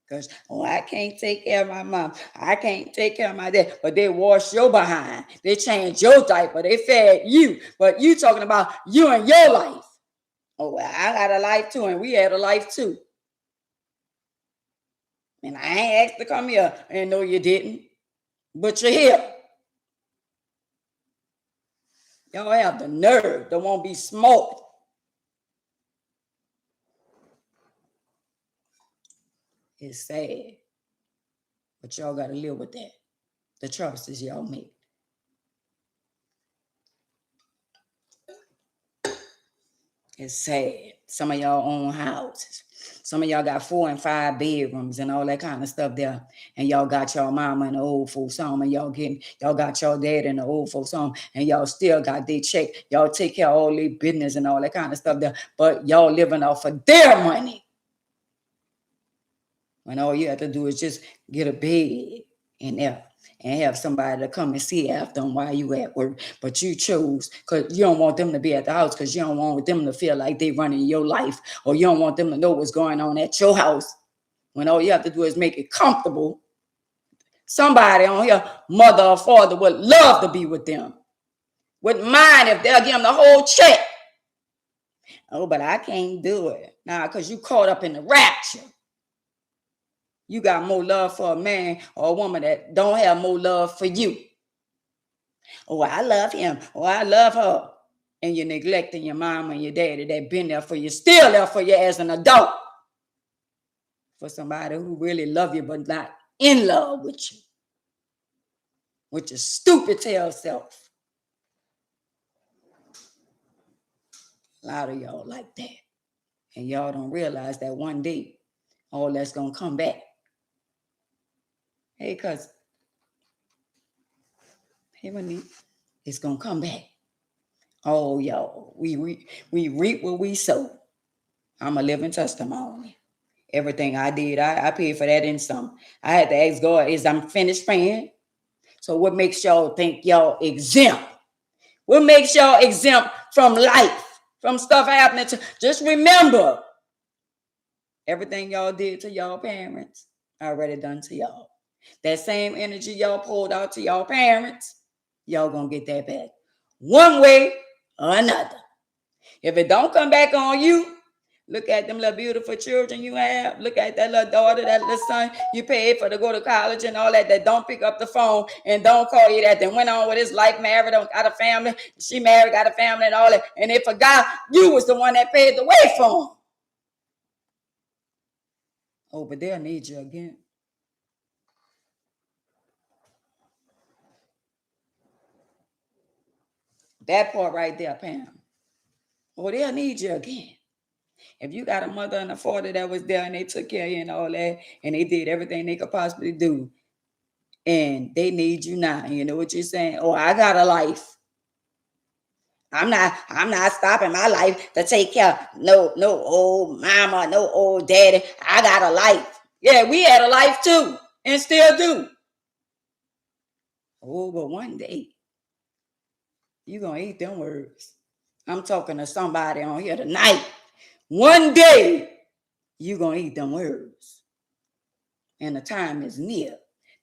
Because, I can't take care of my mom. I can't take care of my dad. But they wash your behind. They change your diaper. They fed you. But you talking about you and your life. I got a life too, and we had a life too. And I ain't asked to come here, and no, you didn't. But you're here. Y'all have the nerve that won't be smoked. It's sad. But y'all got to live with that. The choices y'all make. It's sad. Some of y'all own houses. Some of y'all got 4 and 5 bedrooms and all that kind of stuff there. And y'all got y'all mama in the old folks home, and y'all got y'all dad in the old folks home, and y'all still got their check. Y'all take care of all their business and all that kind of stuff there. But y'all living off of their money. When all you have to do is just get a bed in there and have somebody to come and see after them while you at work. But you chose because you don't want them to be at the house because you don't want them to feel like they running your life, or you don't want them to know what's going on at your house when all you have to do is make it comfortable. Somebody on here, mother or father, would love to be with them. Wouldn't mind if they'll give them the whole check. Oh, but I can't do it. Nah, because you caught up in the rapture. You got more love for a man or a woman that don't have more love for you. Oh, I love him. Oh, I love her. And you're neglecting your mom and your daddy that been there for you, still there for you as an adult. For somebody who really love you but not in love with you. With your stupid tail self. A lot of y'all like that. And y'all don't realize that one day all that's going to come back. Hey, cousin. Hey, Monique. It's going to come back. Oh, y'all. We reap what we sow. I'm a living testimony. Everything I did, I paid for that in some. I had to ask God, is I'm finished paying? So what makes y'all think y'all exempt? What makes y'all exempt from life? From stuff happening to? Just remember, everything y'all did to y'all parents, I already done to y'all. That same energy y'all pulled out to y'all parents, y'all gonna get that back. One way or another. If it don't come back on you, look at them little beautiful children you have. Look at that little daughter, that little son you paid for to go to college and all that, that don't pick up the phone and don't call you, that then went on with his life, married, got a family. She married, got a family and all that. And they forgot you was the one that paid the way for them. Oh, but they'll need you again. That part right there, Pam. Oh, they'll need you again. If you got a mother and a father that was there and they took care of you and all that, and they did everything they could possibly do, and they need you now, you know what you're saying? Oh, I got a life. I'm not stopping my life to take care of no old mama, no old daddy. I got a life. Yeah, we had a life too, and still do. Oh, but one day, you're going to eat them words. I'm talking to somebody on here tonight. One day, you're going to eat them words. And the time is near.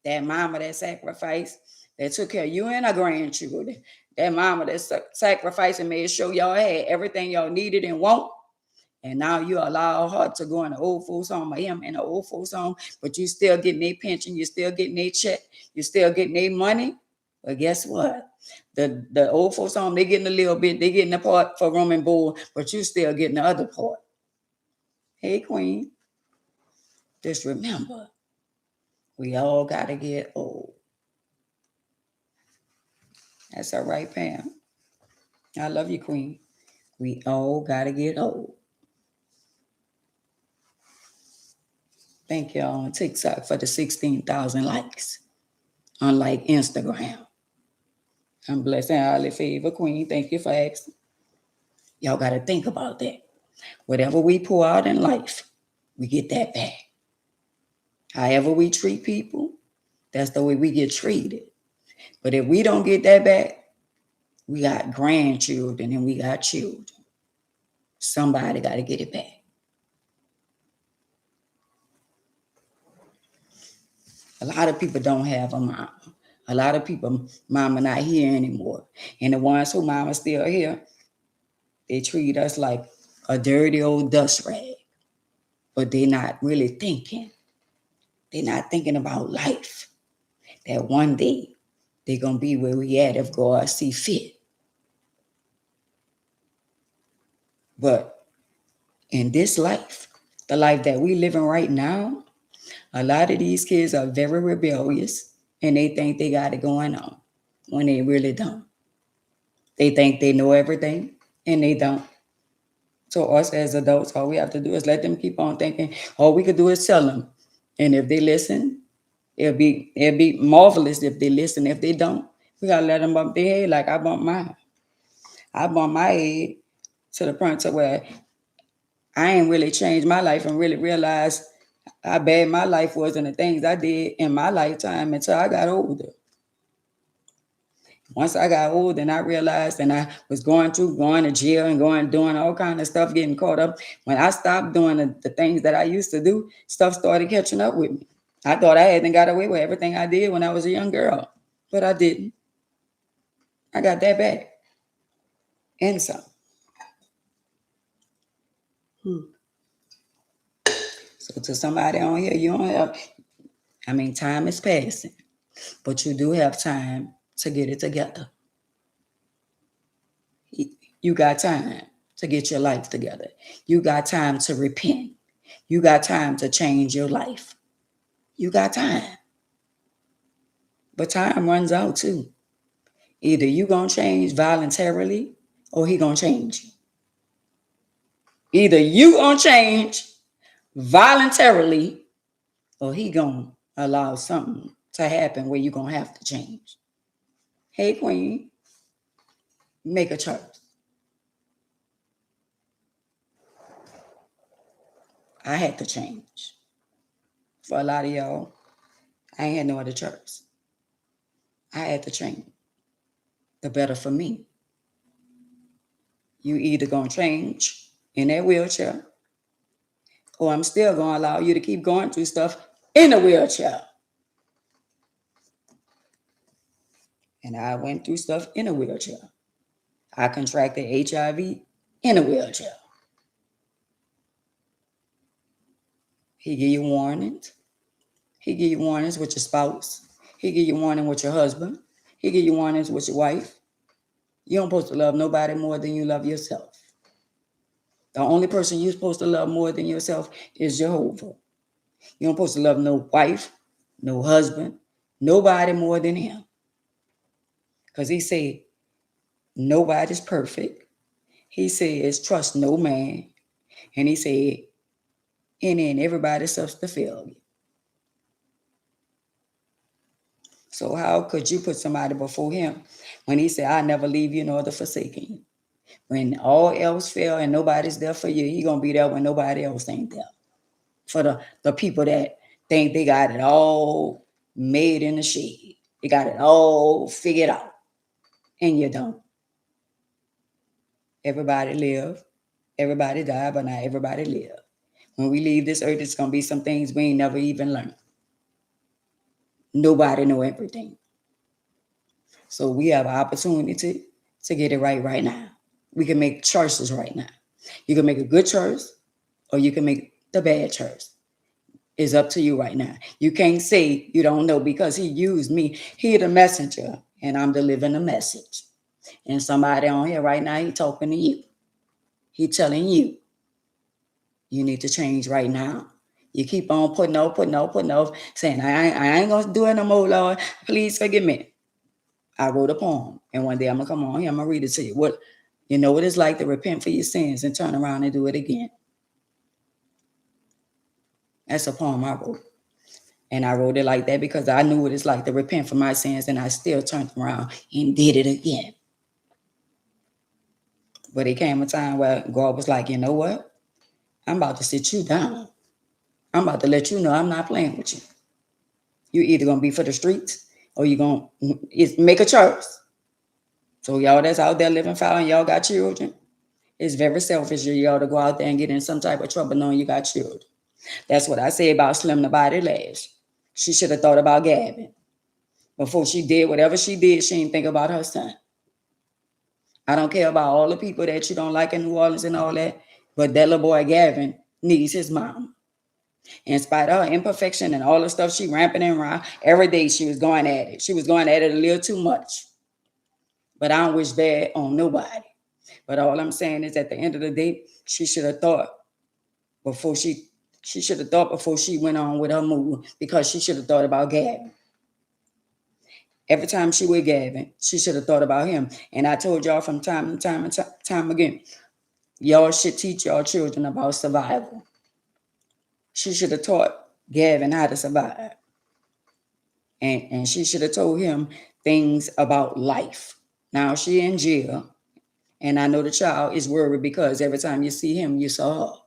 That mama that sacrificed, that took care of you and her grandchildren. That mama that sacrificed and made sure y'all had everything y'all needed and want. And now you allow her to go in the old folks home, or him in the old folks home, but you still getting their pension, you still getting their check, you still getting their money. But guess what? The old folks home, they getting a little bit, they getting a part for room and board, but you still getting the other part. Hey, Queen, just remember, we all got to get old. That's all right, Pam. I love you, Queen. We all got to get old. Thank y'all on TikTok for the 16,000 likes, unlike Instagram. I'm blessed and highly favored queen. Thank you for asking. Y'all got to think about that. Whatever we pour out in life, we get that back. However we treat people, that's the way we get treated. But if we don't get that back, we got grandchildren and we got children. Somebody got to get it back. A lot of people don't have a mama. A lot of people, mama not here anymore. And the ones who mama still here, they treat us like a dirty old dust rag. But they're not really thinking. They're not thinking about life. That one day they're going to be where we at if God see fit. But in this life, the life that we living right now, a lot of these kids are very rebellious and they think they got it going on when they really don't. They think they know everything and they don't. So us as adults, all we have to do is let them keep on thinking. All we could do is tell them. And if they listen, it'll be marvelous if they listen. If they don't, we gotta let them bump their head like I bumped mine. I bumped my head to the point to where I ain't really changed my life and really realized how bad my life was and the things I did in my lifetime until I got older. Once I got old and I realized and I was going to jail and doing all kind of stuff, getting caught up. When I stopped doing the things that I used to do, stuff started catching up with me. I thought I hadn't got away with everything I did when I was a young girl, but I didn't. I got that back. And some. So to somebody on here, you don't have, time is passing, but you do have time to get it together. You got time to get your life together. You got time to repent. You got time to change your life. You got time. But time runs out too. Either you gonna change voluntarily or he gonna change you. Either you gonna change voluntarily or he gonna allow something to happen where you gonna have to change. Hey, queen, make a choice. I had to change. For a lot of y'all, I ain't had no other choice. I had to change. The better for me. You either gonna change in that wheelchair or I'm still gonna allow you to keep going through stuff in a wheelchair. And I went through stuff in a wheelchair. I contracted HIV in a wheelchair. He give you warnings. He give you warnings with your spouse. He give you warning with your husband. He give you warnings with your wife. You don't supposed to love nobody more than you love yourself. The only person you're supposed to love more than yourself is Jehovah. You don't supposed to love no wife, no husband, nobody more than him. Because he said, nobody's perfect. He says, trust no man. And he said, in everybody suffers to failure. So how could you put somebody before him when he said, I never leave you nor the forsaken you? When all else fail and nobody's there for you, he going to be there when nobody else ain't there. For the people that think they got it all made in the shade. They got it all figured out. And you don't. Everybody live. Everybody die, but not everybody live. When we leave this earth, it's going to be some things we ain't never even learned. Nobody know everything. So we have an opportunity to get it right now. We can make choices right now. You can make a good choice or you can make the bad choice. It's up to you right now. You can't say you don't know because he used me. He the messenger and I'm delivering the message. And somebody on here right now, he talking to you. He telling you, you need to change right now. You keep on putting off, saying, I ain't going to do it no more, Lord. Please forgive me. I wrote a poem, and one day I'm going to come on here, I'm going to read it to you. You know what it's like to repent for your sins and turn around and do it again. That's a poem I wrote. And I wrote it like that because I knew what it's like to repent for my sins, and I still turned around and did it again. But it came a time where God was like, you know what? I'm about to sit you down. I'm about to let you know I'm not playing with you. You're either going to be for the streets or you're going to make a choice. So y'all that's out there living foul and y'all got children, it's very selfish of y'all to go out there and get in some type of trouble knowing you got children. That's what I say about Slim the Body Lash. She should have thought about Gavin. Before she did whatever she did, she didn't think about her son. I don't care about all the people that you don't like in New Orleans and all that, but that little boy Gavin needs his mom. In spite of her imperfection and all the stuff she ramping around, every day she was going at it. She was going at it a little too much. But I don't wish bad on nobody. But all I'm saying is at the end of the day, she should have thought before she went on with her move, because she should have thought about Gavin. Every time she with Gavin, she should have thought about him. And I told y'all from time and time again, y'all should teach y'all children about survival. She should have taught Gavin how to survive. And she should have told him things about life. Now she in jail, and I know the child is worried because every time you see him, you saw her.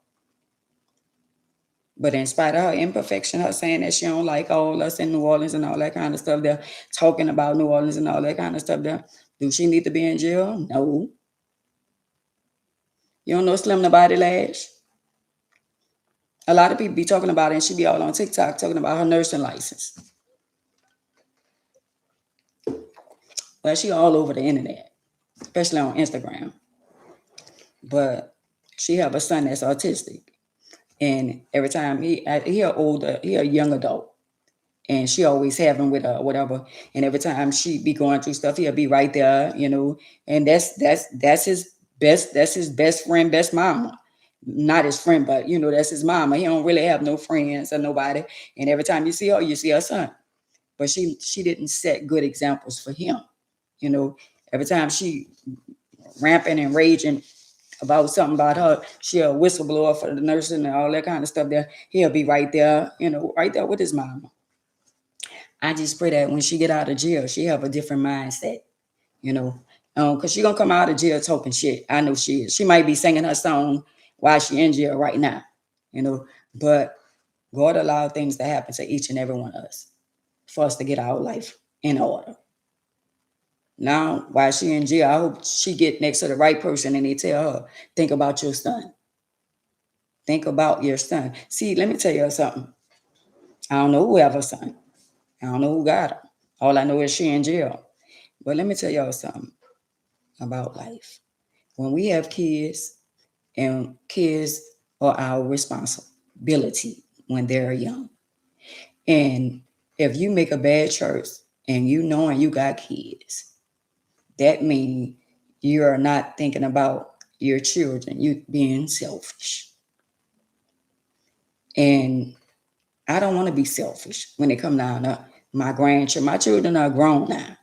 But in spite of her imperfection, her saying that she don't like all us in New Orleans and all that kind of stuff, they're talking about New Orleans and all that kind of stuff there. Do she need to be in jail? No. You don't know Slim the Body Lash? A lot of people be talking about it, and she be all on TikTok talking about her nursing license. Well, she all over the internet, especially on Instagram. But she have a son that's autistic. And every time he a young adult, and she always have him with her, whatever. And every time she be going through stuff, he'll be right there, you know. And that's his best friend, best mama. Not his friend, but you know, that's his mama. He don't really have no friends or nobody. And every time you see her son. But she didn't set good examples for him. You know, every time she ramping and raging about something about her, she'll whistleblower for the nursing and all that kind of stuff there. He'll be right there, you know, right there with his mama. I just pray that when she get out of jail, she have a different mindset, you know, because she gonna come out of jail talking shit. I know she is. She might be singing her song while she in jail right now, you know, but God allowed things to happen to each and every one of us for us to get our life in order. Now, while she in jail, I hope she get next to the right person and they tell her, think about your son. Think about your son. See, let me tell you something. I don't know who have a son. I don't know who got her. All I know is she in jail. But let me tell y'all something about life. When we have kids, and kids are our responsibility when they're young. And if you make a bad choice and you knowing you got kids, that means you are not thinking about your children. You being selfish. And I don't want to be selfish when it comes down to my grandchildren. My children are grown now.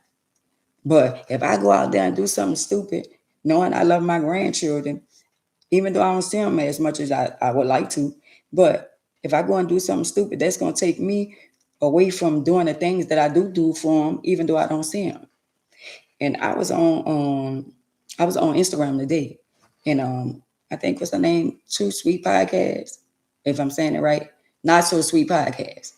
But if I go out there and do something stupid, knowing I love my grandchildren, even though I don't see them as much as I would like to, but if I go and do something stupid, that's going to take me away from doing the things that I do for them, even though I don't see them. And I was on Instagram today, and I think what's the name? Too Sweet Podcast, if I'm saying it right. Not So Sweet Podcast.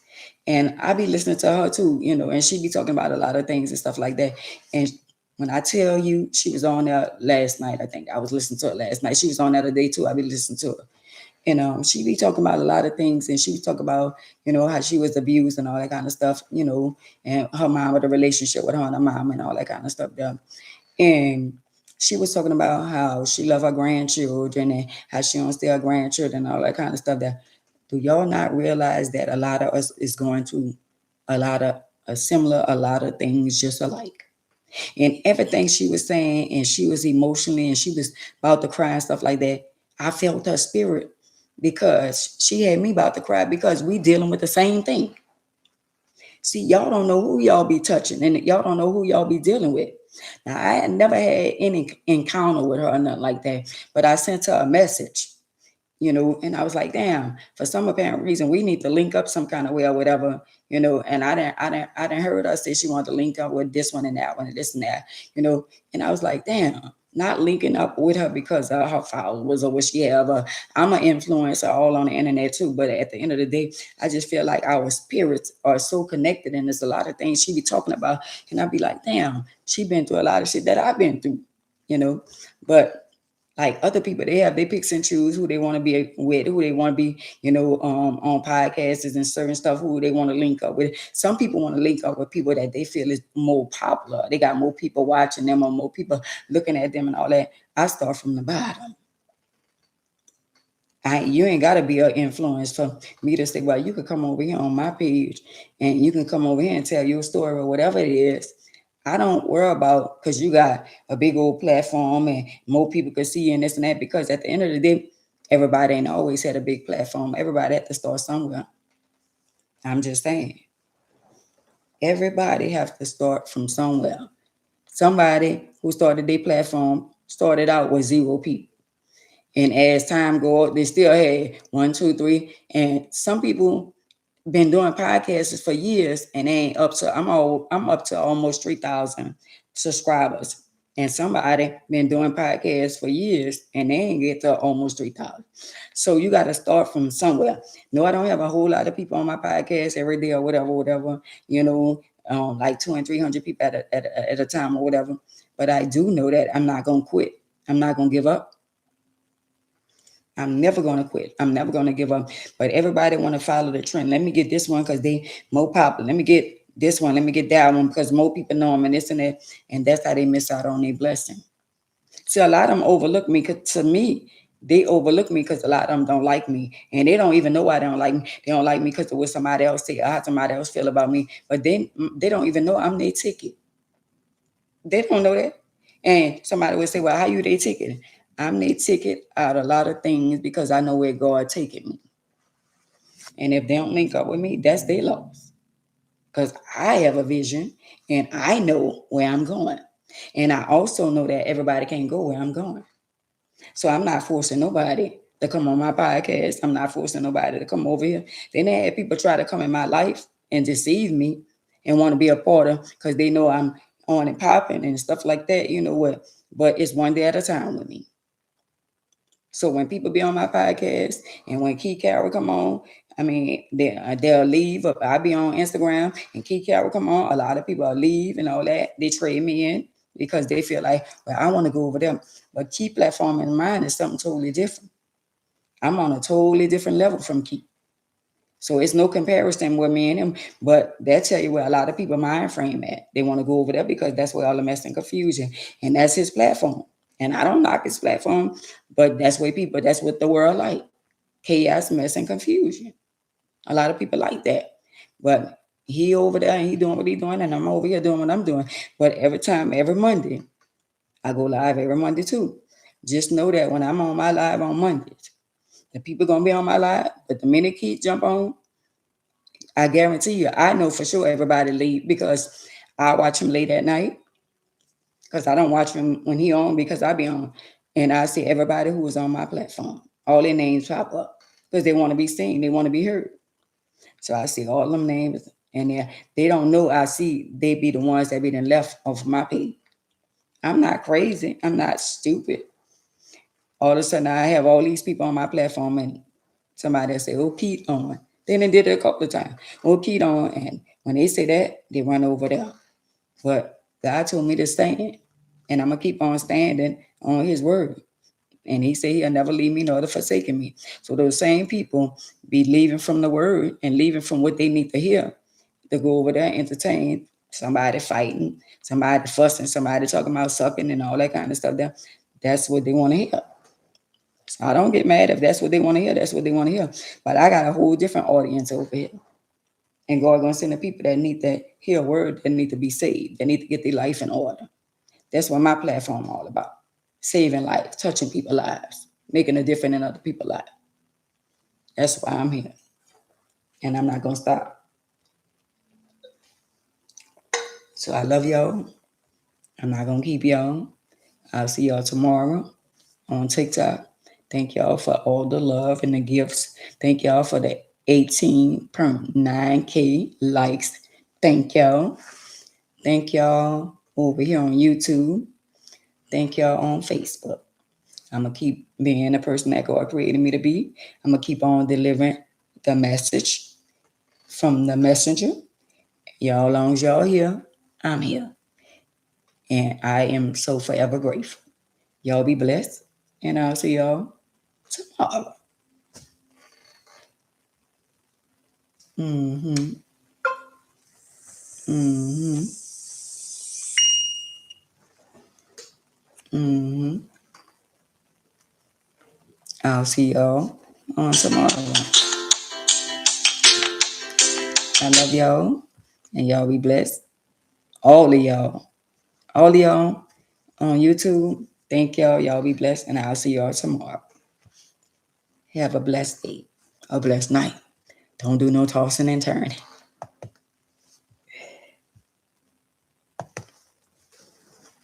And I be listening to her too, you know, and she be talking about a lot of things and stuff like that. And when I tell you, she was on there last night. I think I was listening to her last night. She was on there today too. I be listening to her. And she be talking about a lot of things, and she was talking about, you know, how she was abused and all that kind of stuff, you know, and her mom, with the relationship with her and her mom and all that kind of stuff there. And she was talking about how she loved her grandchildren and how she don't see her grandchildren and all that kind of stuff there. Do y'all not realize that a lot of us is going through a lot of things just alike? And everything she was saying, and she was emotionally, and she was about to cry and stuff like that, I felt her spirit, because she had me about to cry, because we dealing with the same thing. See, y'all don't know who y'all be touching, and y'all don't know who y'all be dealing with. Now, I had never had any encounter with her or nothing like that, but I sent her a message. And I was like, damn, for some apparent reason, we need to link up some kind of way or whatever, and I didn't heard her say she wanted to link up with this one and that one and this and that, and I was like, damn, not linking up with her because of her followers or what she have. I'm an influencer all on the internet too, but at the end of the day, I just feel like our spirits are so connected, and there's a lot of things she be talking about, and I'd be like, damn, she been through a lot of shit that I've been through, but like other people, they picks and choose who they want to be with, who they want to be, on podcasts and certain stuff, who they want to link up with. Some people want to link up with people that they feel is more popular. They got more people watching them or more people looking at them and all that. I start from the bottom. You ain't got to be an influence for me to say, well, you could come over here on my page and you can come over here and tell your story or whatever it is. I don't worry about because you got a big old platform and more people can see you and this and that, because at the end of the day, everybody ain't always had a big platform. Everybody had to start somewhere. I'm just saying. Everybody have to start from somewhere. Somebody who started their platform started out with 0 people. And as time go up, they still had 1, 2, 3. And some people been doing podcasts for years and they ain't up to, I'm up to almost 3,000 subscribers. And somebody been doing podcasts for years and they ain't get to almost 3,000. So you got to start from somewhere. No, I don't have a whole lot of people on my podcast every day or whatever, like 200 and 300 people at a time or whatever. But I do know that I'm not going to quit. I'm not going to give up. I'm never going to quit. I'm never going to give up. But everybody want to follow the trend. Let me get this one because they more popular. Let me get this one. Let me get that one because more people know them and this and that. And that's how they miss out on their blessing. So a lot of them overlook me. To me, they overlook me because a lot of them don't like me. And they don't even know why they don't like me. They don't like me because of what somebody else say or how somebody else feel about me. But then they don't even know I'm their ticket. They don't know that. And somebody would say, well, how you their ticket? I'm their ticket out a lot of things because I know where God taking me. And if they don't link up with me, that's their loss. Because I have a vision and I know where I'm going. And I also know that everybody can't go where I'm going. So I'm not forcing nobody to come on my podcast. I'm not forcing nobody to come over here. Then they had people try to come in my life and deceive me and want to be a part of because they know I'm on and popping and stuff like that. You know what? But it's one day at a time with me. So when people be on my podcast and when Key Carroll come on, I mean, they'll leave. I'll be on Instagram and Key Carroll come on. A lot of people will leave and all that. They trade me in because they feel like, well, I want to go over there. But Key platform in mine is something totally different. I'm on a totally different level from Key. So it's no comparison with me and him. But they'll tell you where a lot of people mind frame at. They want to go over there because that's where all the mess and confusion. And that's his platform. And I don't knock his platform, but that's what the world like. Chaos, mess, and confusion. A lot of people like that. But he over there and he doing what he doing, and I'm over here doing what I'm doing. But every Monday, I go live every Monday too. Just know that when I'm on my live on Mondays, the people gonna be on my live, but the minute kids jump on, I guarantee you, I know for sure everybody leave because I watch him late at night. Because I don't watch him when he on because I be on. And I see everybody who is on my platform. All their names pop up because they want to be seen. They want to be heard. So I see all them names and they don't know I see they be the ones that be then left off my page. I'm not crazy. I'm not stupid. All of a sudden I have all these people on my platform and somebody say, oh, Keith on. Then they did it a couple of times. Oh, Keith on. And when they say that, they run over there. But God told me to stand. And I'm going to keep on standing on his word. And he said he'll never leave me nor to forsaken me. So those same people be leaving from the word and leaving from what they need to hear to go over there and entertain somebody fighting, somebody fussing, somebody talking about sucking and all that kind of stuff there. That's what they want to hear. So I don't get mad if that's what they want to hear. That's what they want to hear. But I got a whole different audience over here. And God going to send the people that need to hear a word, that need to be saved, that need to get their life in order. That's what my platform all about. Saving lives, touching people's lives, making a difference in other people's lives. That's why I'm here. And I'm not going to stop. So I love y'all. I'm not going to keep y'all. I'll see y'all tomorrow on TikTok. Thank y'all for all the love and the gifts. Thank y'all for the 18.9K likes. Thank y'all. Thank y'all over here on YouTube. Thank y'all on Facebook. I'm going to keep being the person that God created me to be. I'm going to keep on delivering the message from the messenger. Y'all, as long as y'all here, I'm here. And I am so forever grateful. Y'all be blessed. And I'll see y'all tomorrow. Mm-hmm. Mm-hmm. Mm-hmm. I'll see y'all on tomorrow. I love y'all. And y'all be blessed. All of y'all. All of y'all on YouTube. Thank y'all. Y'all be blessed. And I'll see y'all tomorrow. Have a blessed day. A blessed night. Don't do no tossing and turning.